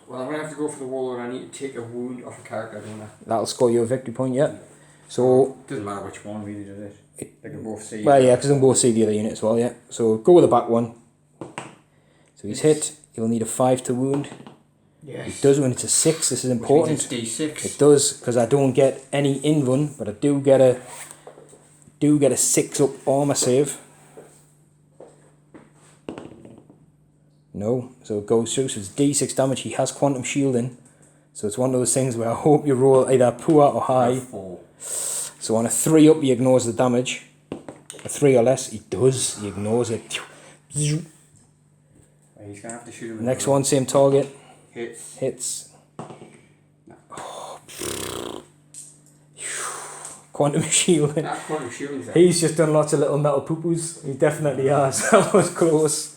Well, I'm gonna have to go for the Warlord. I need to take a wound off a character, don't I? That'll score you a victory point. Yeah. So. Doesn't matter which one, really, does it? They can both see. Well, yeah, because they can both see the other unit as well. Yeah. So go with the back one. So he's hit. He'll need a 5 to wound. Yes. It does when it's a 6. This is important. Which means it's D6. It does, because I don't get any in-run, but I do get a 6 up armor save. No, so it goes through. So it's D6 damage. He has quantum shielding, so it's one of those things where I hope you roll either poor or high. 4. So on a 3 up, he ignores the damage. A 3 or less, he does. He ignores it. He's gonna have to shoot him. Next one, same target. Hits. Oh. Quantum shielding. Quantum shielding. He's just done lots of little metal poo-poos. He definitely has. That was close.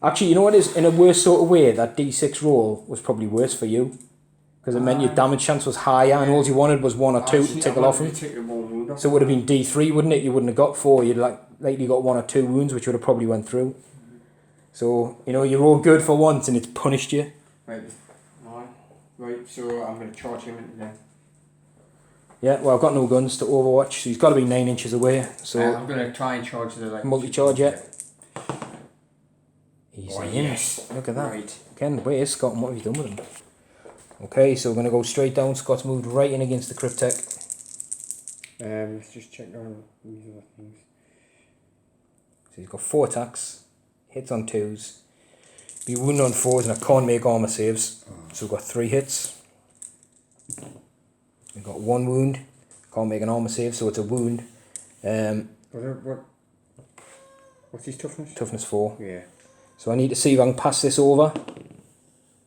Actually, you know what is? In a worse sort of way, that D6 roll was probably worse for you. Because it meant your damage chance was higher and all you wanted was 1 or 2 to tickle off him. So it would have been D3, wouldn't it? You wouldn't have got 4. You'd likely got 1 or 2 wounds, which would have probably went through. So, you know, you're all good for once and it's punished you. Right, so I'm going to charge him into them. Yeah, well, I've got no guns to Overwatch, so he's got to be 9 inches away. So I'm going to try and charge the multi-charge, yeah. He's in. Yes. Look at that. Right. Again, where's Scott and what have you done with him? Okay, so we're going to go straight down. Scott's moved right in against the Crypt tech. Let's just check on these other things. So he's got 4 attacks, hits on 2s, be wounded on 4s, and I can't make armor saves. So we've got 3 hits. We've got 1 wound, can't make an armor save, so it's a wound. What's his toughness? Toughness 4. Yeah. So I need to see if I can pass this over.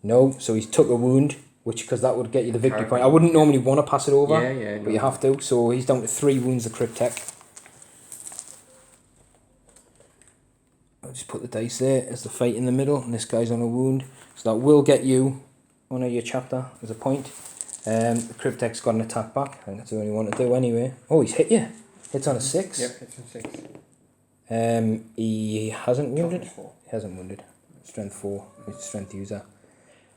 No, so he's took a wound, which because that would get you the victory point. I wouldn't normally want to pass it over, but you have to. So he's down to 3 wounds, the Crypt tech. I'll just put the dice there as the fight in the middle, and this guy's on a wound. So that will get you on your chapter as a point. The Crypt tech's got an attack back. I think that's the only one to do anyway. Oh, he's hit you. Hits on a 6. Yep, hits on 6. He hasn't wounded. He hasn't wounded. Strength 4. He's a strength user.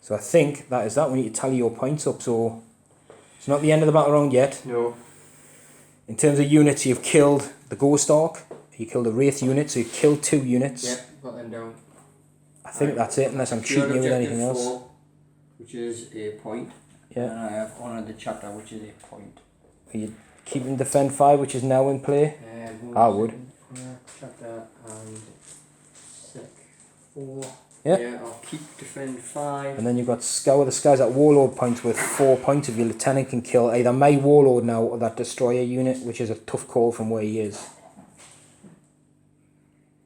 So I think that is that. We need to tally your points up. So it's not the end of the battle round yet. No. In terms of units, you've killed the Ghost Ark. You killed the Wraith unit, so you've killed 2 units. Yep, got them down. I think that's it, unless I'm cheating you with anything else. 4, which is a point. Yeah. And I have honoured the chapter, which is a point. Are you keeping Defend 5, which is now in play? I would. Chapter and Sec 4. Yeah. Yeah, I'll keep Defend 5. And then you've got Scour the Skies at Warlord points with 4 points. If your lieutenant can kill either my Warlord now or that Destroyer unit, which is a tough call from where he is.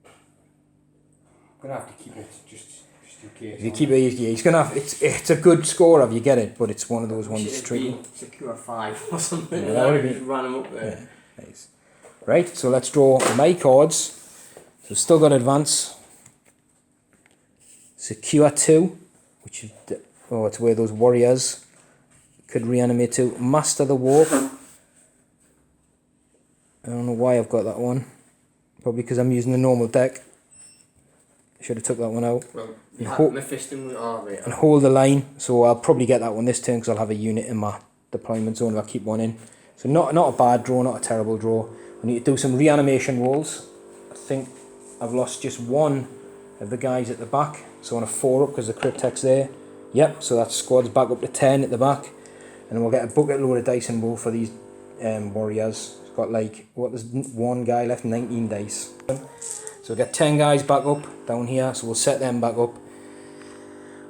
I'm going to have to keep it just in case. If you keep it, he's gonna have, it's a good score if you get it, but it's one of those ones that's tricky. Secure 5 or something. Yeah, that would just ran them up there. Yeah, nice. Right, so let's draw my cards. So still got advance. Secure 2, which is it's where those warriors could reanimate to. Master the Warp. I don't know why I've got that one. Probably because I'm using the normal deck. Should have took that one out. Well, and hold the line. So I'll probably get that one this turn because I'll have a unit in my deployment zone if I keep one in. So not a bad draw, not a terrible draw. I need to do some reanimation rolls. I think I've lost just one of the guys at the back. So on a 4 up because the Crypt's there. Yep, so that squad's back up to 10 at the back. And we'll get a bucket load of dice and roll for these warriors. It's got like, there's one guy left, 19 dice. So we'll get 10 guys back up down here, so we'll set them back up.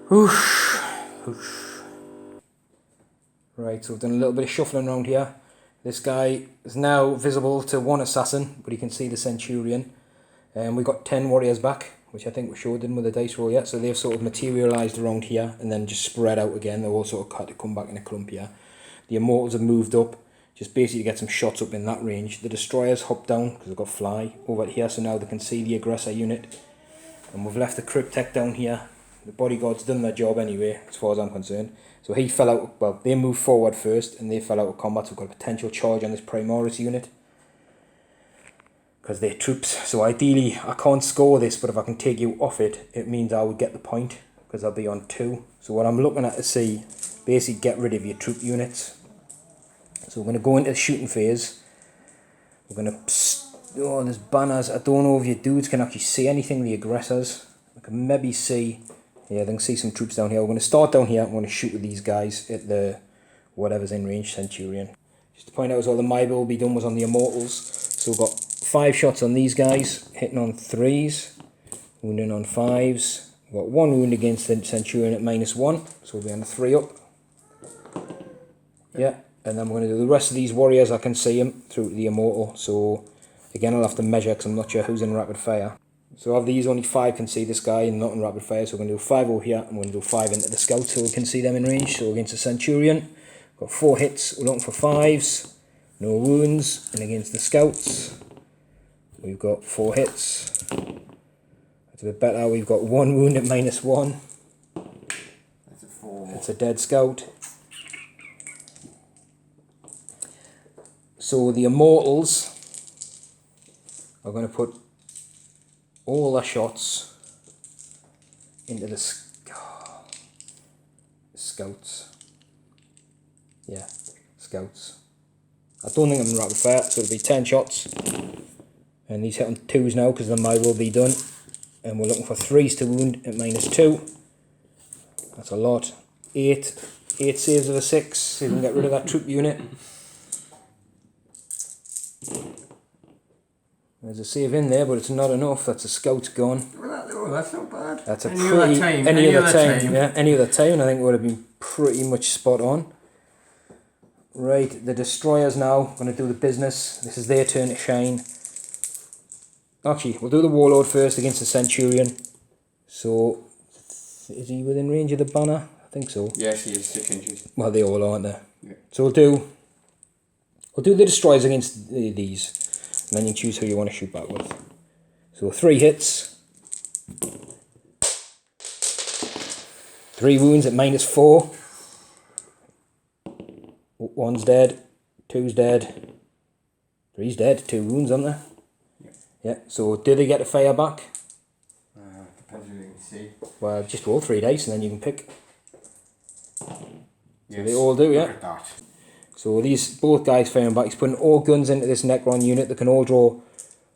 Whoosh, whoosh. Right, so we've done a little bit of shuffling around here. This guy is now visible to one assassin, but you can see the Centurion. And we've got 10 warriors back, which I think we showed them with the dice roll yet. So they've sort of materialised around here and then just spread out again. They've all sort of had to come back in a clump here. The Immortals have moved up, just basically to get some shots up in that range. The Destroyers hop down, because they've got fly, over here, so now they can see the aggressor unit. And we've left the Crypt down here. The Bodyguard's done their job anyway, as far as I'm concerned. So he fell out, well, they moved forward first, and they fell out of combat, so we've got a potential charge on this Primaris unit. Because they're troops, so ideally, I can't score this, but if I can take you off it, it means I would get the point, because I'll be on 2. So what I'm looking at to see, basically get rid of your troop units. So we're going to go into the shooting phase. We're going to... Oh, there's banners. I don't know if your dudes can actually see anything, the aggressors. I can maybe see... Yeah, they can see some troops down here. We're going to start down here. I'm going to shoot with these guys at the... whatever's in range, Centurion. Just to point out as well, the Myba will be done was on the Immortals. So we've got 5 shots on these guys. Hitting on 3s. Wounding on 5s. We've got 1 wound against the Centurion at -1. So we'll be on a 3 up. Yeah. And then we're going to do the rest of these warriors. I can see them through the Immortal. So again, I'll have to measure because I'm not sure who's in rapid fire. So of these, only 5 can see this guy and not in rapid fire. So we're going to do 5 over here and we're going to do 5 into the scout so we can see them in range. So against the Centurion, got 4 hits. We're looking for 5s. No wounds. And against the scouts, we've got 4 hits. That's a bit better. We've got 1 wound at -1. That's a 4. It's a dead scout. So the Immortals are going to put all their shots into the scouts. Yeah, scouts. I don't think I'm in rapid fire, so it'll be 10 shots. And these hit on 2s now because the Myba will be done. And we're looking for 3s to wound at -2. That's a lot. 8 saves of a 6, so you can get rid of that troop unit. There's a save in there, but it's not enough. That's a scout gone. Oh, that's not bad. That's a any pretty... Any other time. Yeah, any other time, I think it would have been pretty much spot on. Right, the Destroyers now going to do the business. This is their turn to shine. Actually, we'll do the Warlord first against the Centurion. So, is he within range of the banner? I think so. Yes, he is 6 inches. Well, they all are, aren't they? Yeah. So we'll do the Destroyers against these. And then you choose who you want to shoot back with. So 3 hits. 3 wounds at -4. 1's dead. 2's dead. 3's dead. 2 wounds, aren't there? Yeah. So do they get to fire back? Depends who you can see. Well, just roll 3 dice and then you can pick. Yes. So they all do, yeah. Look at that. So these both guys firing back. He's putting all guns into this Necron unit. They can all draw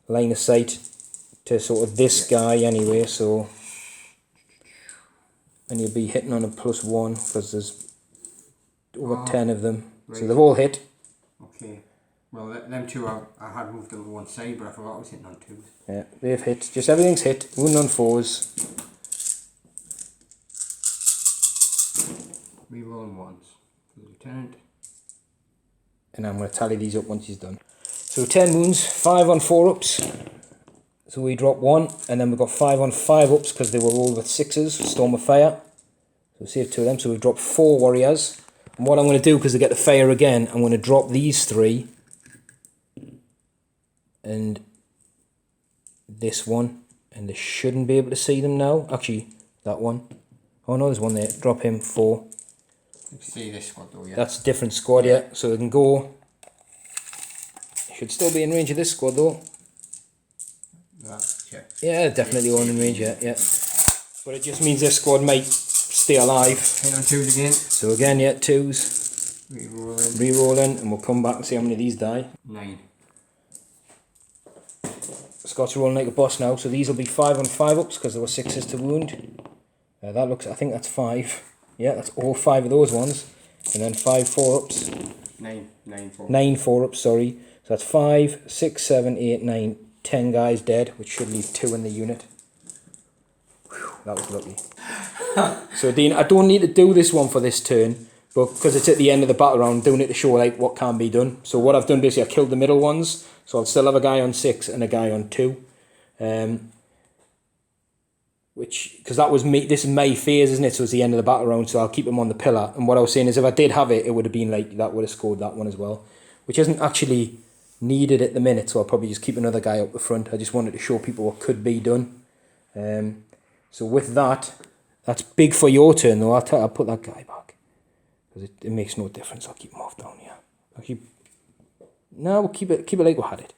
line of sight to sort of this guy anyway. So, and he'll be hitting on a +1 because there's over 10 of them. Right. So they've all hit. Okay. Well, them two I had moved them to one side, but I forgot I was hitting on 2s. Yeah, they've hit. Just everything's hit. Wound on 4s. Rerolling 1s for the lieutenant. And I'm going to tally these up once he's done. So 10 wounds, 5 on 4-ups. So we drop 1, and then we've got 5 on 5-ups because they were all with 6s, Storm of Fire. So save 2 of them, so we've dropped 4 warriors. And what I'm going to do, because they get the fire again, I'm going to drop these 3. And this one. And they shouldn't be able to see them now. Actually, that one. Oh no, there's one there. Drop him, 4. You see this squad though, yeah? That's a different squad, yeah. So they can go. Should still be in range of this squad though. Yeah. Yeah, definitely all in range, yeah. But it just means this squad might stay alive. Hit on 2s again. So again, yeah, 2s. Rerolling, and we'll come back and see how many of these die. 9. Scott's rolling like a boss now, so these will be 5 on 5-ups because there were 6s to wound. That looks, I think that's 5. Yeah, that's all 5 of those ones. And then 5 4-ups. 9 4. 9 4-ups, sorry. So that's 5, 6, 7, 8, 9, 10 guys dead, which should leave 2 in the unit. Whew, that was lucky. So Dean, I don't need to do this one for this turn, but because it's at the end of the battle round, I'm doing it to show like what can be done. So what I've done basically, I killed the middle ones, so I'll still have a guy on 6 and a guy on 2. Which, because that was me, this is my phase, isn't it? So it's the end of the battle round, so I'll keep him on the pillar. And what I was saying is if I did have it, it would have been like, that would have scored that one as well. Which isn't actually needed at the minute, so I'll probably just keep another guy up the front. I just wanted to show people what could be done. So with that, that's big for your turn though. I'll put that guy back. Because it makes no difference, I'll keep him off down here. No, we'll keep it like we had it.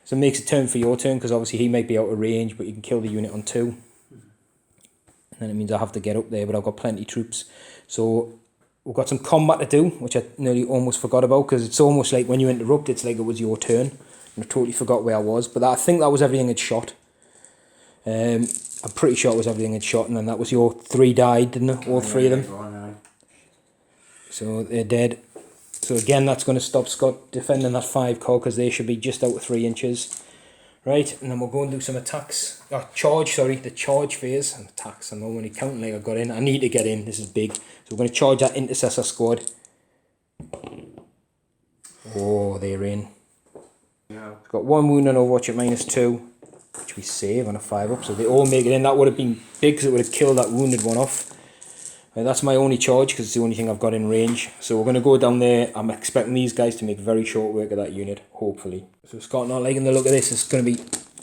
So it makes a turn for your turn, because obviously he might be out of range, but you can kill the unit on 2. And then it means I have to get up there, but I've got plenty of troops. So we've got some combat to do, which I nearly almost forgot about, because it's almost like when you interrupt, it's like it was your turn. And I totally forgot where I was, but I think that was everything had shot. I'm pretty sure it was everything had shot, and then that was your 3 died, didn't it? All 3 of them. So they're dead. So again, that's going to stop Scott defending that 5 core, because they should be just out of 3 inches. Right, and then we'll go and do some attacks. The charge phase. And attacks, I know when you count like I got in. I need to get in, this is big. So we're going to charge that intercessor squad. Oh, they're in. Yeah. Got 1 wound on Overwatch at -2, which we save on a 5-up. So they all make it in. That would have been big, because it would have killed that wounded one off. That's my only charge, because it's the only thing I've got in range. So we're going to go down there. I'm expecting these guys to make very short work of that unit, hopefully. So Scott not liking the look of this. It's going to be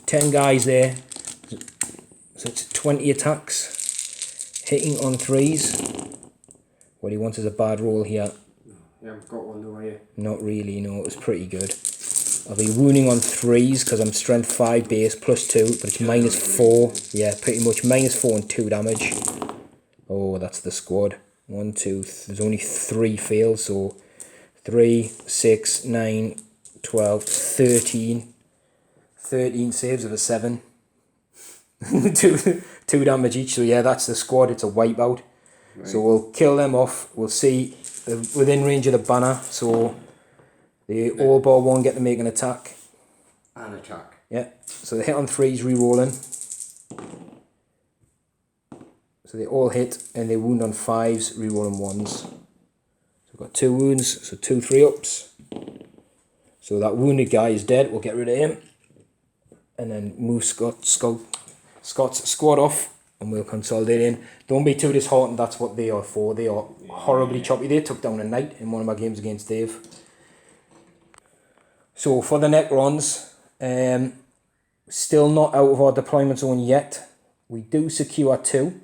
10 guys there. So it's 20 attacks. Hitting on 3s. What he wants is a bad roll here. Yeah, I've got one though here. Not really, no. It was pretty good. I'll be wounding on 3s, because I'm strength 5 base, +2, but it's -4. Yeah, pretty much -4 and 2 damage. Oh, that's the squad. 1, 2, there's only 3 fails, so 3, 6, 9, 12, 13. 13 saves of a 7. 2 damage each, so yeah, that's the squad. It's a wipeout. Right. So we'll kill them off. We'll see within range of the banner, so the all bar 1 get to make an attack. An attack. Yeah, so they hit on 3s, re-rolling. So they all hit, and they wound on 5s, re-rolling 1s. So we've got 2 wounds, so 2 3-ups. So that wounded guy is dead, we'll get rid of him. And then move Scott's squad off, and we'll consolidate in. Don't be too disheartened, that's what they are for. They are horribly choppy. They took down a knight in one of my games against Dave. So for the Necrons, still not out of our deployment zone yet. We do secure 2.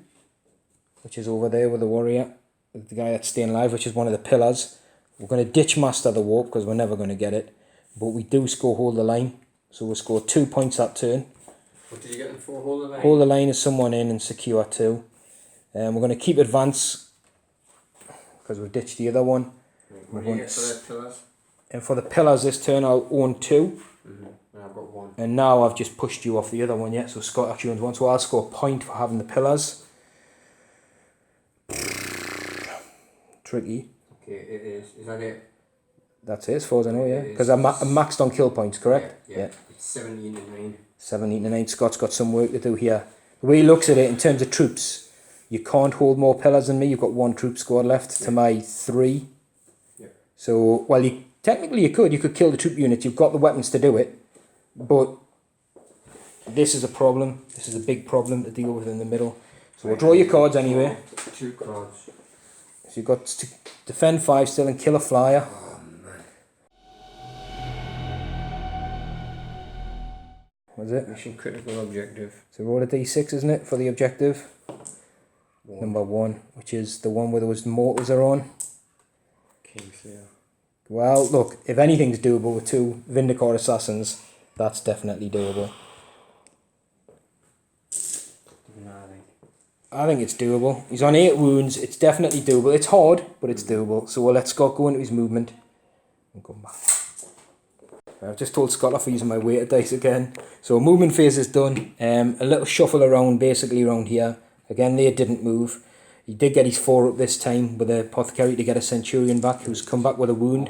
Which is over there with the warrior, the guy that's staying alive, which is one of the pillars. We're going to ditch master the warp, because we're never going to get it. But we do score hold the line. So we'll score 2 points that turn. What did you get them for, hold the line? Hold the line is someone in and secure 2. We're going to keep advance, because we've ditched the other one. What do you get for the pillars? And for the pillars this turn, I'll own 2. And I've got 1. And now I've just pushed you off the other one, yeah. So Scott actually owns 1. So I'll score a point for having the pillars. Tricky. Okay, it is. Is that it? That's it, as far as I know, yeah. Because I'm maxed on kill points, correct? Yeah. It's 17 to 9. 17 to 9. Scott's got some work to do here. The way he looks at it, in terms of troops, you can't hold more pillars than me. You've got 1 troop squad left to my 3. Yeah. So, well, technically you could kill the troop units. You've got the weapons to do it. But this is a problem. This is a big problem to deal with in the middle. So we'll draw your cards anyway. 2 cards. So you've got to defend 5 still and kill a flyer. Oh, man. What's it? Mission critical objective. So roll a d6, isn't it, for the objective? 1. Number 1, which is the one where those mortals are on. Kingslayer. Well, look, if anything's doable with 2 Vindicator Assassins, that's definitely doable. I think it's doable. He's on 8 wounds. It's definitely doable. It's hard, but it's doable. So we'll let Scott go into his movement and come back. I've just told Scott off for using my weighted dice again. So movement phase is done. A little shuffle around, basically around here. Again, they didn't move. He did get his 4 up this time with a Apothecary to get a Centurion back, who's come back with a wound.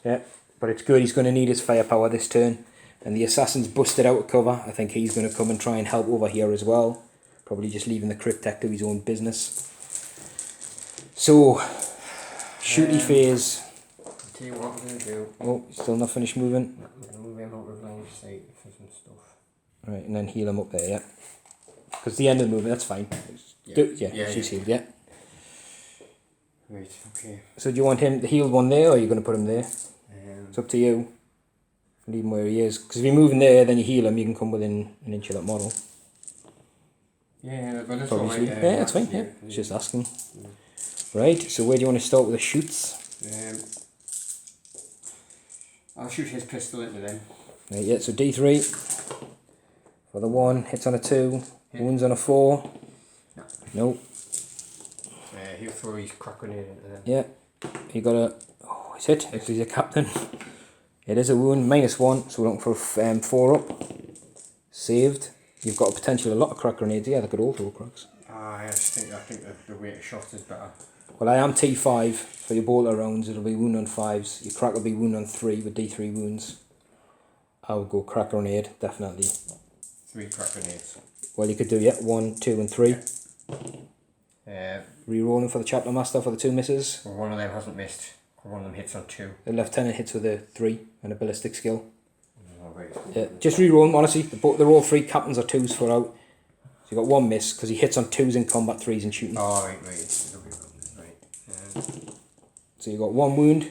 Yeah, but it's good. He's going to need his firepower this turn. And the Assassin's busted out of cover. I think he's going to come and try and help over here as well. Probably just leaving the Crypt to his own business. So, shooty phase. I'll tell you what I'm going to do. Oh, still not finished moving. I'm going to move him out of line of sight for some stuff. Right, and then heal him up there, yeah. Because the end of the movement, that's fine. She's healed, yeah. Right, okay. So do you want him, the healed one there, or are you going to put him there? It's up to you. Leave him where he is. Because if you move him there, then you heal him, you can come within an inch of that model. Yeah, but that's Probably alright. yeah, that's fine, yeah. It's just asking. Right, so where do you want to start with the shoots? I'll shoot his pistol into them. Right, yeah, so D3. For the 1, hits on a 2, wounds on a 4. No. Nope. He'll throw his crack grenade into them. Yeah, you got a... Oh, he's hit, because he's a captain. It is a wound, -1, so we're looking for 4 up. Saved. You've got a potential a lot of crack grenades. Yeah, they could all throw cracks. I think the weight of shot is better. Well, I am T5 for your bolter rounds. It'll be wound on 5s. Your crack will be wound on 3 with D3 wounds. I would go crack grenade, definitely. 3 crack grenades. Well, you could do, 1, 2 and 3. Re-rolling for the Chapter Master for the 2 misses. Well, one of them hasn't missed. One of them hits on 2. The Lieutenant hits with a 3 and a ballistic skill. Oh, right. Yeah, just re-roll them, honestly. They're all 3 captains or 2s for out. So you got 1 miss because he hits on 2s in combat, 3s in shooting. Oh, right. So you got 1 wound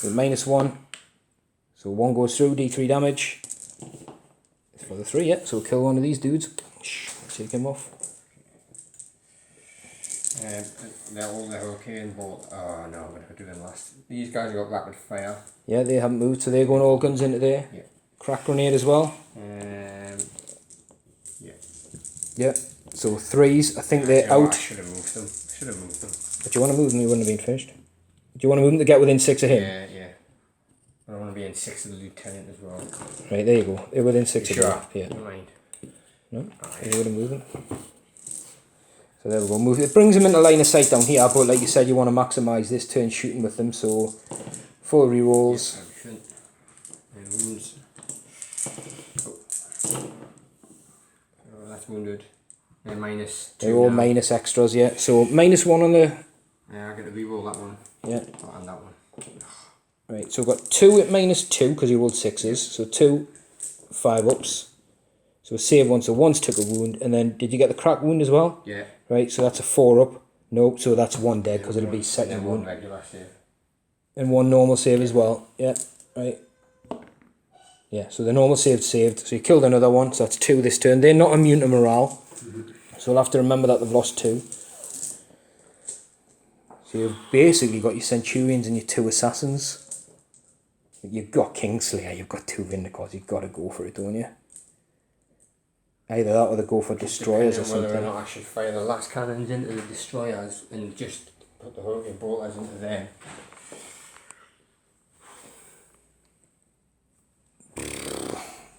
with -1. So 1 goes through, D3 damage. It's for the 3, yeah. So kill one of these dudes. Take him off. They're all the hurricane bolt. Oh no, I'm going to do them last. These guys got rapid fire. Yeah, they haven't moved, so they're going all guns into there. Yeah. Crack grenade as well. Yeah. Yeah. So 3s, I think they're out. I should have moved them. But you want to move them, you wouldn't have been finished. Do you want to move them to get within 6 of him? Yeah. I want to be in 6 of the lieutenant as well. Right, there you go. They're within 6 of sure? him. Yeah. Never mind. No? You wouldn't move them. So there we go. Move. It brings them into line of sight down here, but like you said, you want to maximise this turn shooting with them, so 4 rerolls. And wounds. Oh, that's wounded. And -2. They're all minus extras, yeah. So -1 on the... Yeah, I get to reroll that one. Yeah. Oh, and that one. Right, so we've got 2 at -2 because you rolled 6s. So 2 5-ups. So a save 1, so 1's took a wound. And then, did you get the crack wound as well? Yeah. Right, so that's a 4-up. Nope, so that's 1 dead because it'll be second wound. 1 regular save. And 1 normal save as well. Yeah, right. Yeah, so the normal saved. So you killed another one, so that's 2 this turn. They're not immune to morale. So we'll have to remember that they've lost 2. So you've basically got your Centurions and your 2 Assassins. You've got Kingslayer, you've got 2 Vindicators, you've got to go for it, don't you? Either that or they go for Destroyers or something. Whether or not I should fire the last cannons into the Destroyers and just put the Hurricane Bolters into them.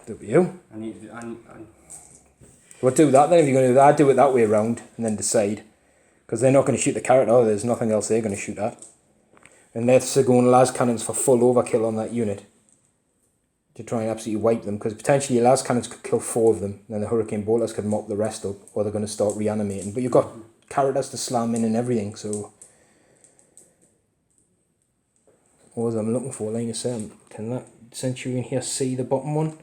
W. I need to... We'll do that then if you're going to do that. I'd do it that way around and then decide. Because they're not going to shoot the carrot, or there's nothing else they're going to shoot at. Unless they're going las cannons for full overkill on that unit. To try and absolutely wipe them. Because potentially your las cannons could kill 4 of them. Then the hurricane bolters could mop the rest up. Or they're going to start reanimating. But you've got characters to slam in and everything. So... what was I'm looking for? Line of sight. Can that Centurion here see the bottom one?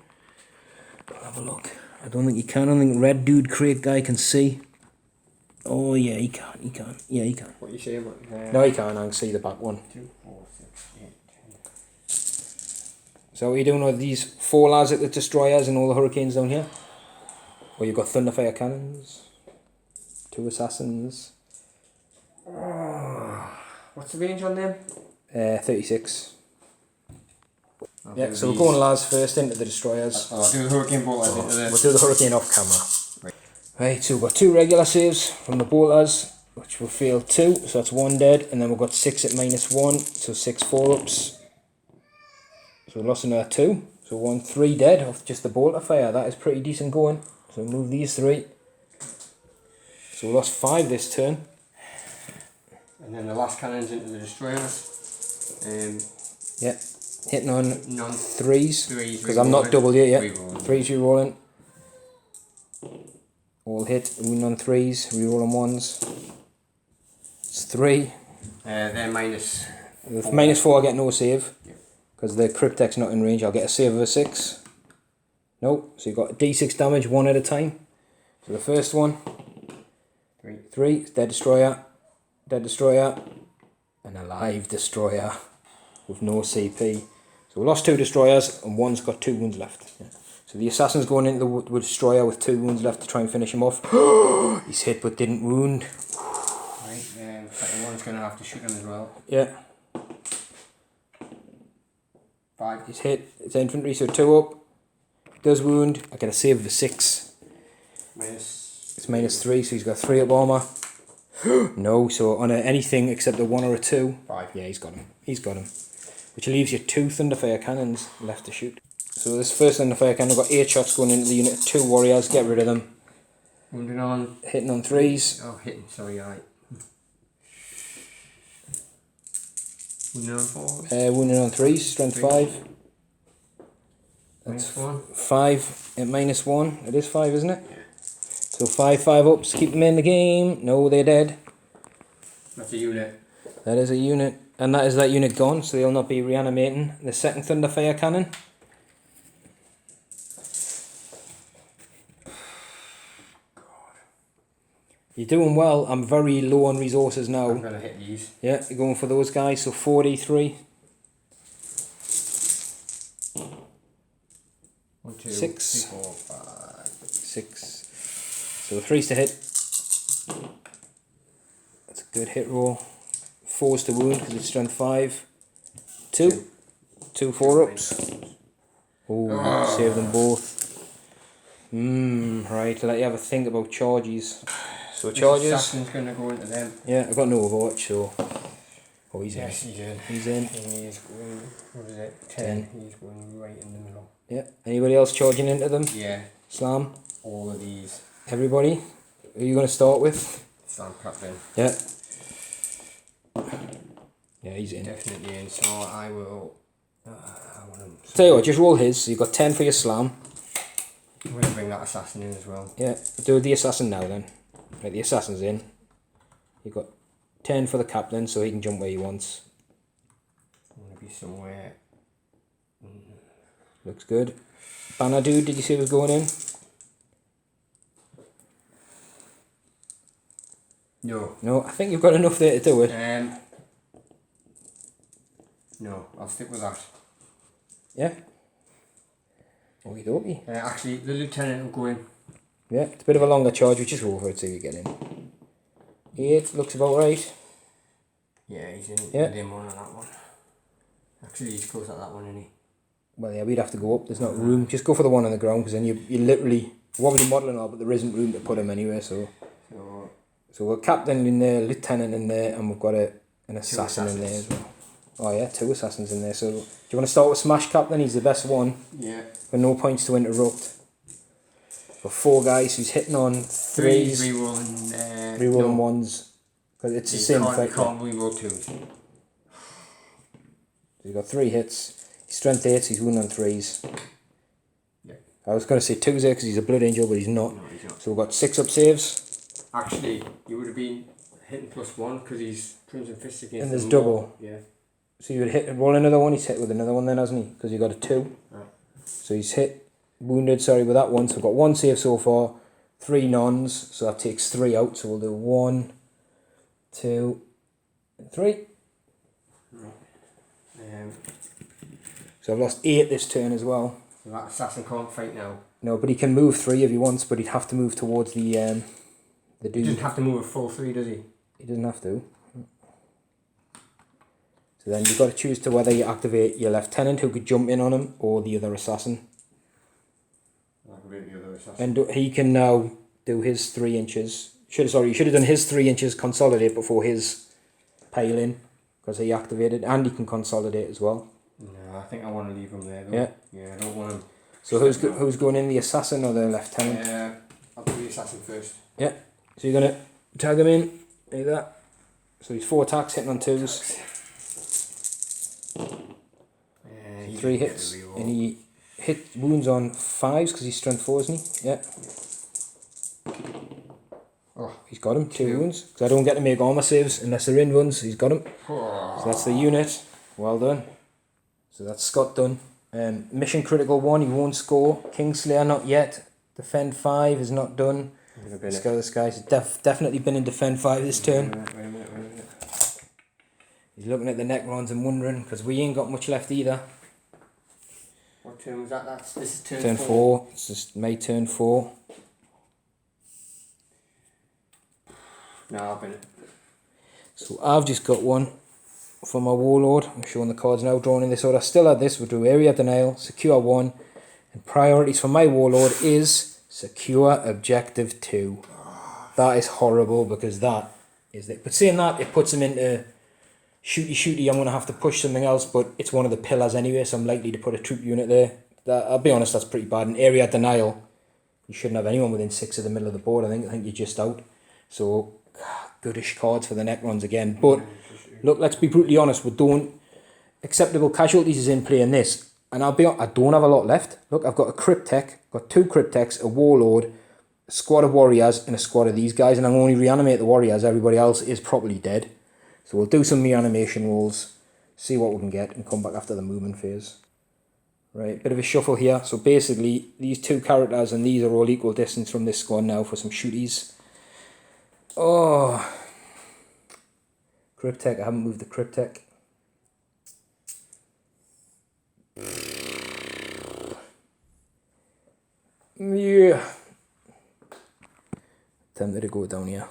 I'll have a look. I don't think he can. I don't think red dude crate guy can see. Oh yeah, he can. He can. Yeah, he can. What are you saying? No, he can't. I can see the back one. 2, 4, 6, 8, 10. So what are you doing with these 4 lads at the destroyers and all the hurricanes down here? Well, you've got Thunderfire cannons, 2 assassins. What's the range on them? 36. Yeah, so we're going lads first into the destroyers. I'll do the hurricane bolters into the... We'll do the hurricane off camera. Right, so we've got 2 regular saves from the bolters, which will fail 2, so that's 1 dead, and then we've got 6 at -1, so 6 4-ups. So we lost another 2, so 1 3 dead off just the bolter fire. That is pretty decent going. So move these 3. So we lost 5 this turn. And then the last cannons into the destroyers. Yeah, hitting on 3s, because I'm re-rolling. not double yet. Re-rolling. 3s re-rolling. All hit, wound on 3s, re-rolling 1s. It's 3. They're minus... With -4 I get no save, because the Crypt's not in range. I'll get a save of a 6. No, so you've got D6 damage 1 at a time. So the first one, 3, dead destroyer, and a live destroyer with no CP. So we lost 2 destroyers and 1's got 2 wounds left. Yeah. So the assassin's going into the destroyer with 2 wounds left to try and finish him off. He's hit but didn't wound. Right, second one's going to have to shoot him as well. Yeah. 5. He's hit. It's infantry, so 2 up. Does wound. I get a save of a 6. It's -3, so he's got 3 up armour. No, so on anything except a 1 or a 2. 5. Yeah, he's got him. He's got him. Which leaves you 2 Thunderfire cannons left to shoot. So this first Thunderfire cannon, I've got 8 shots going into the unit. 2 warriors, get rid of them. Wounded on... Hitting on 3s. Oh, hitting, sorry, alright. Wounded on 4s. Wounded on 3s, strength 5. That's -1. 5 at -1. It is 5, isn't it? Yeah. So 5 ups, keep them in the game. No, they're dead. That's a unit. That is a unit. And that is that unit gone, so they'll not be reanimating. The second Thunderfire cannon. God. You're doing well. I'm very low on resources now. I'm going to hit these. Yeah, you're going for those guys, so 43. 1, 2, 6. 3, 4, 5. 6. So 3's to hit. That's a good hit roll. 4's to wound because it's strength 5. 2. 2 4-ups. Oh, save them both. Right, let you have a think about charges. So charges. Assassin's going to go into them. Yeah, I've got no overwatch, so... oh, he's in. Yes, he's in. He's in. He's going, what is it? 10. He's going right in the middle. Yeah. Anybody else charging into them? Yeah. Slam. All of these. Everybody? Who are you going to start with? Slam captain. Yeah. Yeah, he's in. Definitely in. So I will... I want to... Tell you what, just roll his. So you've got 10 for your slam. I'm going to bring that assassin in as well. Yeah, do the assassin now then. Right, the assassin's in. You've got 10 for the captain, so he can jump where he wants. I'm going to be somewhere... Looks good. Banner dude, did you see was going in? No. No, I think you've got enough there to do it. No, I'll stick with that. Yeah. Okie dokie. Actually, the lieutenant will go in. Yeah, it's a bit of a longer charge, we just roll for it till you get in. 8, looks about right. Yeah, he's in. Yeah. Him on that one. Actually, he's close at that one, isn't he? Well, yeah, we'd have to go up. There's not room. Just go for the one on the ground, because then you literally... we're obviously modelling up, but there isn't room to put him anywhere, so... So we've got captain in there, lieutenant in there, and we've got an assassin in there as well. Oh yeah, 2 assassins in there. So do you want to start with Smash Captain? He's the best one. Yeah. With no points to interrupt. Got 4 guys who's hitting on 3s. Rerolling Rerolling 1s. Because it's the same effect. You can't reroll 2s. he's got 3 hits. He's strength 8, he's wound on 3s. Yeah. I was going to say 2s there because he's a blood angel, but he's not. No, he's not. So we've got 6 up saves. Actually, you would have been hitting +1 because he's Crimson Fist against And there's them double. all. Yeah. So you would hit and roll another one. He's hit with another one then, hasn't he? Because you got a 2. Right. So he's wounded, with that one. So we've got 1 save so far, 3 nons. So that takes 3 out. So we'll do 1, 2, and 3. So I've lost 8 this turn as well. So that assassin can't fight now. No, but he can move 3 if he wants, but he'd have to move towards the dude. He doesn't have to move a full 3, does he? He doesn't have to. So then you've got to choose to whether you activate your lieutenant who could jump in on him or the other assassin. Activate the other assassin. And he can now do his 3 inches. You should have done his 3 inches consolidate before his pile in, because he activated, and he can consolidate as well. No, I think I want to leave him there though. Yeah. Yeah, I don't want him. So who's going in, the assassin or the lieutenant? I'll do the assassin first. Yeah. So you're going to tag him in, like that. So he's 4 attacks, hitting on 2s. 3 hits, and he hit wounds on 5s because he's strength 4, isn't he? Yeah. Oh, he's got him, 2 wounds. Because I don't get to make armor saves unless they're in ones. He's got him. So that's the unit. Well done. So that's Scott done. Mission critical 1, he won't score. Kingslayer not yet. Defend 5 is not done. Scour the Skies has definitely been in Defend 5 this turn. Wait a minute. He's looking at the Necrons and wondering, because we ain't got much left either. What turn was that? This is Turn 4. It's just my turn 4. No, I've been. So I've just got one for my Warlord. I'm showing the cards now, drawn in this order. Still at this, we'll do Area Denial, Secure 1. And priorities for my Warlord is Secure Objective 2. That is horrible, because that is it. But saying that, it puts him into shooty, I'm going to have to push something else, but it's one of the pillars anyway, so I'm likely to put a troop unit there. I'll be honest, that's pretty bad. In Area Denial, you shouldn't have anyone within 6 of the middle of the board. I think you're just out. So, goodish cards for the Necrons again. But, look, let's be brutally honest, acceptable casualties is in play in this. And I don't have a lot left. Look, I've got a Crypt Tech, got 2 Crypt Techs, a Warlord, a squad of Warriors, and a squad of these guys. And I'm only reanimate the Warriors, everybody else is probably dead. So we'll do some reanimation rolls, see what we can get, and come back after the movement phase. Right, bit of a shuffle here. So basically, these 2 characters and these are all equal distance from this squad now for some shooties. Oh, Crypt Tech, I haven't moved the Crypt Tech. Yeah. Tempted to go down here.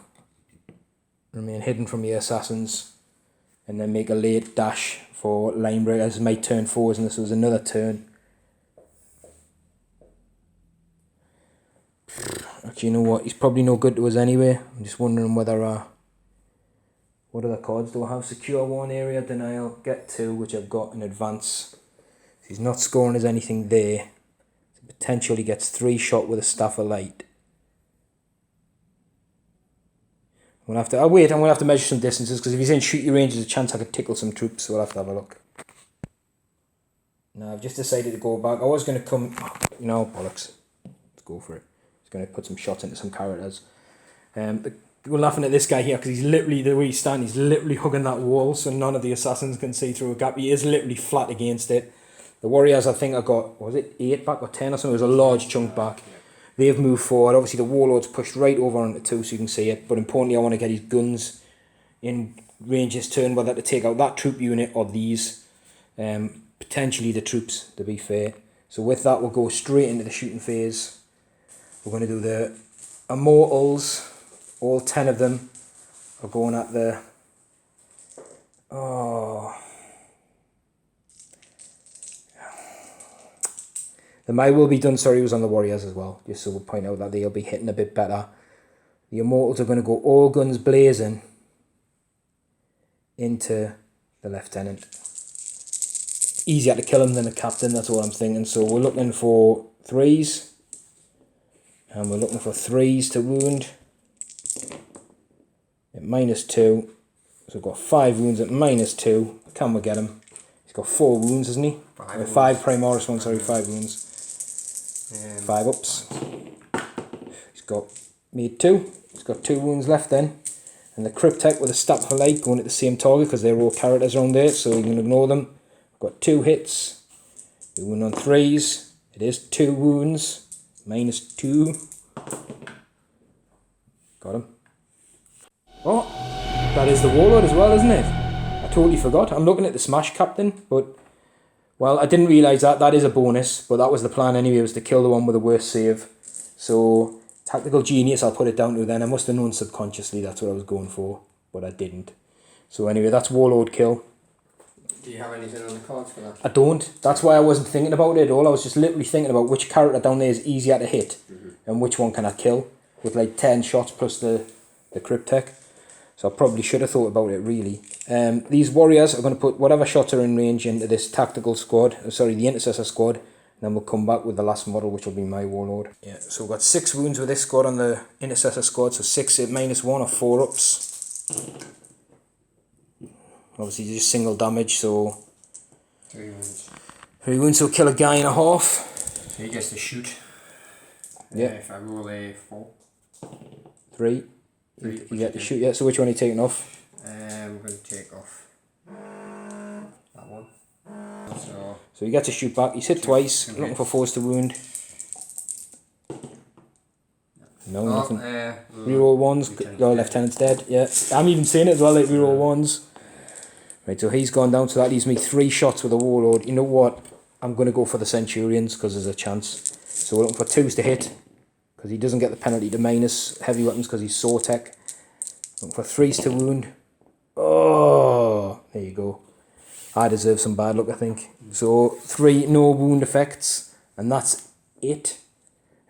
Remain hidden from the assassins, and then make a late dash for line breakers. My turn 4s, and this was another turn. Actually, you know what? He's probably no good to us anyway. I'm just wondering whether what other cards do I have? Secure 1, Area Denial, Get 2, which I've got in advance. He's not scoring us anything there. So potentially gets 3 shot with a Staff of Light. I'll wait, I'm going to have to measure some distances, because if he's in shooting range, there's a chance I could tickle some troops, so we'll have to have a look. Now, I've just decided to go back. I was going to come, bollocks. Let's go for it. Just going to put some shots into some characters. We're laughing at this guy here, because he's literally, the way he's standing, he's literally hugging that wall, so none of the assassins can see through a gap. He is literally flat against it. The Warriors, I think I got, was it 8 back or 10 or something? It was a large chunk back. They've moved forward. Obviously, the Warlord's pushed right over onto 2 so you can see it. But importantly, I want to get his guns in range this turn, whether to take out that troop unit or these. Potentially the troops, to be fair. So with that, we'll go straight into the shooting phase. We're going to do the Immortals. All 10 of them are going at the... The May Will Be Done, was on the Warriors as well, just so we'll point out that they'll be hitting a bit better. The Immortals are going to go all guns blazing into the Lieutenant. Easier to kill him than the Captain, that's what I'm thinking. So we're looking for 3s, and we're looking for 3s to wound at -2. So we've got 5 wounds at -2. Can we get him? He's got 4 wounds, hasn't he? 5 Primaris ones, sorry, 5 wounds. 5 ups. He's got made 2. He's got 2 wounds left then. And the Crypt with a stat for light going at the same target because they're all characters around there, so you can ignore them. Got 2 hits. We wound on 3s. It is 2 wounds. -2. Got him. Oh, that is the Warlord as well, isn't it? I totally forgot. I'm looking at the Smash Captain, but... Well, I didn't realise that. That is a bonus, but that was the plan anyway, was to kill the one with the worst save. So, Tactical Genius, I'll put it down to then. I must have known subconsciously that's what I was going for, but I didn't. So anyway, that's Warlord kill. Do you have anything on the cards for that? I don't. That's why I wasn't thinking about it at all. I was just literally thinking about which character down there is easier to hit and which one can I kill with like 10 shots plus the Crypt. So I probably should have thought about it really. These warriors are going to put whatever shots are in range into this tactical squad, the intercessor squad, and then we'll come back with the last model, which will be my Warlord. Yeah, so we've got 6 wounds with this squad on the intercessor squad, so 6 at -1 or 4 ups. Obviously just single damage, so 3 wounds. 3 wounds, so kill a guy and a half. So he gets to shoot. Yeah. If I roll a 4. 3. You get to shoot, yeah. So which one are you taking off? I'm going to take off that one. So you get to shoot back. He's hit twice, looking for force to wound. No, nothing. Reroll 1s, your lieutenant's dead, yeah. I'm even saying it as well, like reroll 1s. Right, so he's gone down, so that leaves me 3 shots with a Warlord. You know what? I'm going to go for the Centurions, because there's a chance. So we're looking for 2s to hit, because he doesn't get the penalty to minus heavy weapons, because he's Setankh. Looking for 3s to wound. Oh, there you go. I deserve some bad luck, I think. So 3 no wound effects, and that's it.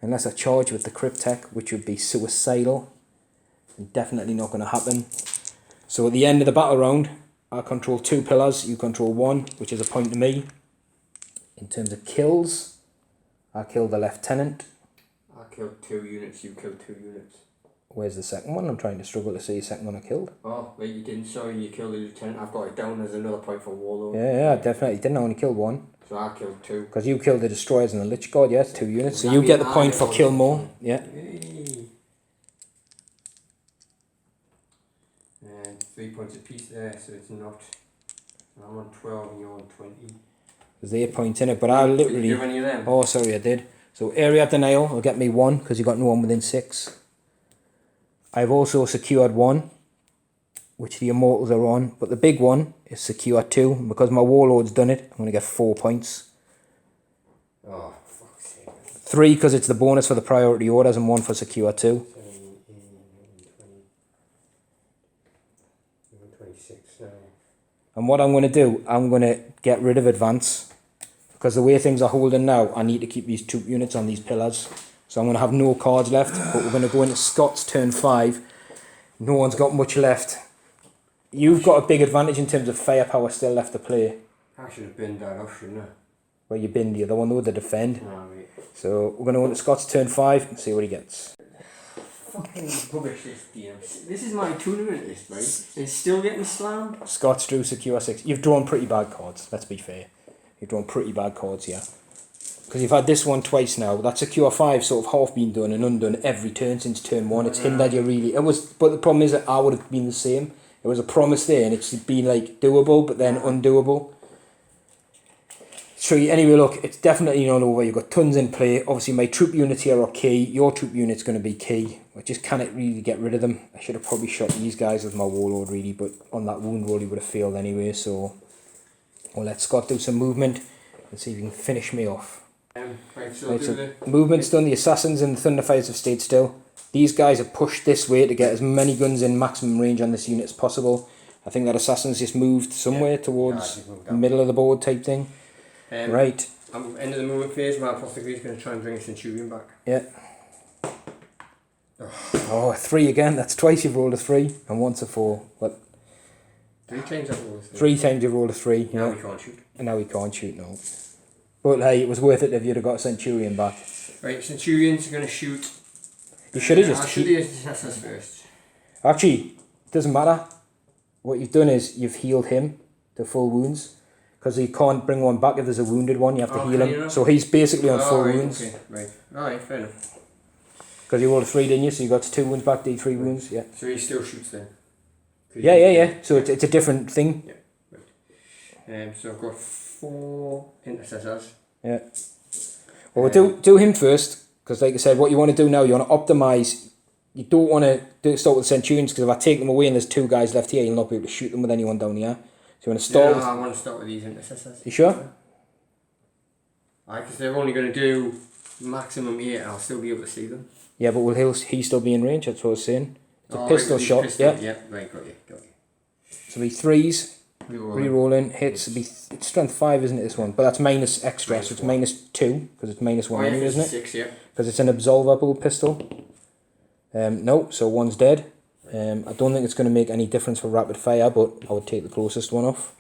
Unless I charge with the Crypt, which would be suicidal. And definitely not going to happen. So at the end of the battle round, I control 2 pillars, you control 1, which is a point to me. In terms of kills, I killed the lieutenant. I killed 2 units, you killed 2 units. Where's the second one? I'm trying to struggle to see the second one I killed. Oh, wait, you didn't, sorry, you killed the lieutenant. I've got it down as another point for Warlord. Yeah, I definitely didn't. I only killed 1. So I killed 2. Because you killed the destroyers and the Lich Guard, yeah, it's 2 units. So you get the point for kill more. Yeah. Yay. And 3 points apiece there, so it's not... I'm on 12 and you're on 20. There's 8 points in it, but I literally... Did you have any of them? Oh, sorry, I did. So area denial will get me 1, because you got no one within 6. I've also secured 1, which the Immortals are on, but the big one is secure 2, and because my Warlord's done it, I'm going to get 4 points. Oh, fuck's sake. 3 because it's the bonus for the priority orders, and 1 for secure 2. 26 now. And what I'm going to do, I'm going to get rid of advance, because the way things are holding now, I need to keep these troop units on these pillars. So I'm going to have no cards left, but we're going to go into Scott's turn 5. No one's got much left. You've got a big advantage in terms of firepower still left to play. I should have binned that off, shouldn't I? Well, you bin the other one though, the defend. No, wait. So we're going to go into Scott's turn 5 and see what he gets. Fucking rubbish this game. This is my tournament list, right? And it's still getting slammed. Scott's drew secure 6. You've drawn pretty bad cards, let's be fair. You've drawn pretty bad cards here. Because you've had this one twice now. That secure 5 sort of half been done and undone every turn since turn 1. It's hindered you really. But the problem is that I would have been the same. It was a promise there and it's been like doable but then undoable. So anyway, look, it's definitely not over. You've got tons in play. Obviously my troop units here are key. Your troop unit's going to be key. I just can't really get rid of them. I should have probably shot these guys with my Warlord really, but on that wound roll he would have failed anyway. So we'll let Scott do some movement and see if he can finish me off. So movement's done. The assassins and the Thunderfires have stayed still. These guys have pushed this way to get as many guns in maximum range on this unit as possible. I think that assassin's just moved somewhere towards the middle of the board type thing. Right. I'm end of the movement phase. My apothecary is going to try and bring a Centurion back. Yeah. Oh, 3 again. That's twice you've rolled a 3 and once a 4. But 3 times I've rolled a 3. 3 times you've rolled a 3. Now we can't shoot. And now we can't shoot, no. But hey, it was worth it if you'd have got a Centurion back. Right, Centurions are going to shoot. You should have just... I should have assassins first. Actually, it doesn't matter. What you've done is you've healed him to full wounds. because you can't bring one back if there's a wounded one. You have to heal him. Not? So he's basically on full wounds. Okay, right. Alright, fair enough. Because you rolled a 3, didn't you? So you got 2 wounds back, D3 wounds. Yeah. So he still shoots then. Yeah. So it's a different thing. Yeah. Right. So I've got 4 intercessors. Yeah. Well, we'll do him first, because like I said, what you want to do now, you want to optimise. You don't want to start with Centurions, because if I take them away and there's 2 guys left here, you'll not be able to shoot them with anyone down here. So you want to start I want to start with these intercessors. You sure? Because they're only going to do maximum 8 and I'll still be able to see them. Yeah, but will he still be in range? That's what I was saying. It's a pistol shot. Pistol, yeah, right, got you. So it'll be 3s. Rerolling hits. It's strength 5, isn't it? This one, but that's minus extra, so it's minus 2 because it's minus 1 anyway, isn't it? 6, yeah. Because it's an absolvable pistol. No, so 1's dead. I don't think it's going to make any difference for rapid fire, but I would take the closest one off.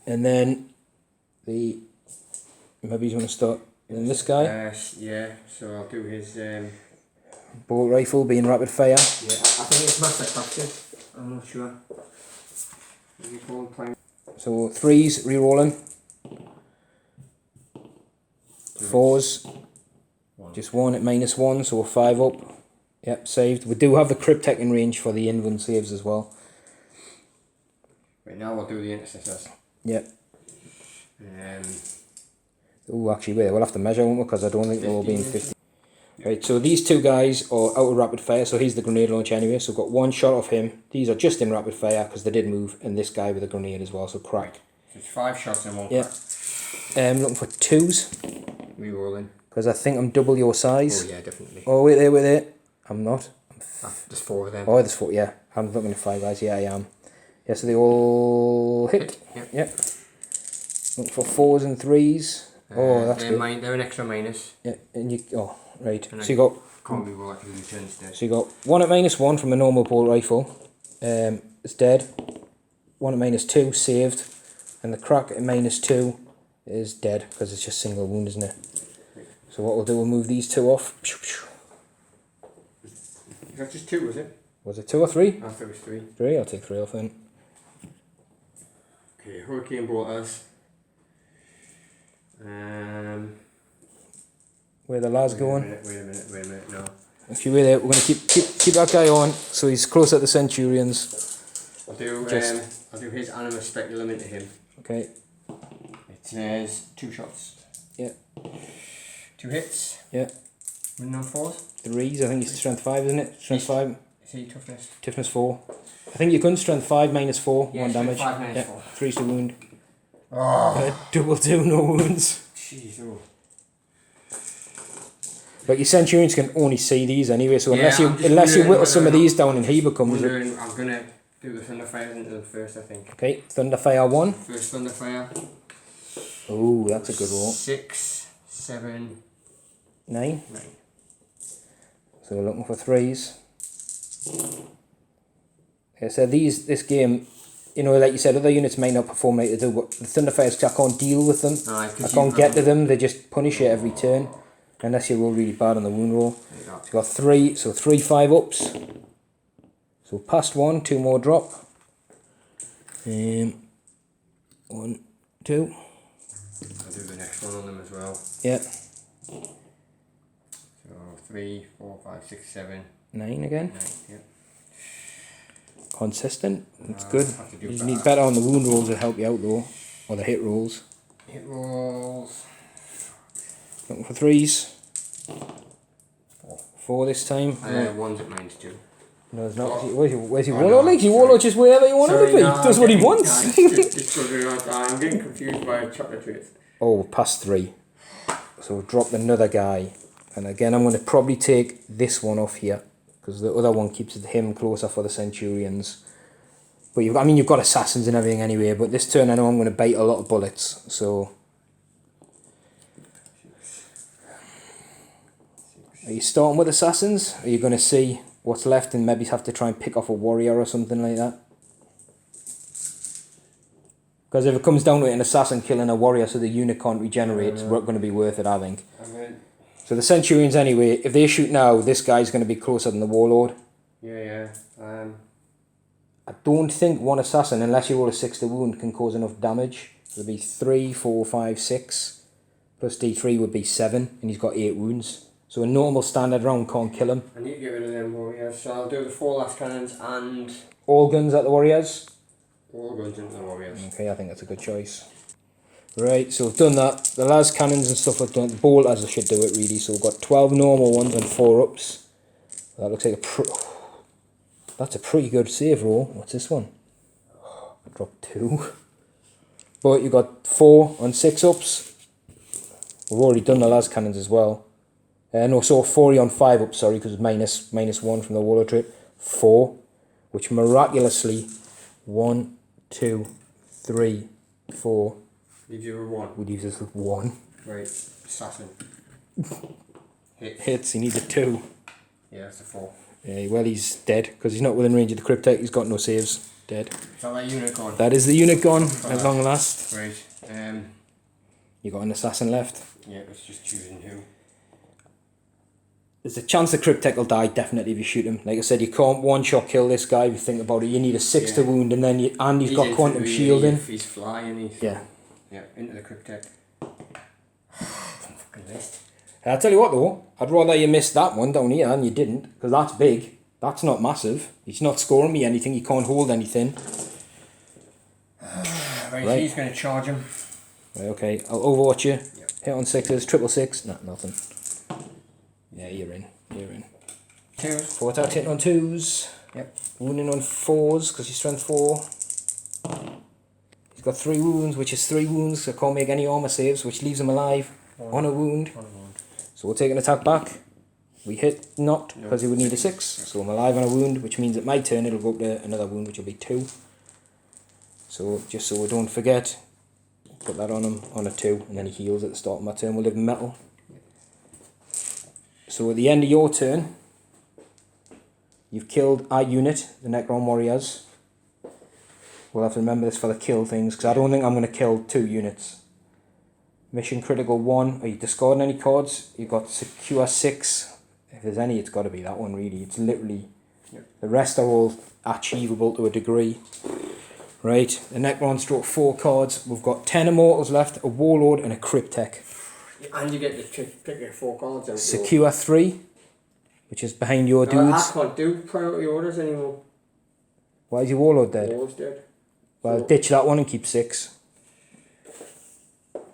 And then maybe he's going to start in this guy. Yeah. So I'll do his bolt rifle being rapid fire. Yeah, I think it's master crafted. I'm not sure. So 3s rerolling. 4s, just 1 at minus 1, so we're 5 up. Yep, saved. We do have the Crypt in range for the invuln saves as well. Right, now we'll do the intercessors. Yep. Oh, actually, wait, we'll have to measure, won't we? Because I don't think they'll all be in 50. Right, so these 2 guys are out of rapid fire, so he's the grenade launch anyway, so got 1 shot off him. These are just in rapid fire because they did move, and this guy with a grenade as well, so crack. So it's 5 shots in 1 yeah. crack. Looking for 2s. Rerolling. Because I think I'm double your size. Oh yeah, definitely. Oh, wait there. I'm not. There's 4 of them. Oh, there's 4, yeah. I'm looking at 5 guys, yeah, I am. Yeah, so they all hit. Yep. Looking for 4s and 3s. Oh, that's good. They're an extra minus. Yeah, and you... Oh, right. And so you got... Can't be what actually turns dead. So you got 1 at minus 1 from a normal bolt rifle. It's dead. 1 at minus 2, saved. And the crack at minus 2 is dead, because it's just single wound, isn't it? So what we'll do, we'll move these 2 off. Is that just 2, was it? Was it 2 or 3? I thought it was 3. 3, I'll take 3 off then. Okay, Hurricane Bolters. Where the lads going? Wait a minute, no. Actually, wait there, we're going to keep that guy on, so he's close at the Centurions. I'll do his Animus Speculum into him. Okay. It says 2 shots. Yeah. 2 hits. Yeah. Winning on 4s. 3s, I think he's strength 5, isn't it? Strength 5. Is he toughness? Toughness 4. I think you can strength 5 minus 4, yeah, 1 damage. 5 minus 4. 3's the wound. Oh. Double 2, no wounds. Jeez, oh. But your Centurions can only see these anyway, so yeah, unless you whittle some of these down and he becomes it. I'm going to do the Thunderfire into them first, I think. Okay, Thunderfire 1. First Thunderfire. Oh, that's a good roll. 6, 7, 9. So we're looking for 3s. Yeah, so this game, you know, like you said, other units may not perform like they do, but the Thunderfires, I can't deal with them. I can't get to them, they just punish you every turn. Unless you roll really bad on the wound roll. So you got 3, so 3 5-ups. So past 1, 2 more drop. 1, 2. I'll do the next one on them as well. Yeah. So 3, 4, 5, 6, 7. 9 again. 9, yeah. Consistent. That's good. You better. need better on the wound rolls to help you out though. Or the hit rolls. Hit rolls. Looking for 3s. 4 this time. 1's at minus 2. No, it's not. Where's he Warlord? Like, he Warlord just wherever you want him to be. Does what he wants. I'm getting confused by chocolate traits. Oh, past 3. So we've dropped another guy. And again, I'm going to probably take this one off here. Because the other one keeps him closer for the Centurions. But you've got assassins and everything anyway. But this turn I know I'm going to bait a lot of bullets. So... Are you starting with assassins? Are you going to see what's left and maybe have to try and pick off a warrior or something like that? Because if it comes down to it, an assassin killing a warrior so the unit can't regenerate, it's going to be worth it, I think. So the Centurions anyway, if they shoot now, this guy's going to be closer than the Warlord. Yeah. I don't think one assassin, unless you roll a 6 to wound, can cause enough damage. It'll be 3, 4, 5, 6. Plus D3 would be 7, and he's got 8 wounds. So a normal standard round can't kill him. I need to get rid of them warriors, so I'll do the 4 last cannons and... All guns at the warriors? All guns into the warriors. Okay, I think that's a good choice. Right, so we've done that. The last cannons and stuff I've done. The bolters I should do it really. So we've got 12 normal ones and 4 ups. That looks like that's a pretty good save roll. What's this one? I dropped 2. But you've got 4 on 6 ups. We've already done the last cannons as well. No, so 40 on 5 ups, sorry, because it's minus 1 from the warlord trait. 4, which miraculously 1, 2, 3, 4. Leaves you with 1. Would use this with 1. Right, assassin. Hits, he needs a 2. Yeah, that's a 4. Yeah, well, he's dead, because he's not within range of the Crypt. He's got no saves. Dead. Is that unit gone? That is the unit gone, at long last. Right, You got an assassin left. yeah, it's just choosing who. There's a chance the Crypt will die, definitely, if you shoot him. Like I said, you can't one-shot kill this guy if you think about it. You need a 6 to wound, and then he's got quantum shielding. He's flying, Yeah. Yeah, into the Crypt. Fucking list. I'll tell you what though, I'd rather you missed that one down here and you didn't, because that's big. That's not massive. He's not scoring me anything, he can't hold anything. Right, he's going to charge him. Right, okay, I'll overwatch you. Yep. Hit on 6s, triple 6, nah, nothing. Yeah, you're in. 2. 4 attacks hitting on 2s. Yep. Wounding on 4s, because he's strength 4. He's got 3 wounds, which is 3 wounds, so can't make any armor saves, which leaves him alive on a wound. So we'll take an attack back. We hit not, because he would need a 6. So I'm alive on a wound, which means at my turn it'll go up to another wound, which will be 2. So just so we don't forget, put that on him on a 2, and then he heals at the start of my turn. We'll live in metal. So at the end of your turn, you've killed our unit, the Necron warriors. We'll have to remember this for the kill things, because I don't think I'm going to kill 2 units. Mission critical 1. Are you discarding any cards? You've got secure 6. If there's any, it's got to be that one really. It's literally... Yep. The rest are all achievable to a degree. Right, the Necrons draw 4 cards. We've got 10 Immortals left, a Warlord and a Crypt. And you get to pick your 4 cards out. Secure 3, which is behind your No, dudes. I can't do priority orders anymore. Why is your Warlord dead? War's dead. Well, ditch that one and keep 6.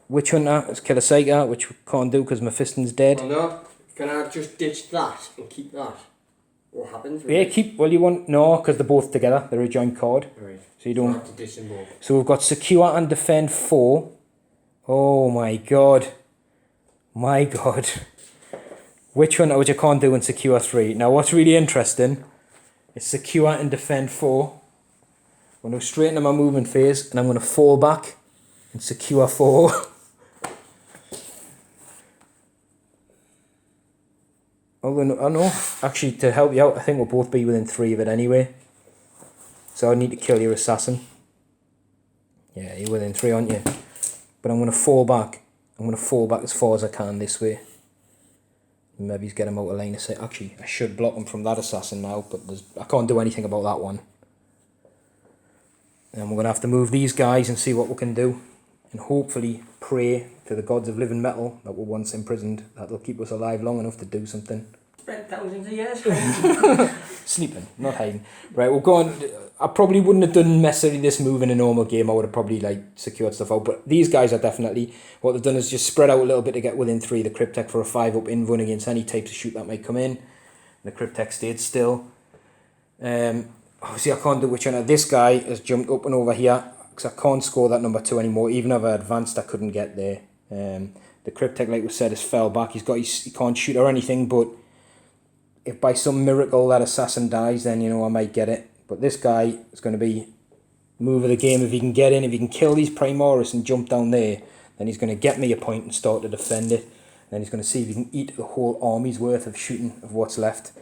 Witch Hunter is kill a Psyker, which we can't do because Mephiston's dead. Well, no. Can I just ditch that and keep that? What happens? Yeah, keep... Well, you want... No, because they're both together. They're a joint card. Right. So you don't... I have to ditch them both. So we've got secure and defend 4. Oh my god. My god. Witch Hunter, which I can't do, and secure 3. Now what's really interesting is secure and defend 4. I'm going to go straight into my movement phase, and I'm going to fall back and secure 4. Oh no, actually to help you out, I think we'll both be within 3 of it anyway. So I need to kill your assassin. Yeah, you're within 3, aren't you? But I'm going to fall back. I'm going to fall back as far as I can this way. Maybe get him out of line of sight. Actually, I should block him from that assassin now, but I can't do anything about that one. And we're going to have to move these guys and see what we can do. And hopefully pray to the gods of living metal that were once imprisoned, that they'll keep us alive long enough to do something. Spent thousands of years. Sleeping, not hiding. Right, we'll go on. I probably wouldn't have done necessarily this move in a normal game. I would have probably secured stuff out. But these guys are definitely, what they've done is just spread out a little bit to get within 3. The Crypt for a 5-up invuln against any types of shoot that might come in. The Crypt stayed still. Obviously I can't do Witch Hunter. This guy has jumped up and over here, because I can't score that number 2 anymore. Even if I advanced, I couldn't get there. The Crypt, like we said, has fell back. He can't shoot or anything, but if by some miracle that assassin dies, then, I might get it. But this guy is going to be move of the game. If he can get in, if he can kill these Primoris and jump down there, then he's going to get me a point and start to defend it. Then he's going to see if he can eat the whole army's worth of shooting of what's left.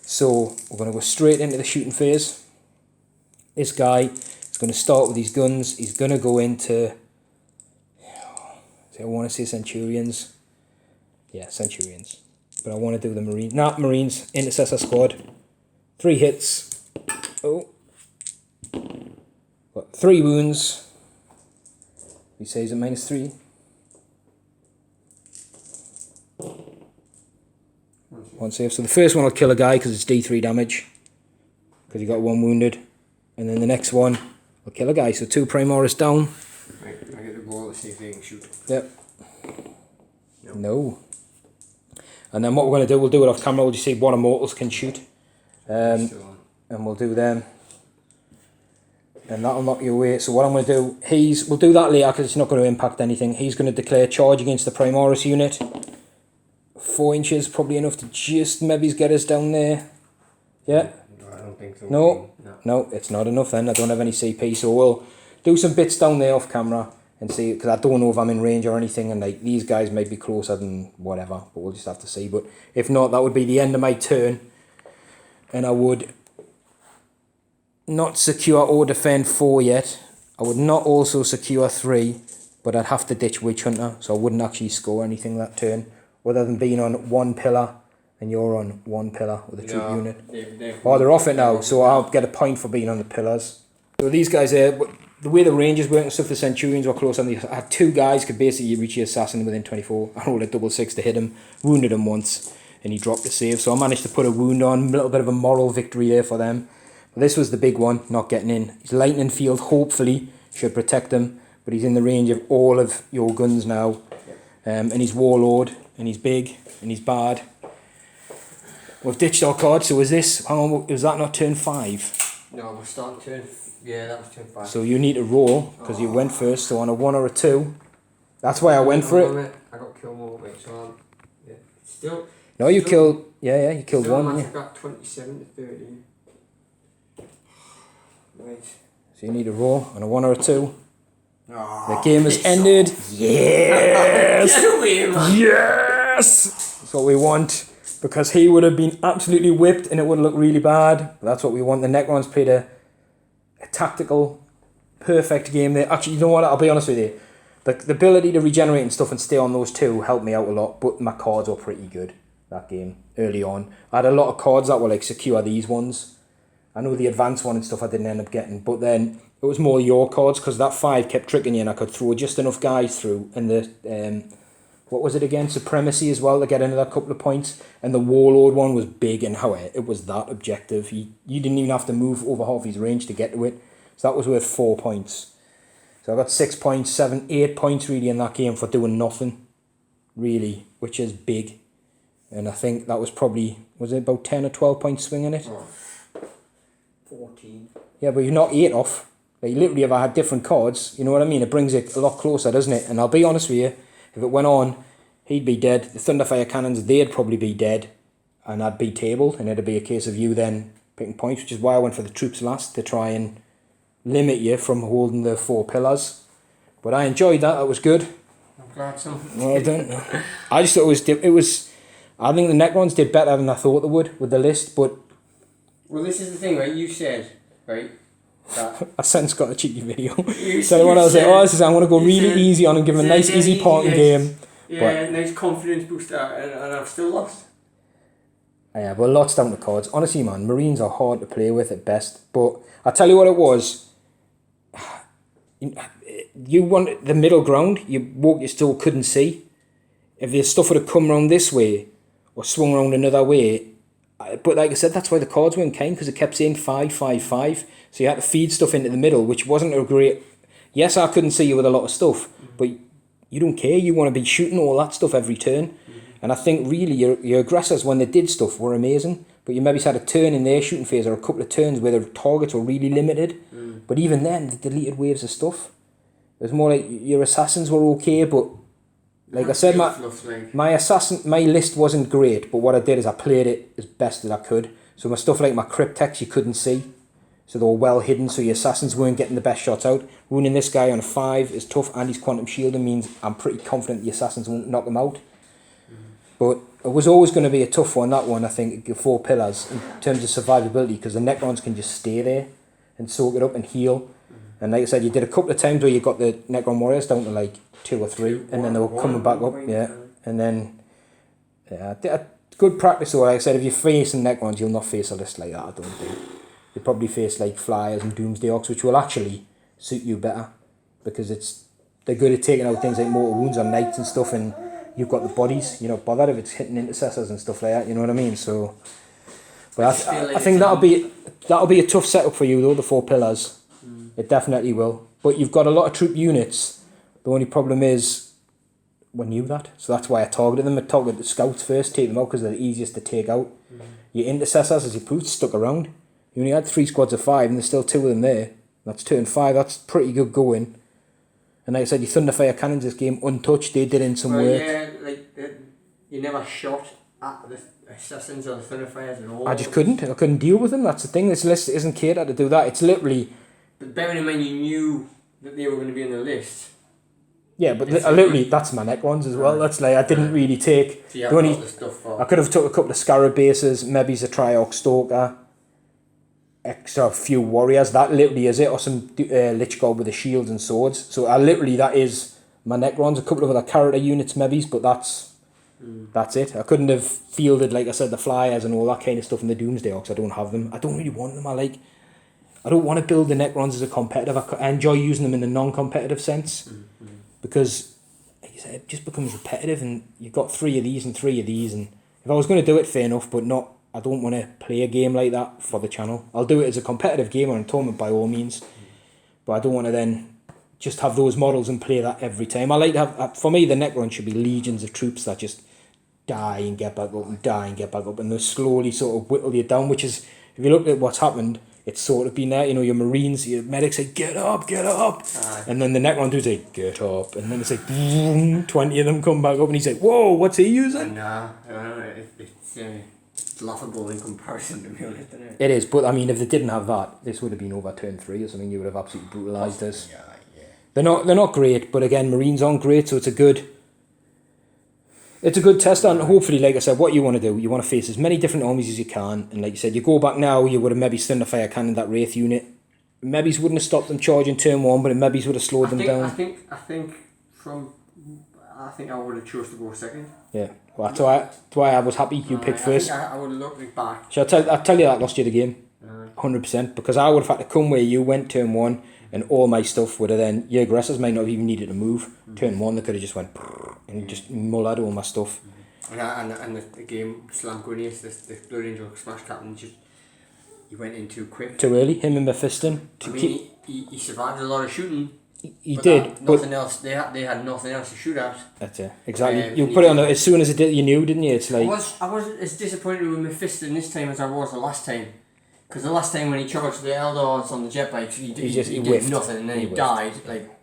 So we're going to go straight into the shooting phase. This guy is going to start with his guns. He's going to go into... I want to say Centurions. Yeah, Centurions. But I want to do the Marines. Not Marines. Intercessor squad. 3 hits. Oh. 3 wounds. He says at -3. One save. So the first one will kill a guy because it's D3 damage. Because he got 1 wounded. And then the next one will kill a guy. So 2 Primoris down. Right, I get the ball to see if they can shoot. Yep. No. And then what we're going to do, we'll do it off camera. We'll just see what immortals can shoot. And we'll do them. And that'll knock you away. So what I'm going to do, we'll do that later because it's not going to impact anything. He's going to declare charge against the Primoris unit. 4 inches, probably enough to just maybe get us down there. Yeah? No, I don't think so. No, it's not enough then. I don't have any CP. So we'll do some bits down there off camera and see, because I don't know if I'm in range or anything, and like these guys may be closer than whatever, but we'll just have to see. But if not, that would be the end of my turn. And I would not secure or defend 4 yet. I would not also secure 3, but I'd have to ditch Witch Hunter, so I wouldn't actually score anything that turn, other than being on 1 pillar, and you're on 1 pillar with a troop unit. They're off it now, so I'll get a point for being on the pillars. So these guys here, the way the Rangers work and stuff, the Centurions were close on. I had 2 guys could basically reach the assassin within 24. I rolled a double 6 to hit him, wounded him once, and he dropped the save. So I managed to put a wound on, a little bit of a moral victory there for them. But this was the big one, not getting in. His lightning field hopefully should protect him, but he's in the range of all of your guns now. And he's Warlord, and he's big, and he's bad. We've ditched our card, so was that not turn 5? No, we're starting turn. Yeah, that was turn 5. So you need to roll, because you went first, so on a 1 or a 2. That's why I went for it. I got killed more, mate, so yeah. Still. No, you killed, you killed 1, didn't you? I got 27 to 30. Right. So you need to roll on a 1 or a 2. Oh, The game has ended. Yes! Get away, man. Yes! That's what we want. Because he would have been absolutely whipped and it would have looked really bad. But that's what we want. The Necrons played a tactical, perfect game there. Actually, you know what? I'll be honest with you. The ability to regenerate and stuff and stay on those 2 helped me out a lot. But my cards were pretty good that game early on. I had a lot of cards that were like secure these ones. I know the advanced one and stuff I didn't end up getting. But then it was more your cards because that 5 kept tricking you and I could throw just enough guys through. And the... what was it again? Supremacy as well to get another couple of points. And the Warlord one was big and how it was that objective. You didn't even have to move over half his range to get to it. So that was worth 4 points. So I got 6 points, 7, 8 points really in that game for doing nothing. Really, which is big. And I think that was probably, was it about 10 or 12 point swing in it? 14. Yeah, but you're not 8 off. Like, literally if I had different cards, you know what I mean? It brings it a lot closer, doesn't it? And I'll be honest with you, if it went on, he'd be dead. The Thunderfire Cannons, they'd probably be dead. And I'd be tabled. And it'd be a case of you then picking points, which is why I went for the troops last, to try and limit you from holding the 4 pillars. But I enjoyed that. That was good. I'm glad so. Well done. I just thought it was... I think the Necrons did better than I thought they would with the list, but... Well, this is the thing, right? You said, right, that... I sent Scott a cheeky video. So when I was like, I'm going to go really easy on and give him a nice easy parting game. Yeah, nice confidence booster, and I've still lost. Yeah, but lots down to cards. Honestly, man, Marines are hard to play with at best. But I'll tell you what it was. You want the middle ground, you still couldn't see. If the stuff would have come round this way, or swung around another way. But like I said, that's why the cards weren't kind, because it kept saying 5, 5, 5. So you had to feed stuff into the middle, which wasn't a great... Yes, I couldn't see you with a lot of stuff, but you don't care. You want to be shooting all that stuff every turn. And I think really your aggressors, when they did stuff, were amazing. But you maybe had a turn in their shooting phase or a couple of turns where their targets were really limited. But even then, they deleted waves of stuff. It was more like your assassins were okay, but... Like I said, my list wasn't great, but what I did is I played it as best as I could. So my stuff like my Crypt techs you couldn't see, so they were well hidden, so your assassins weren't getting the best shots out. Ruining this guy on a 5 is tough, and his quantum shielding means I'm pretty confident the assassins won't knock him out. But it was always going to be a tough one, that one, I think, 4 pillars, in terms of survivability, because the Necrons can just stay there and soak it up and heal. And like I said, you did a couple of times where you got the Necron warriors down to like 2 or 3, and then they were coming back up, and then good practice though. Like I said, if you're facing Necrons, you'll not face a list like that, I don't think. You'll probably face like Flyers and Doomsday Orcs, which will actually suit you better, because they're good at taking out things like mortal wounds on knights and stuff, and you've got the bodies. You're not bothered if it's hitting intercessors and stuff like that. You know what I mean? So, but I think that'll be a tough setup for you though. The 4 pillars, it definitely will. But you've got a lot of troop units. The only problem is, we knew that, so that's why I targeted them. I targeted the scouts first, take them out because they're the easiest to take out. Your intercessors, as you proved, stuck around. You only had 3 squads of 5, and there's still 2 of them there. That's turn 5. That's pretty good going. And like I said, your Thunderfire cannons this game untouched. They did in some work. Yeah, you never shot at the assassins or the Thunderfires at all. I just couldn't. I couldn't deal with them. That's the thing. This list isn't catered to do that. It's literally. But bearing in mind, you knew that they were going to be in the list. Yeah, but literally, that's my Necrons as well. That's like, I didn't really take. So you have the stuff for. I could have took a couple of Scarab bases, maybe a Triarch Stalker, extra few warriors. That literally is it, or some Lich God with the shields and swords. So that is my Necrons. A couple of other character units, maybe, but that's it. I couldn't have fielded, like I said, the Flyers and all that kind of stuff in the Doomsday Ox. I don't have them. I don't really want them. I don't want to build the Necrons as a competitive. I enjoy using them in the non-competitive sense. Because, like you said, it just becomes repetitive, and you've got 3 of these and 3 of these, and if I was going to do it, fair enough, but not. I don't want to play a game like that for the channel. I'll do it as a competitive game or a tournament by all means, but I don't want to then just have those models and play that every time. I like to have, for me, the Necron should be legions of troops that just die and get back up and die and get back up, and they slowly sort of whittle you down, which is, if you look at what's happened, it's sort of been there. You know, your Marines, your medics say, get up. And then the Necron dudes say, get up. And then it's like, boom, 20 of them come back up, and he's like, whoa, what's he using? Nah, it's laughable in comparison, to be honest, isn't it? It is, but I mean, if they didn't have that, this would have been over turn 3 or something. You would have absolutely brutalised us. Yeah. They're not great, but again, Marines aren't great, so it's a good test, and hopefully, like I said, what you want to do, you want to face as many different armies as you can, and like you said, you go back now, you would have maybe Thunderfire cannon that Wraith unit. Maybe wouldn't have stopped them charging turn 1, but it maybe would have slowed them down. I think I would have chose to go second. Yeah, well, that's why I was happy you picked first. I would have looked back. I'll tell you that lost you the game, 100%, because I would have had to come where you went turn 1, and all my stuff would have then, your aggressors might not have even needed to move. Turn 1, they could have just went and just mullered all my stuff. And the game Slamgonius, the Blood Angel Smash Captain, he went in too quick. Too early, him and Mephiston. He survived a lot of shooting. He did. Nothing else. They had nothing else to shoot at. That's it. Exactly. You put it on as soon as it did, you knew, didn't you? It's like I wasn't as disappointed with Mephiston this time as I was the last time. Because the last time when he charged the Eldars on the jet bikes, he did nothing, and then he died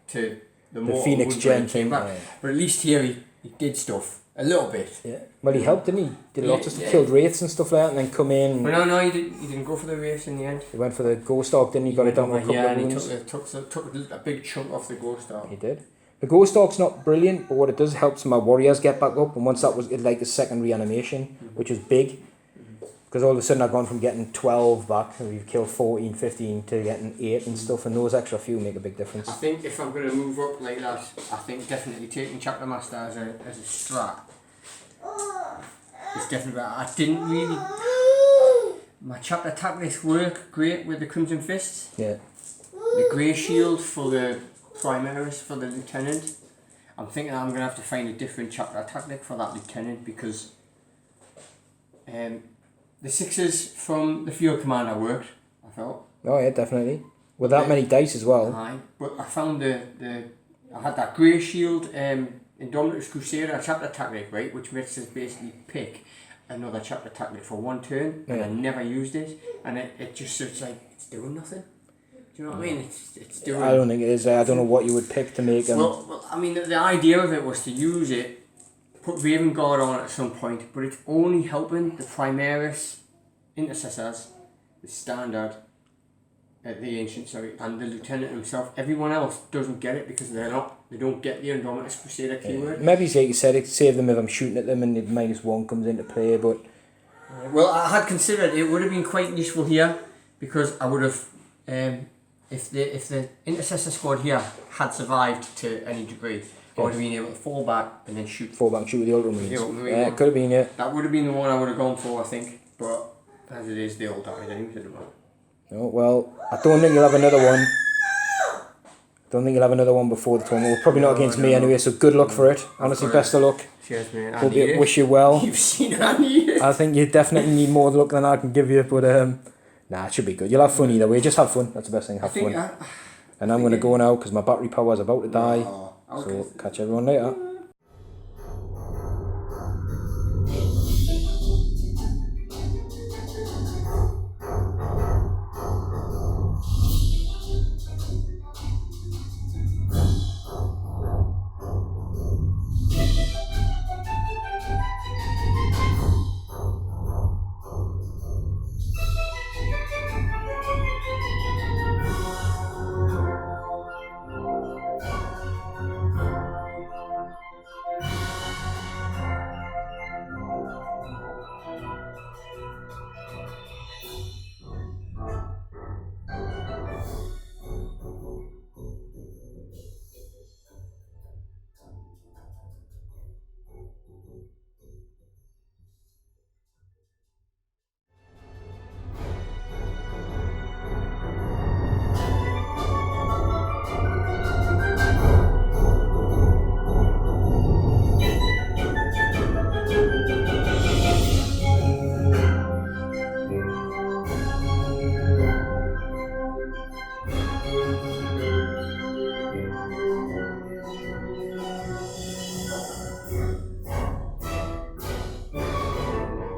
to the Phoenix Gen came back. Yeah. But at least here he did stuff a little bit. Yeah. Well, he helped, didn't he? Did lots of stuff, killed wraiths and stuff like that, and then come in. Well, no, he didn't go for the wraiths in the end. He went for the Ghost Ark, didn't he? Got it done with a couple of wounds. And he took a big chunk off the Ghost Ark. He did. The Ghost Ark's not brilliant, but what it does helps my warriors get back up, and once that was like a second reanimation, which was big. Because all of a sudden I've gone from getting 12 back, and we've killed 14, 15 to getting 8 and stuff, and those extra few make a big difference. I think if I'm going to move up like that, I think definitely taking Chapter Master as a strat is definitely better. I didn't really... My Chapter Tactics work great with the Crimson Fists. Yeah. The Grey Shield for the Primaris, for the Lieutenant. I'm thinking I'm going to have to find a different Chapter Tactic for that Lieutenant, because... the 6s from the Field Commander worked, I felt. Oh yeah, definitely. With that many dice as well. Aye, but I found I had that Grey Shield, Indomitus Crusader, a Chapter Tactic, right, which makes us basically pick another Chapter Tactic for one turn, and I never used it, and it just it's like, it's doing nothing. Do you know what I mean? It's doing... I don't think it is. I don't know what you would pick to make them. Well, I mean, the idea of it was to use it, put Raven Guard on at some point, but it's only helping the Primaris Intercessors, the Standard, the Ancient, and the Lieutenant himself. Everyone else doesn't get it because they don't get the Indomitus Crusader keyword. Maybe, like you said, it save them if I'm shooting at them and the -1 comes into play, but... Well, I had considered it would have been quite useful here, because I would have, if the Intercessor squad here had survived to any degree, I would have been able to fall back and then shoot. Fall back and shoot with the Ultramarines. Yeah, it could have been, yeah. That would have been the one I would have gone for, I think, but as it is, they all died anyway, didn't they? No, well, I don't think you'll have another one. Don't think you'll have another one before the tournament. Well, probably not against me anyway, so good luck for it. Honestly, best of luck. Cheers, mate. Hope you, wish you well. You've seen it, I need it. I think you definitely need more luck than I can give you, but nah, it should be good. You'll have fun either way. Just have fun. That's the best thing. Have fun. And I'm going to go now because my battery power is about to die. So catch everyone later.